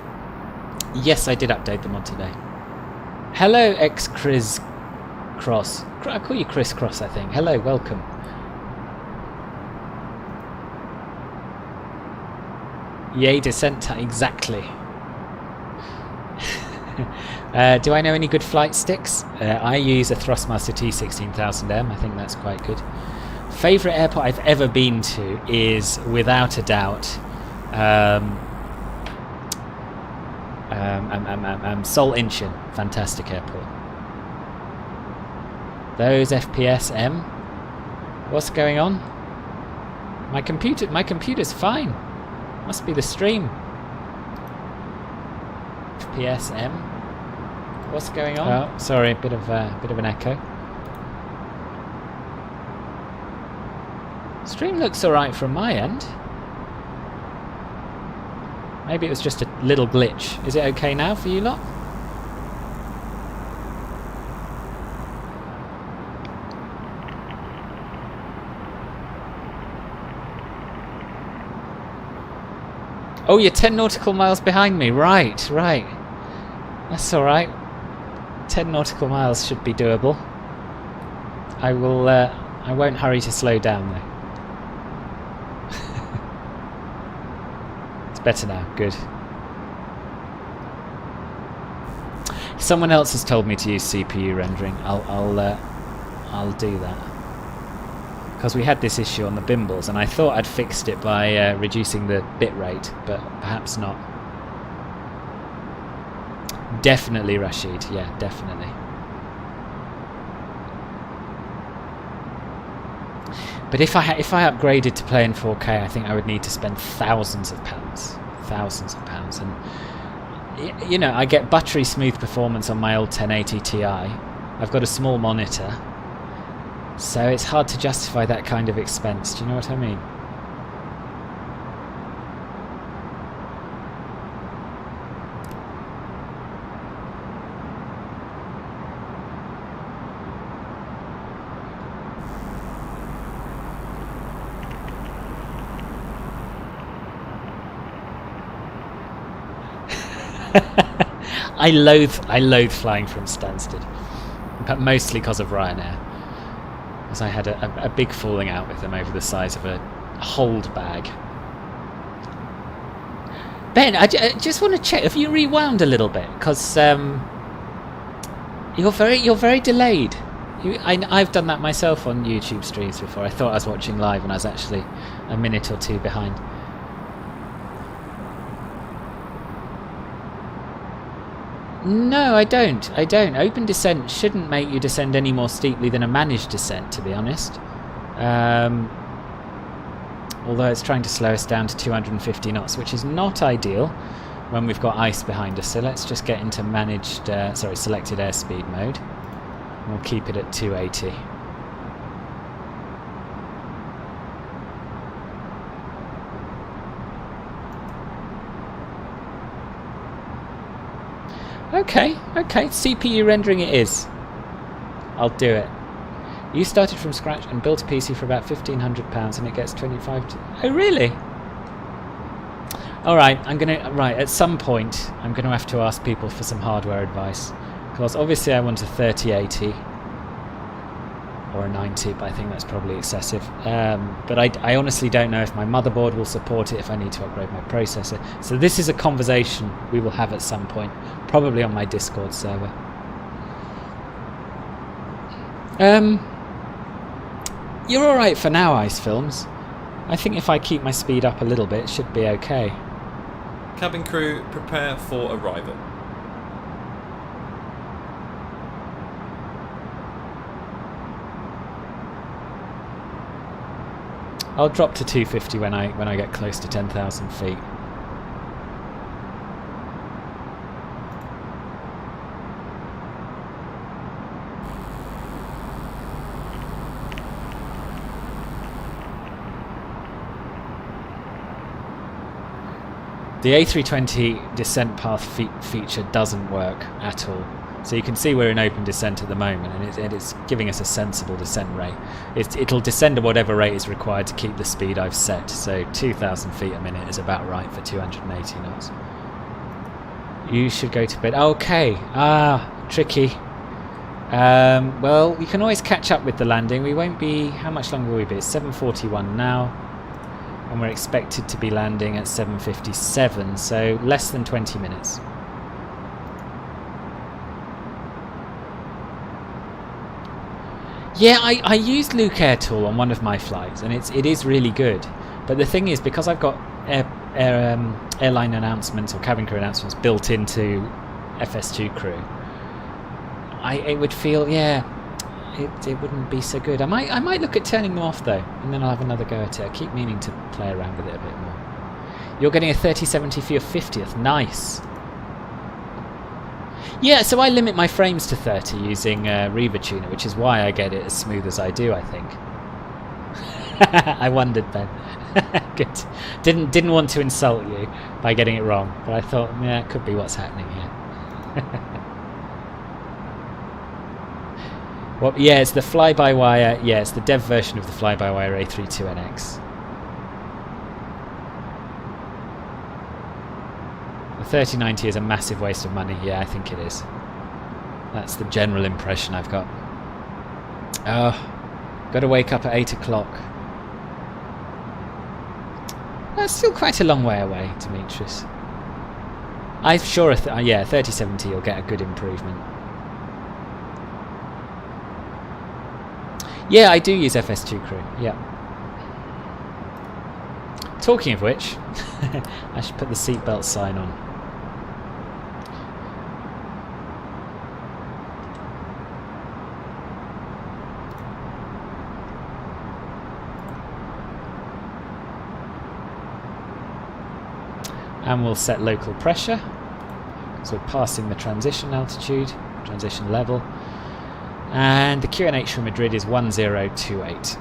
Yes, I did update them on today. Hello, Chris Cross. I call you Chris Cross, I think. Hello, welcome. Yay, descent time. Exactly. Do I know any good flight sticks? I use a Thrustmaster T16000M. I think that's quite good. Favourite airport I've ever been to is, without a doubt, Seoul Incheon. Fantastic airport. Those FPS M. What's going on? My computer's fine. Must be the stream. FPS M. What's going on? Oh, sorry, a bit of an echo. Stream looks alright from my end. Maybe it was just a little glitch. Is it okay now for you lot? Oh, you're 10 nautical miles behind me. Right. That's alright. 10 nautical miles should be doable. I won't hurry to slow down though. It's better now. Good. Someone else has told me to use CPU rendering. I'll do that. Because we had this issue on the Bimbles, and I thought I'd fixed it by reducing the bitrate, but perhaps not. Definitely, Rashid. Yeah, definitely. But if I upgraded to play in 4K, I think I would need to spend thousands of pounds. And you know, I get buttery smooth performance on my old 1080 Ti. I've got a small monitor, so it's hard to justify that kind of expense. Do you know what I mean? I loathe flying from Stansted, but mostly because of Ryanair. Because I had a big falling out with them over the size of a hold bag. Ben, I just want to check. Have you rewound a little bit? Because you're very delayed. I've done that myself on YouTube streams before. I thought I was watching live and I was actually a minute or two behind. No, I don't. Open descent shouldn't make you descend any more steeply than a managed descent, to be honest. Although it's trying to slow us down to 250 knots, which is not ideal when we've got ice behind us. So let's just get into selected airspeed mode. We'll keep it at 280. Okay, CPU rendering it is. I'll do it. You started from scratch and built a PC for about £1,500 and it gets 25 Oh really? Alright, at some point I'm gonna have to ask people for some hardware advice. Because obviously I want a 3080 or a 90, but I think that's probably excessive. But I honestly don't know if my motherboard will support it, if I need to upgrade my processor. So this is a conversation we will have at some point, probably on my Discord server. You're alright for now, Ice Films. I think if I keep my speed up a little bit, it should be okay. Cabin crew, prepare for arrival. I'll drop to 250 when I get close to 10,000 feet. The A320 descent path feature doesn't work at all. So you can see we're in open descent at the moment, and it's giving us a sensible descent rate. It'll descend at whatever rate is required to keep the speed I've set. So 2,000 feet a minute is about right for 280 knots. You should go to bed. Okay. Tricky. Well, we can always catch up with the landing. We won't be... How much longer will we be? It's 7:41 now. And we're expected to be landing at 7:57, so less than 20 minutes. Yeah, I used Luke Air Tool on one of my flights, and it is really good. But the thing is, because I've got airline announcements or cabin crew announcements built into FS2 crew, it would feel, yeah, it wouldn't be so good. I might look at turning them off though, and then I'll have another go at it. I keep meaning to play around with it a bit more. You're getting a 3070 for your 50th. Nice. Yeah, so I limit my frames to 30 using Reaver Tuner, which is why I get it as smooth as I do, I think. I wondered then. Good. Didn't want to insult you by getting it wrong, but I thought, yeah, it could be what's happening here. Well, yeah, it's the Flybywire. Yeah, it's the dev version of the Flybywire A32NX. The 3090 is a massive waste of money. Yeah, I think it is. That's the general impression I've got. Oh, got to wake up at 8 o'clock. That's still quite a long way away, Demetrius. I'm sure, yeah, 3070 you'll get a good improvement. Yeah, I do use FS2 crew, yeah. Talking of which, I should put the seatbelt sign on. And we'll set local pressure. So we're passing the transition altitude, transition level. And the QNH from Madrid is 1028.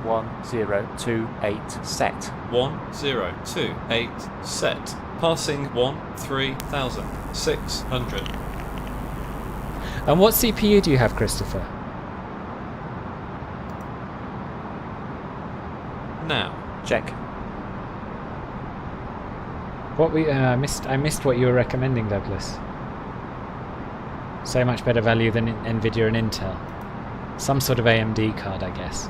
1028 set. 1028 set. Passing 13,600. And what CPU do you have, Christopher? Now. Check. What I missed what you were recommending, Douglas. So much better value than Nvidia and Intel. Some sort of AMD card, I guess.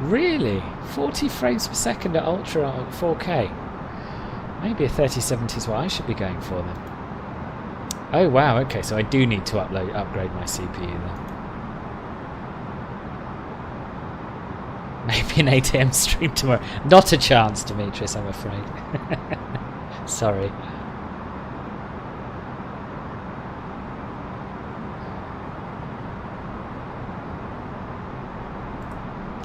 Really? 40 frames per second at Ultra 4K? Maybe a 3070 is what I should be going for then. Oh wow, okay, so I do need to upgrade my CPU then. Maybe an 8 AM stream tomorrow. Not a chance, Demetrius, I'm afraid. Sorry.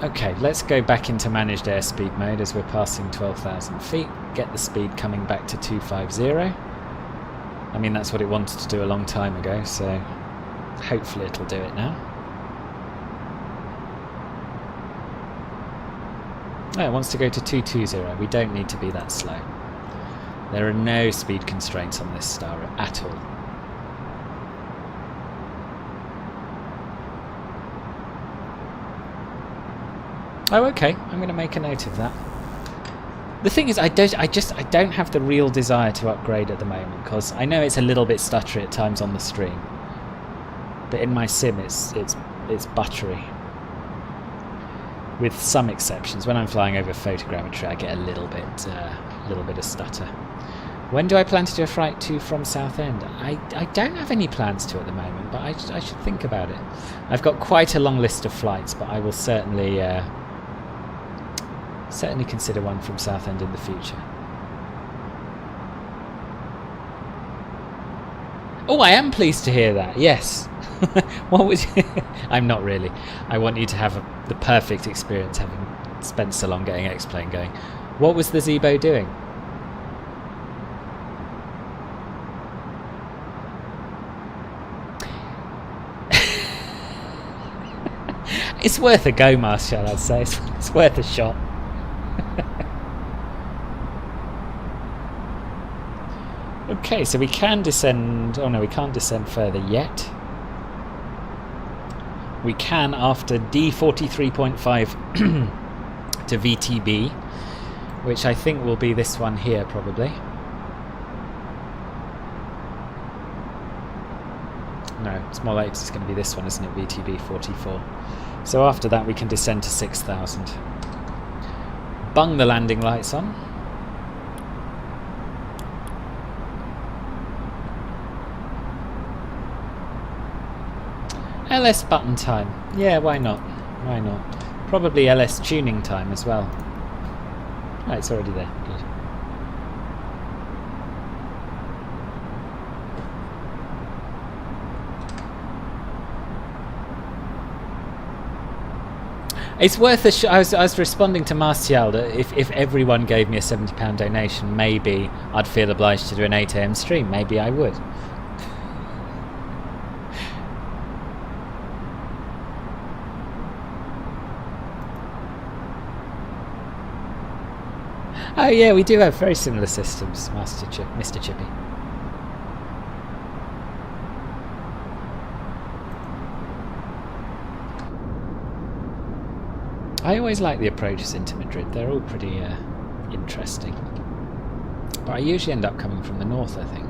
Okay, let's go back into managed airspeed mode as we're passing 12,000 feet. Get the speed coming back to 250. I mean, that's what it wanted to do a long time ago, so hopefully it'll do it now. Oh, it wants to go to 220. We don't need to be that slow. There are no speed constraints on this star at all. Oh, okay. I'm going to make a note of that. The thing is, I don't have the real desire to upgrade at the moment because I know it's a little bit stuttery at times on the stream, but in my sim, it's buttery. With some exceptions, when I'm flying over photogrammetry, I get a little bit of stutter. When do I plan to do a flight to from Southend? I don't have any plans to at the moment, but I should think about it. I've got quite a long list of flights, but I will certainly consider one from Southend in the future. Oh, I am pleased to hear that. Yes. What would you... I'm not really. I want you to have the perfect experience having spent so long getting X-Plane going. What was the Zebo doing? It's worth a go, Marshall, I'd say. It's worth a shot. Okay, so we can descend... Oh no, we can't descend further yet. We can after D43.5 to VTB, which I think will be this one here probably. No, it's more like it's going to be this one, isn't it? VTB 44. So after that we can descend to 6,000. Bung the landing lights on. LS button time. Yeah, why not? Why not? Probably LS tuning time as well. Oh, it's already there. Good. It's worth a shot. I was responding to Martial that if everyone gave me a £70 donation, maybe I'd feel obliged to do an 8 AM stream. Maybe I would. Oh yeah, we do have very similar systems, Mr. Chippy. I always like the approaches into Madrid. They're all pretty interesting. But I usually end up coming from the north, I think.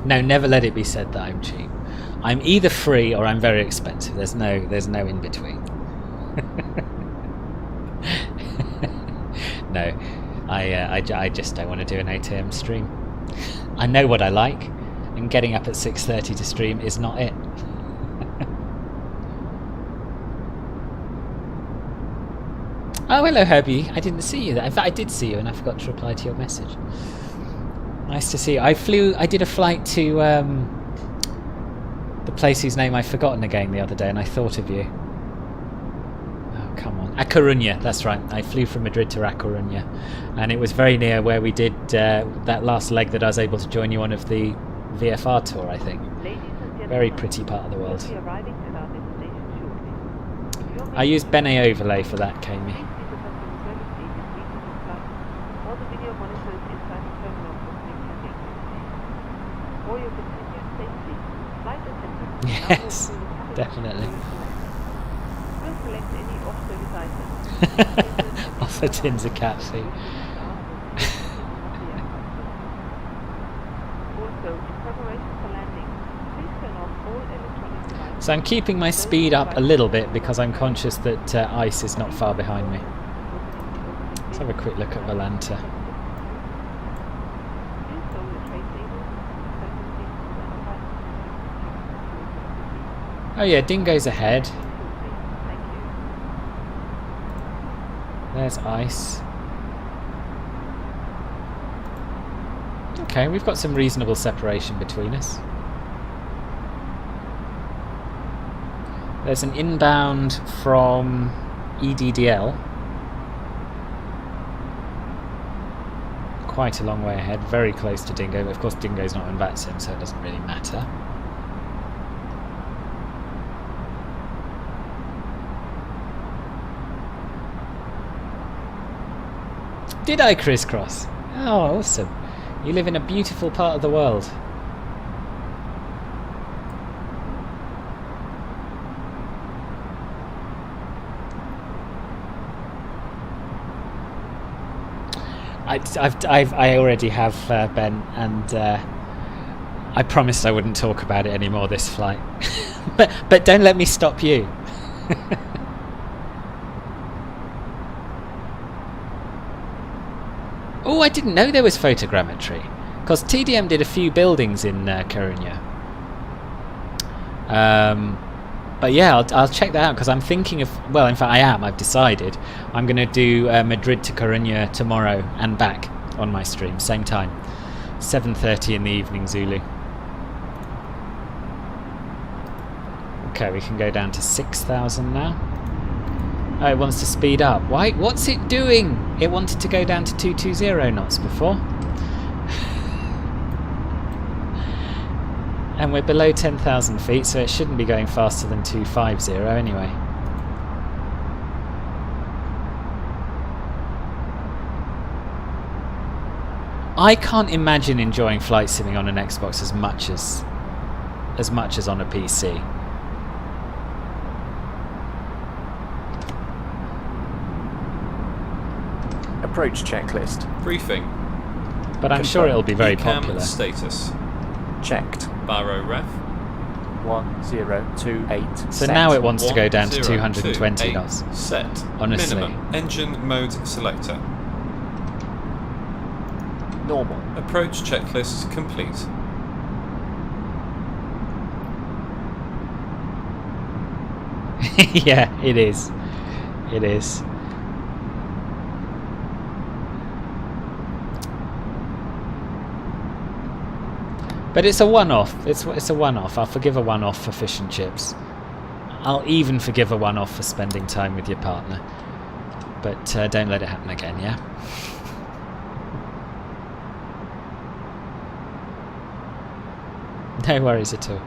No, never let it be said that I'm cheap. I'm either free or I'm very expensive. There's no in between. No, I just don't want to do an 8 AM stream. I know what I like, and getting up at 6:30 to stream is not it. Oh, hello Herbie. I didn't see you. In fact, I did see you, and I forgot to reply to your message. Nice to see you. I did a flight to the place whose name I've forgotten again the other day, and I thought of you. Oh, come on. A Coruña, that's right. I flew from Madrid to A Coruña, and it was very near where we did that last leg that I was able to join you on of the VFR tour, I think. Very pretty part of the world. I used Bene Overlay for that, Kami. Yes, definitely. Off the tins of cat food. So, in preparation for landing, please turn off all electronic devices. So I'm keeping my speed up a little bit because I'm conscious that ice is not far behind me. Let's have a quick look at Volanta. Oh yeah, Dingo's ahead. There's ice. Okay, we've got some reasonable separation between us. There's an inbound from EDDL. Quite a long way ahead, very close to Dingo, but of course Dingo's not in VATSIM, so it doesn't really matter. Did I crisscross? Oh, awesome. You live in a beautiful part of the world. I already have, Ben, and I promised I wouldn't talk about it anymore this flight. but don't let me stop you. Oh, I didn't know there was photogrammetry, because TDM did a few buildings in Coruña. But yeah, I'll check that out, because I'm thinking of, well, in fact I am, I've decided I'm going to do Madrid to Coruña tomorrow and back on my stream, same time, 7:30 in the evening Zulu. Okay, we can go down to 6,000 now. Oh, it wants to speed up. Why? What's it doing? It wanted to go down to 220 knots before. And we're below 10,000 feet, so it shouldn't be going faster than 250 anyway. I can't imagine enjoying flight simming on an Xbox as much as on a PC. Approach checklist. Briefing. But I'm sure it'll be very popular. Status. Checked. Baro ref. 1028. So set. now it wants to go down to 220 knots. Set. Honestly. Minimum. Engine mode selector. Normal. Approach checklist complete. Yeah, it is. It is. But it's a one-off. It's a one-off. I'll forgive a one-off for fish and chips. I'll even forgive a one-off for spending time with your partner. But don't let it happen again, yeah? No worries at all.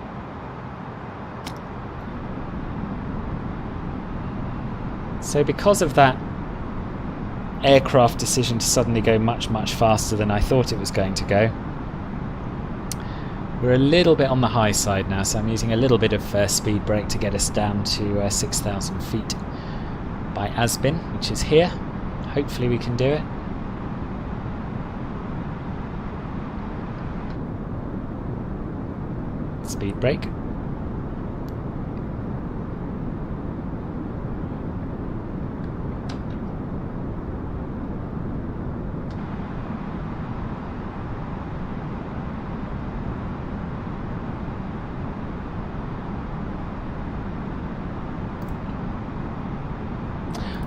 So because of that aircraft decision to suddenly go much, much faster than I thought it was going to go, we're a little bit on the high side now, so I'm using a little bit of speed brake to get us down to 6,000 feet by Asbin, which is here. Hopefully we can do it. Speed brake.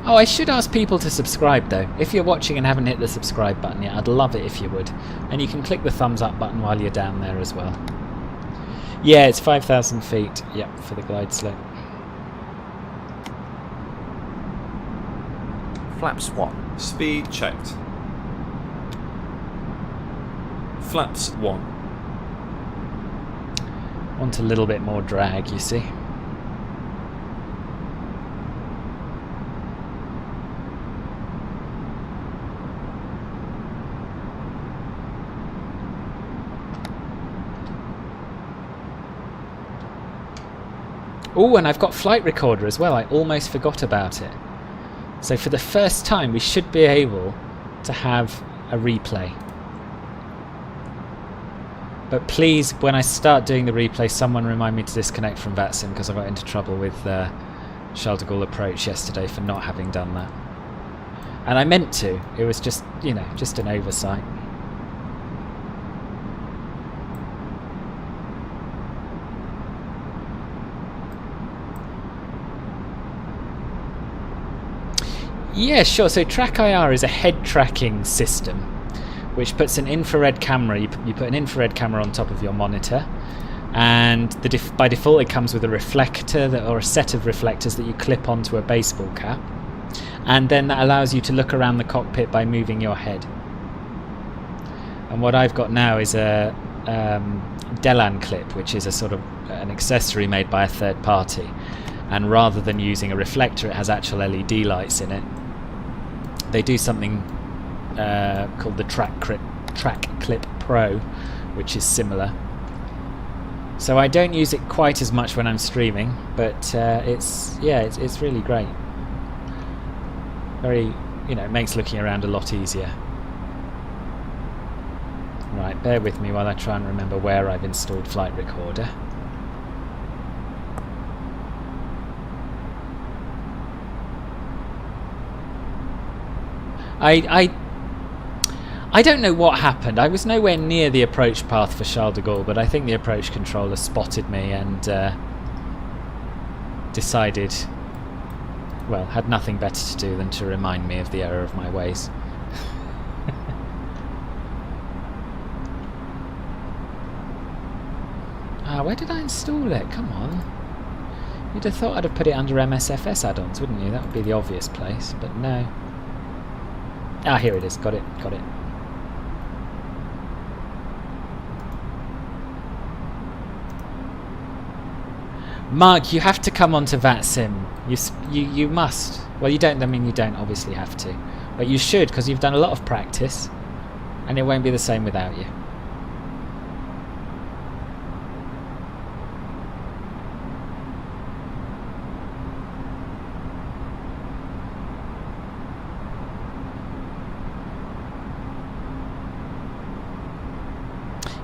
Oh, I should ask people to subscribe though. If you're watching and haven't hit the subscribe button yet, I'd love it if you would. And you can click the thumbs up button while you're down there as well. Yeah, it's 5,000 feet. Yep, for the glide slope. Flaps 1. Speed checked. Flaps 1. Want a little bit more drag, you see. Oh, and I've got flight recorder as well. I almost forgot about it. So for the first time, we should be able to have a replay. But please, when I start doing the replay, someone remind me to disconnect from VATSIM, because I got into trouble with Charles de Gaulle approach yesterday for not having done that. And I meant to. It was just, you know, just an oversight. Yeah, sure. So TrackIR is a head tracking system which puts an infrared camera. You put an infrared camera on top of your monitor, and by default it comes with a reflector or a set of reflectors that you clip onto a baseball cap, and then that allows you to look around the cockpit by moving your head. And what I've got now is a Delan clip, which is a sort of an accessory made by a third party, and rather than using a reflector, it has actual LED lights in it. They do something called the Track Clip Pro, which is similar. So I don't use it quite as much when I'm streaming, but it's really great. Very, you know, it makes looking around a lot easier. Right, bear with me while I try and remember where I've installed Flight Recorder. I don't know what happened. I was nowhere near the approach path for Charles de Gaulle, but I think the approach controller spotted me and decided, well, had nothing better to do than to remind me of the error of my ways. Where did I install it? Come on. You'd have thought I'd have put it under MSFS add-ons, wouldn't you? That would be the obvious place, but no. Here it is. Got it. Mark, you have to come onto VATSIM. You must. Well, you don't. I mean, you don't obviously have to, but you should, because you've done a lot of practice, and it won't be the same without you.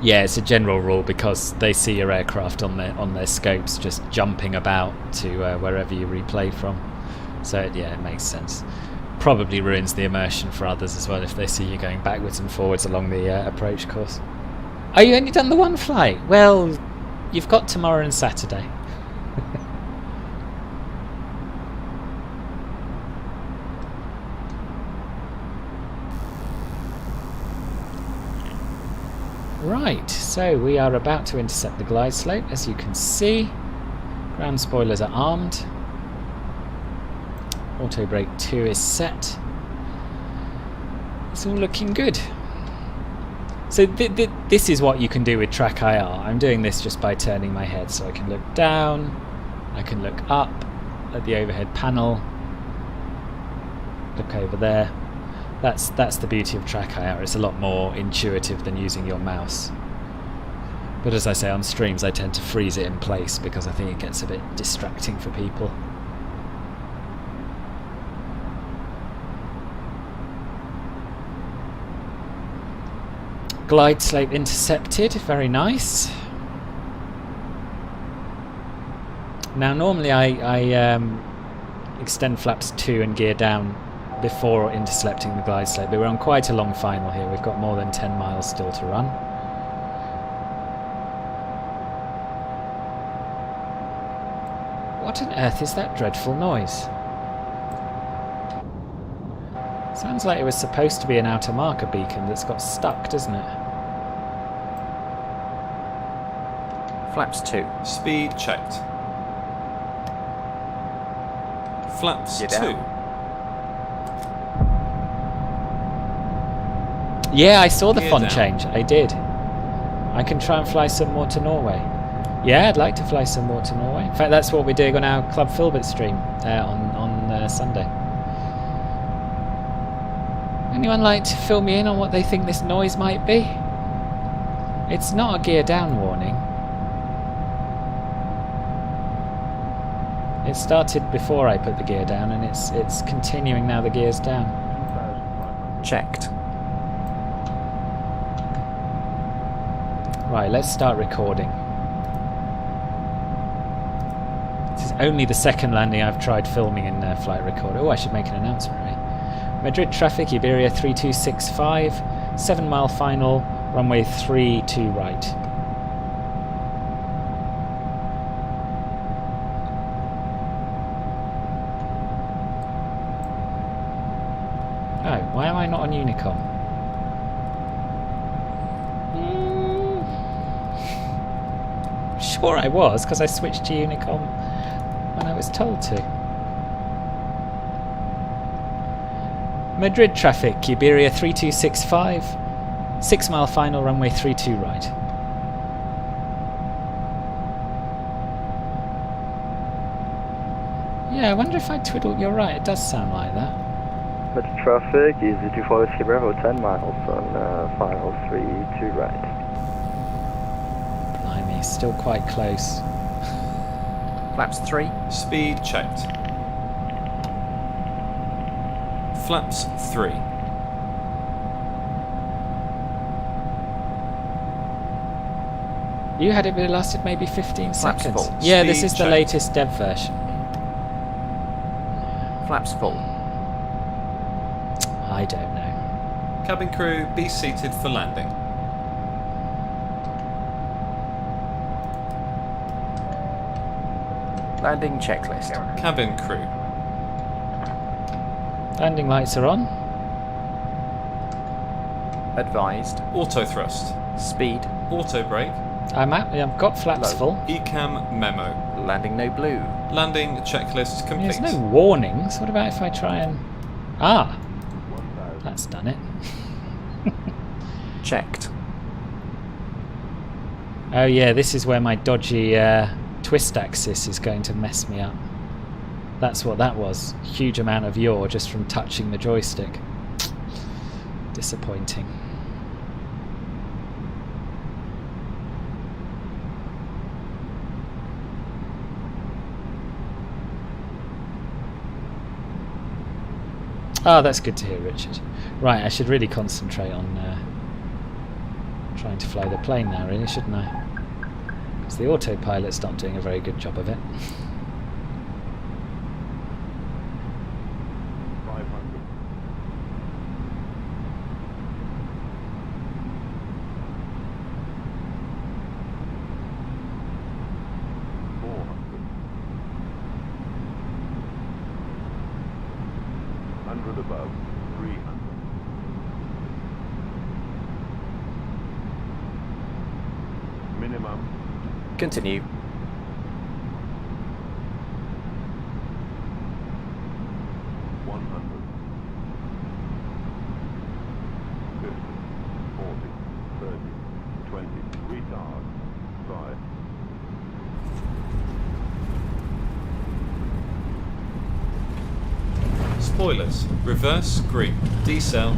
Yeah, it's a general rule because they see your aircraft on their scopes just jumping about to wherever you replay from. So yeah, it makes sense. Probably ruins the immersion for others as well if they see you going backwards and forwards along the approach course. Oh, you only done the one flight? Well, you've got tomorrow and Saturday. Right, so we are about to intercept the glide slope, as you can see. Ground spoilers are armed. Auto brake 2 is set. It's all looking good. So this is what you can do with TrackIR. I'm doing this just by turning my head, so I can look down, I can look up at the overhead panel, look over there. That's the beauty of TrackIR. It's a lot more intuitive than using your mouse. But as I say, on streams I tend to freeze it in place because I think it gets a bit distracting for people. Glide slope intercepted, very nice. Now normally I extend flaps 2 and gear down before intercepting the glide slope, but we're on quite a long final here. We've got more than 10 miles still to run. What on earth is that dreadful noise? Sounds like it was supposed to be an outer marker beacon that's got stuck, doesn't it? Flaps 2. Speed checked. Flaps 2. Yeah, I saw the Gear font down. change. I did. I can try and fly some more to Norway. Yeah, I'd like to fly some more to Norway. In fact, that's what we're doing on our Club Filbert stream on Sunday. Anyone like to fill me in on what they think this noise might be? It's not a gear down warning. It started before I put the gear down, and it's continuing now the gear's down. Checked. Right, let's start recording. This is only the second landing I've tried filming in Flight Recorder. Oh, I should make an announcement, right? Madrid traffic, Iberia 3265, 7 mile final, runway 32 right. Oh, why am I not on Unicom? Sure I was, because I switched to Unicom when I was told to. Madrid traffic, Iberia 3265, 6 mile final, runway 32 right. Yeah, I wonder if I twiddle. You're right, it does sound like that. Madrid traffic, easy 24 Whiskey Bravo, 10 miles on final 32 right. Blimey, still quite close. Flaps 3. Speed checked. Flaps 3. You had it lasted maybe 15 Flaps seconds. full. Yeah, this Speed is the checked. latest dev version. Flaps full. I don't know. Cabin crew, be seated for landing. Landing checklist. Cabin crew. Landing lights are on. Advised. Auto thrust. Speed. Auto brake. I've got flaps Low. full. ECAM memo. Landing no blue. Landing checklist complete. There's no warnings. What about if I try and... Ah! That's done it. Checked. Oh yeah, this is where my dodgy twist axis is going to mess me up. That's what that was. Huge amount of yaw just from touching the joystick. Disappointing. Oh, that's good to hear, Richard. Right, I should really concentrate on trying to fly the plane now, really, shouldn't I? Because the autopilot's not doing a very good job of it. 500. Above 300. Minimum Continue. 100. 50, 40, 30, 20. Retard. 5. Spoilers. Reverse green. Decel.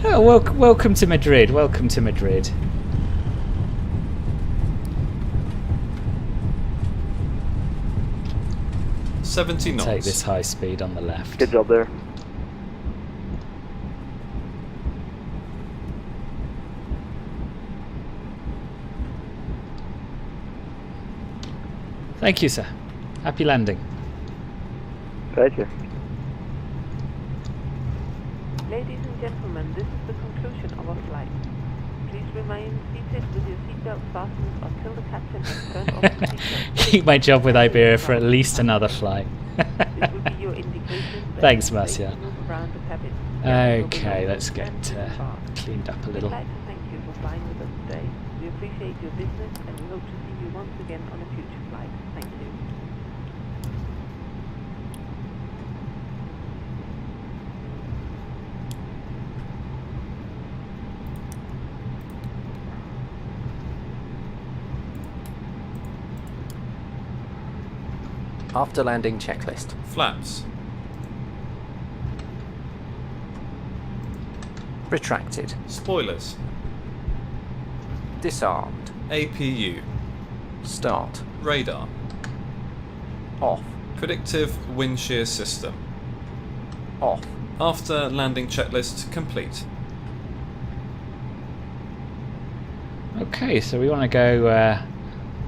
Oh, welcome to Madrid. Welcome to Madrid. $70 knots. Take this high speed on the left. Good job there. Thank you, sir. Happy landing. Thank you. Ladies and gentlemen, this is the conclusion of our flight. Please remain seated with your seatbelt fastened until the captain has turned off the seatbelt. Keep my job with Iberia for at least another flight. This will be your indication that Thanks, you Marcia. may move around the cabin. Okay, let's get cleaned up a We'd little. like to thank you for flying with us today. We appreciate your business and we hope to see you once again on a future flight. Thank you. After landing checklist. Flaps. Retracted. Spoilers. Disarmed. APU. Start. Radar. Off. Predictive wind shear system. off. After landing checklist complete. Okay, so we want to go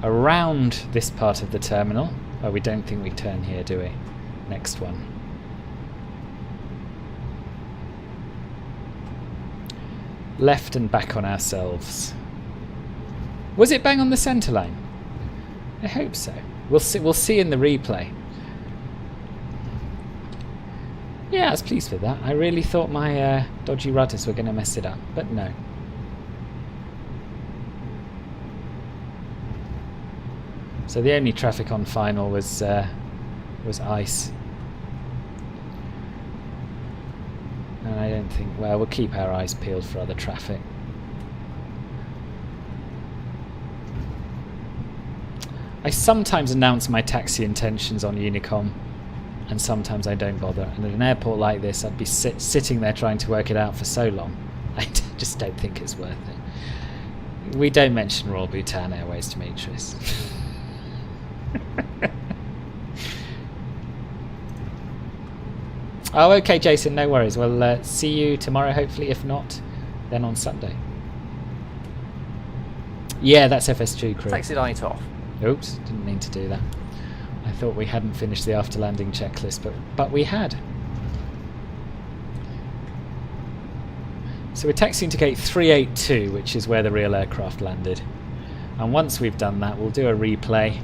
around this part of the terminal. Oh, we don't think we turn here, do we? Next one. Left and back on ourselves. Was it bang on the centre line? I hope so. We'll see in the replay. Yeah, I was pleased with that. I really thought my dodgy rudders were going to mess it up, but no. So the only traffic on final was ice. And I don't think... Well, we'll keep our eyes peeled for other traffic. I sometimes announce my taxi intentions on Unicom, and sometimes I don't bother. And at an airport like this, I'd be sitting there trying to work it out for so long. I just don't think it's worth it. We don't mention Royal Bhutan Airways, Demetrius. Oh, okay, Jason, no worries. We'll see you tomorrow, hopefully. If not, then on Sunday. Yeah, that's FS2 crew. Taxi light off. Oops, didn't mean to do that. I thought we hadn't finished the after landing checklist, but we had. So we're taxiing to gate 382, which is where the real aircraft landed. And once we've done that, we'll do a replay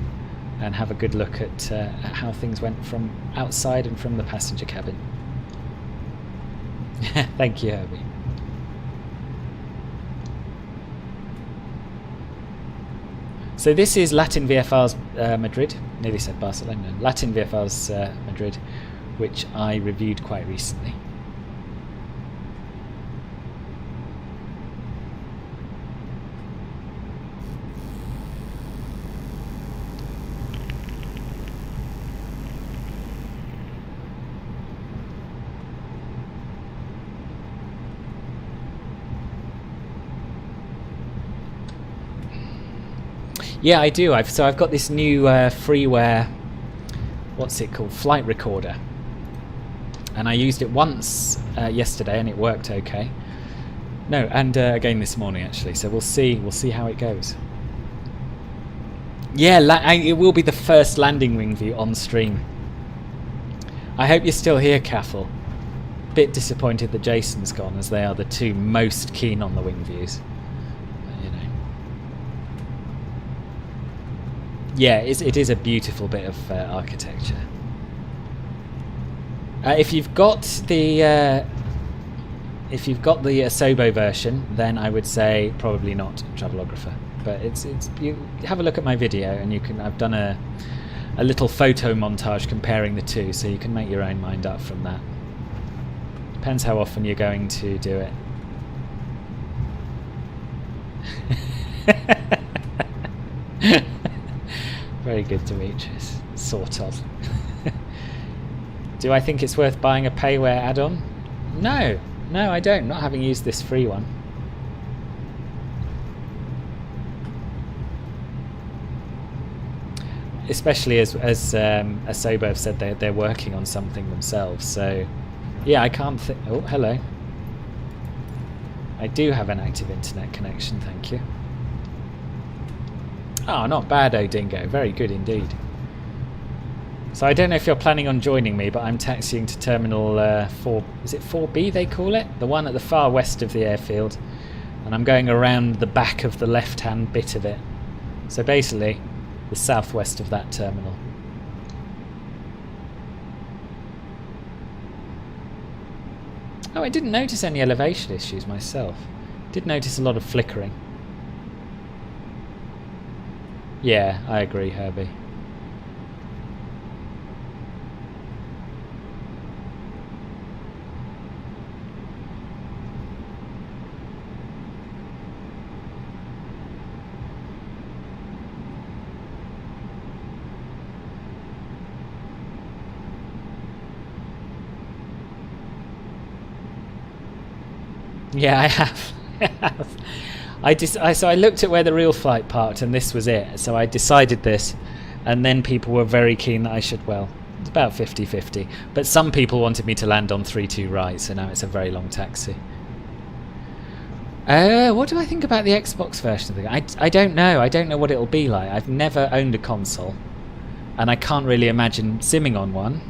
and have a good look at how things went from outside and from the passenger cabin. Thank you, Herbie. So this is LatinVFR's Madrid. Nearly said Barcelona. LatinVFR's Madrid, which I reviewed quite recently. Yeah, I do. I've got this new freeware, what's it called, flight recorder, and I used it once yesterday, and it worked okay. No, and again this morning actually. So we'll see how it goes. Yeah, it will be the first landing wing view on stream. I hope you're still here, Caffel. Bit disappointed that Jason's gone, as they are the two most keen on the wing views. Yeah, it is a beautiful bit of architecture. If you've got the Asobo version, then I would say probably not Travelographer. But it's you have a look at my video, and you can. I've done a little photo montage comparing the two, so you can make your own mind up from that. Depends how often you're going to do it. Very good, Demetrius. Sort of. Do I think it's worth buying a payware add-on? No, I don't. Not having used this free one. Especially as Asobo have said they're working on something themselves. So, yeah, I can't think. Oh, hello. I do have an active internet connection. Thank you. Oh, not bad, Odingo. Very good indeed. So I don't know if you're planning on joining me, but I'm taxiing to Terminal 4... Is it 4B they call it? The one at the far west of the airfield. And I'm going around the back of the left-hand bit of it. So basically, the southwest of that terminal. Oh, I didn't notice any elevation issues myself. Did notice a lot of flickering. Yeah, I agree, Herbie. Yeah, I have. So I looked at where the real flight parked, and this was it. So I decided this, and then people were very keen that I should, well, It's about 50-50. But some people wanted me to land on 3-2 right, so now it's a very long taxi. What do I think about the Xbox version of the game? I don't know. I don't know what it'll be like. I've never owned a console, and I can't really imagine simming on one.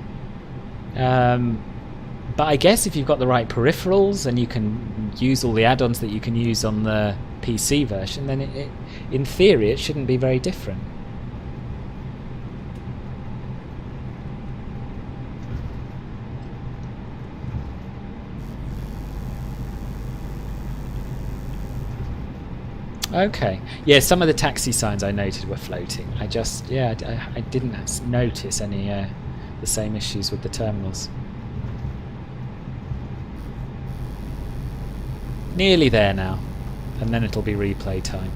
But I guess if you've got the right peripherals and you can use all the add-ons that you can use on the PC version, then in theory it shouldn't be very different. Okay. Yeah, some of the taxi signs I noted were floating. I didn't notice any the same issues with the terminals. Nearly there now, and then it'll be replay time.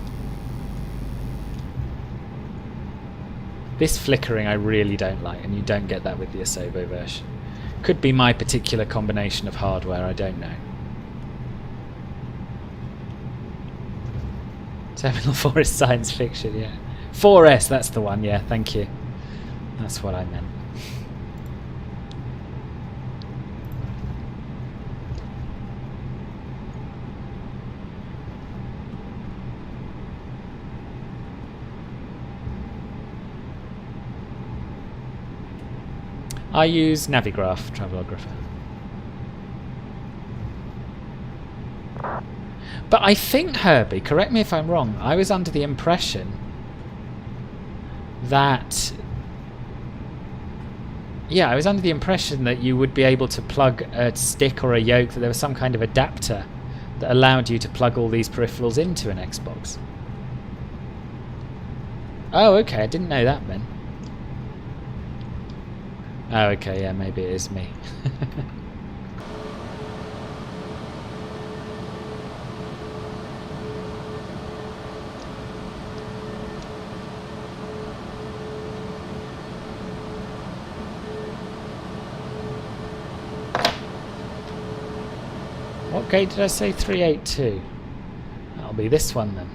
This flickering I really don't like, and you don't get that with the Asobo version. Could be my particular combination of hardware, I don't know. Terminal 4 is science fiction, yeah. 4S, that's the one, yeah, thank you. That's what I meant. I use Navigraph, Travelographer. But I think, Herbie, correct me if I'm wrong, I was under the impression that... Yeah, I was under the impression that you would be able to plug a stick or a yoke, that there was some kind of adapter that allowed you to plug all these peripherals into an Xbox. Oh, okay, I didn't know that then. Oh, okay, yeah, maybe it is me. What gate did I say? 382. That'll be this one then.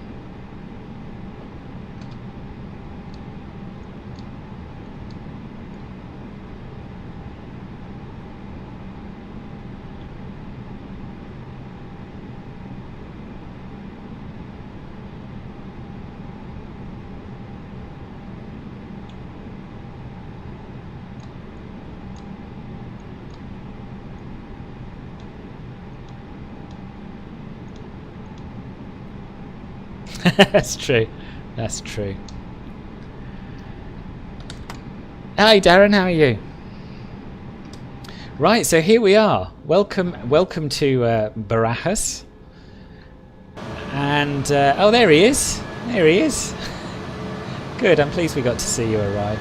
That's true. That's true. Hi Darren, how are you? Right, so here we are. Welcome to Barajas. And oh, there he is. There he is. Good. I'm pleased we got to see you arrive.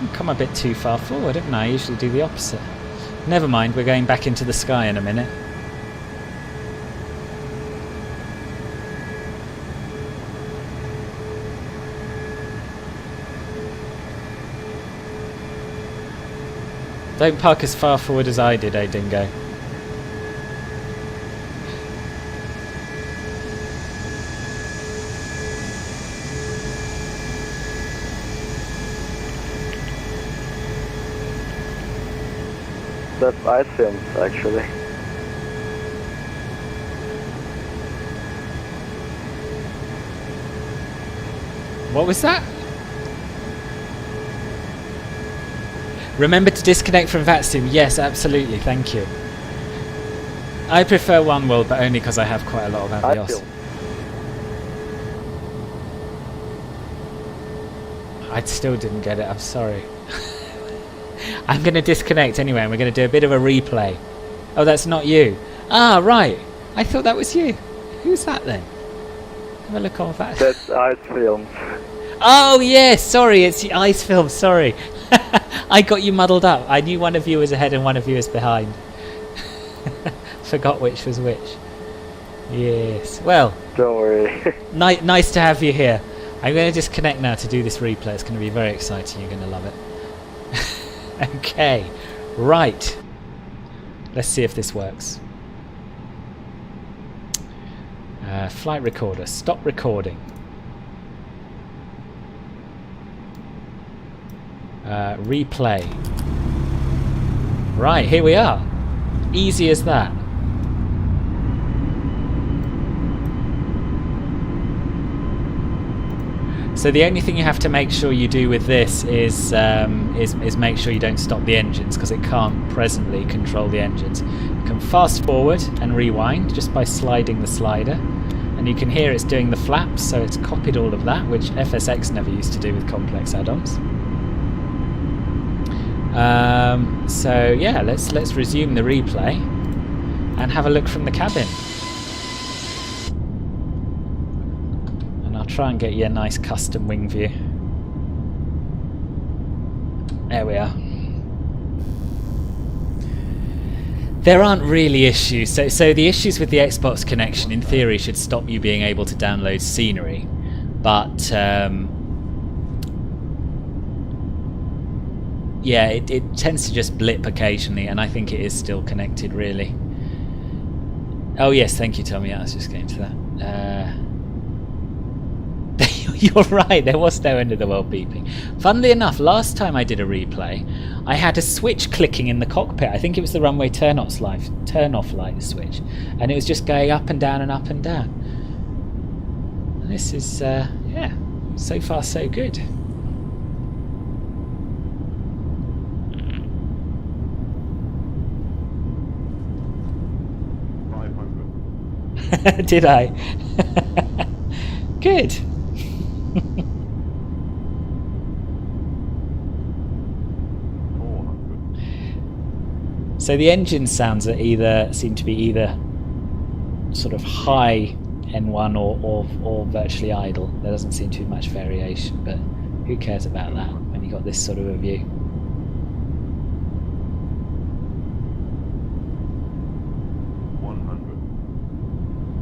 I've come a bit too far forward, haven't I? I usually do the opposite. Never mind. We're going back into the sky in a minute. Don't park as far forward as I did, eh, Dingo? That's ice films, actually. What was that? Remember to disconnect from VATSIM. Yes, absolutely. Thank you. I prefer One World, but only because I have quite a lot of Avios. I still didn't get it. I'm sorry. I'm going to disconnect anyway, and we're going to do a bit of a replay. Oh, that's not you. Ah, right. I thought that was you. Who's that then? Have a look on that. That's ice films. Oh, yes. Sorry, it's the ice film. Sorry. I got you muddled up. I knew one of you was ahead and one of you was behind. Forgot which was which. Yes. Well. Don't worry. Nice to have you here. I'm going to disconnect now to do this replay. It's going to be very exciting. You're going to love it. Okay. Right. Let's see if this works. Flight recorder. Stop recording. Replay. Right, here we are. Easy as that. So the only thing you have to make sure you do with this is make sure you don't stop the engines, because it can't presently control the engines. You can fast forward and rewind just by sliding the slider, and you can hear it's doing the flaps, so it's copied all of that, which FSX never used to do with complex add-ons. So yeah, let's resume the replay and have a look from the cabin. I'll try and get you a nice custom wing view. There we are. There aren't really issues. So the issues with the Xbox connection, in theory, should stop you being able to download scenery. But yeah, it tends to just blip occasionally, and I think it is still connected, really. Oh yes, thank you, Tommy. I was just getting to that. You're right, there was no end of the world beeping. Funnily enough, last time I did a replay, I had a switch clicking in the cockpit. I think it was the runway turn-off light switch, and it was just going up and down and up and down. And this is, yeah, so far so good. Did I? Good. So the engine sounds seem to be either sort of high N1 or virtually idle. There doesn't seem to be much variation, but who cares about that when you've got this sort of a view?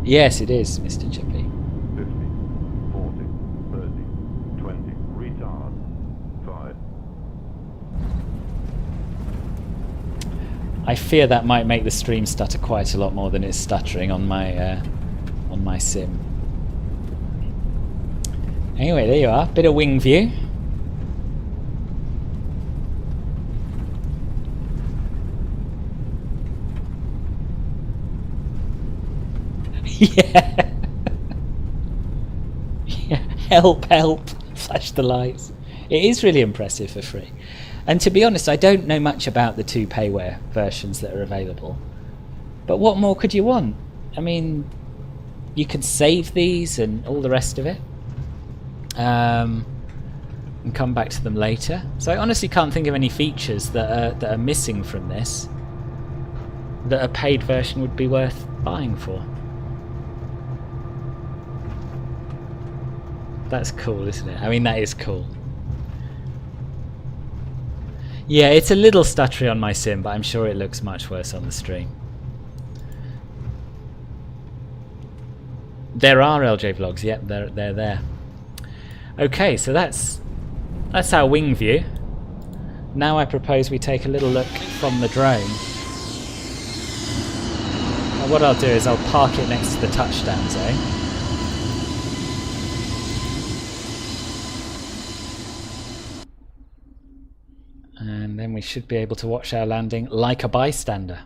Yes, it is, Mr. Chippy. 50, 40, 30, 20, retard, 5. I fear that might make the stream stutter quite a lot more than it's stuttering on my sim. Anyway, there you are, bit of wing view. Yeah. Yeah. Help, help. Flash the lights. It is really impressive for free. And to be honest, I don't know much about the two payware versions that are available. But what more could you want? I mean, you can save these and all the rest of it. And come back to them later. So I honestly can't think of any features that are missing from this that a paid version would be worth buying for. That's cool, isn't it? I mean, that is cool. Yeah, it's a little stuttery on my sim, but I'm sure it looks much worse on the stream. There are LJ vlogs, yep, they're there. Okay, so that's our wing view. Now I propose we take a little look from the drone. And what I'll do is I'll park it next to the touchdown zone. And then we should be able to watch our landing like a bystander.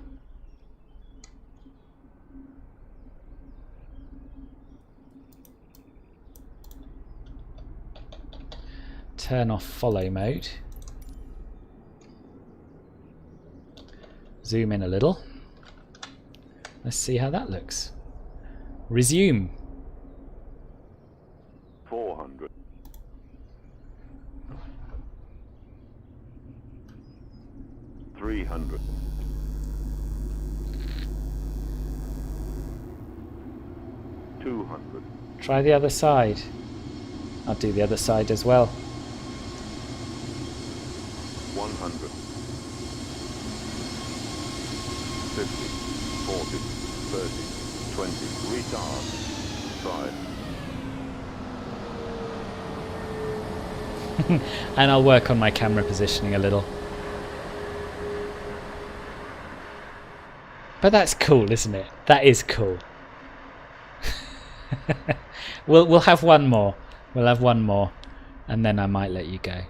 Turn off follow mode. Zoom in a little. Let's see how that looks. Resume. 400. 300. 200. Try the other side. I'll do the other side as well. 100. 50, 40, 30, 20, retard, 5. And I'll work on my camera positioning a little. But that's cool, isn't it? That is cool. We'll have one more. We'll have one more, and then I might let you go.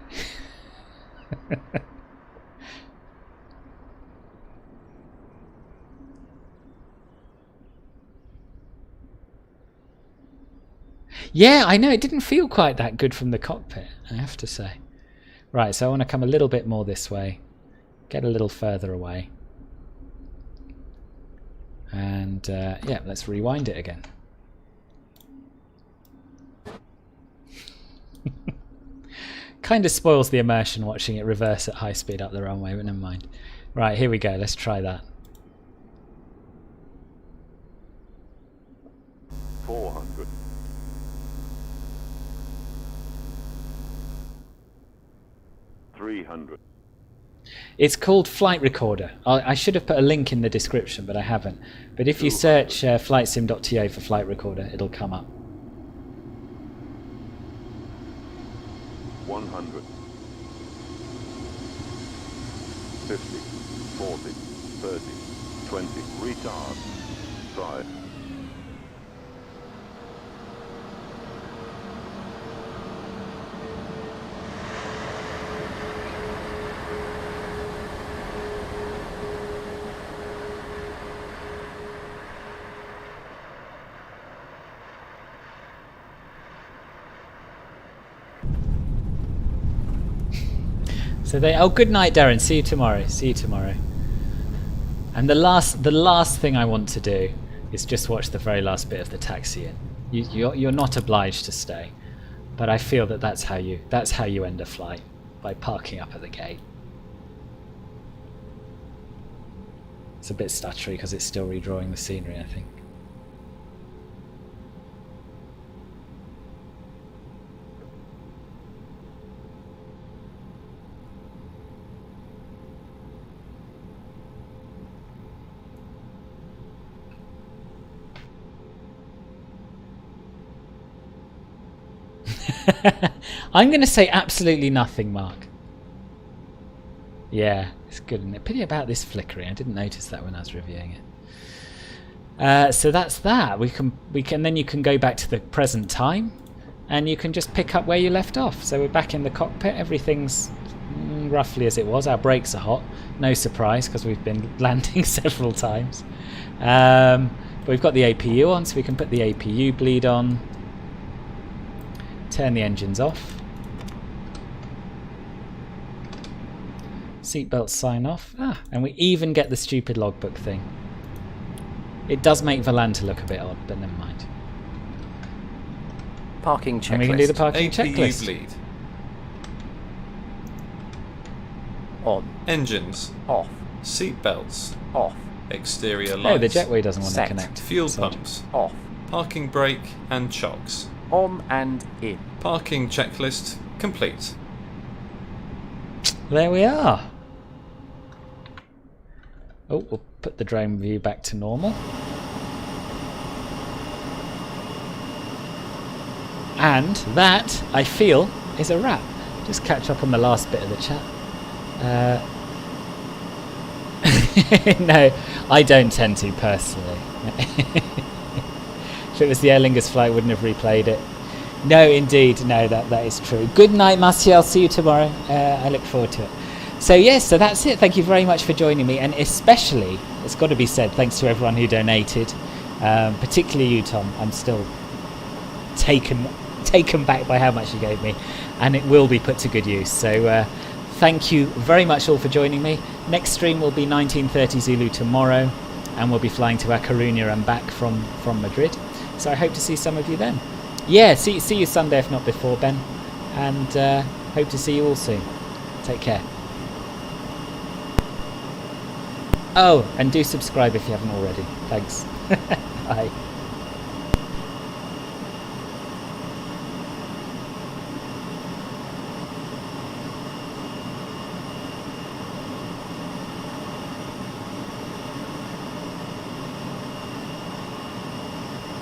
Yeah, I know, it didn't feel quite that good from the cockpit, I have to say. Right, so I want to come a little bit more this way, get a little further away. And yeah, let's rewind it again. Kind of spoils the immersion watching it reverse at high speed up the runway, but never mind. Right, here we go, let's try that. 400. 300. It's called Flight Recorder. I should have put a link in the description, but I haven't. But if you search flightsim.to for Flight Recorder, it'll come up. 100. 50. 40. 30. 20. Retard. 5. So they. Oh, good night, Darren. See you tomorrow. See you tomorrow. And the last thing I want to do is just watch the very last bit of the taxi in. You're not obliged to stay, but I feel that that's how you end a flight, by parking up at the gate. It's a bit stuttery because it's still redrawing the scenery, I think. I'm going to say absolutely nothing, Mark. Yeah, it's good, isn't it? Pity about this flickering. I didn't notice that when I was reviewing it. So that's that. We can then you can go back to the present time, and you can just pick up where you left off. So we're back in the cockpit. Everything's roughly as it was. Our brakes are hot. No surprise because we've been landing several times. But we've got the APU on, so we can put the APU bleed on. Turn the engines off. Seatbelts sign off. And we even get the stupid logbook thing. It does make Volanta look a bit odd, but never mind. Parking checklist. And we can do the parking APU checklist. bleed. On. Engines. Off. Seatbelts. Off. Exterior lights. Oh, the jetway doesn't want Set. to connect. Fuel So- pumps. Off. Parking brake and chocks. On and in. Parking checklist complete. There we are. Oh, we'll put the drone view back to normal. And that, I feel, is a wrap. Just catch up on the last bit of the chat. No, I don't tend to personally. If it was the Aer Lingus flight, I wouldn't have replayed it. No, indeed, no, that is true. Good night, Marcia. I'll see you tomorrow. I look forward to it. So yes, so that's it. Thank you very much for joining me, and especially, it's got to be said, thanks to everyone who donated, particularly you, Tom. I'm still taken back by how much you gave me, and it will be put to good use. So thank you very much all for joining me. Next stream will be 1930 Zulu tomorrow, and we'll be flying to A Coruña and back from Madrid. So I hope to see some of you then. Yeah, see you Sunday if not before, Ben, and hope to see you all soon. Take care. Oh, and do subscribe if you haven't already. Thanks. Bye.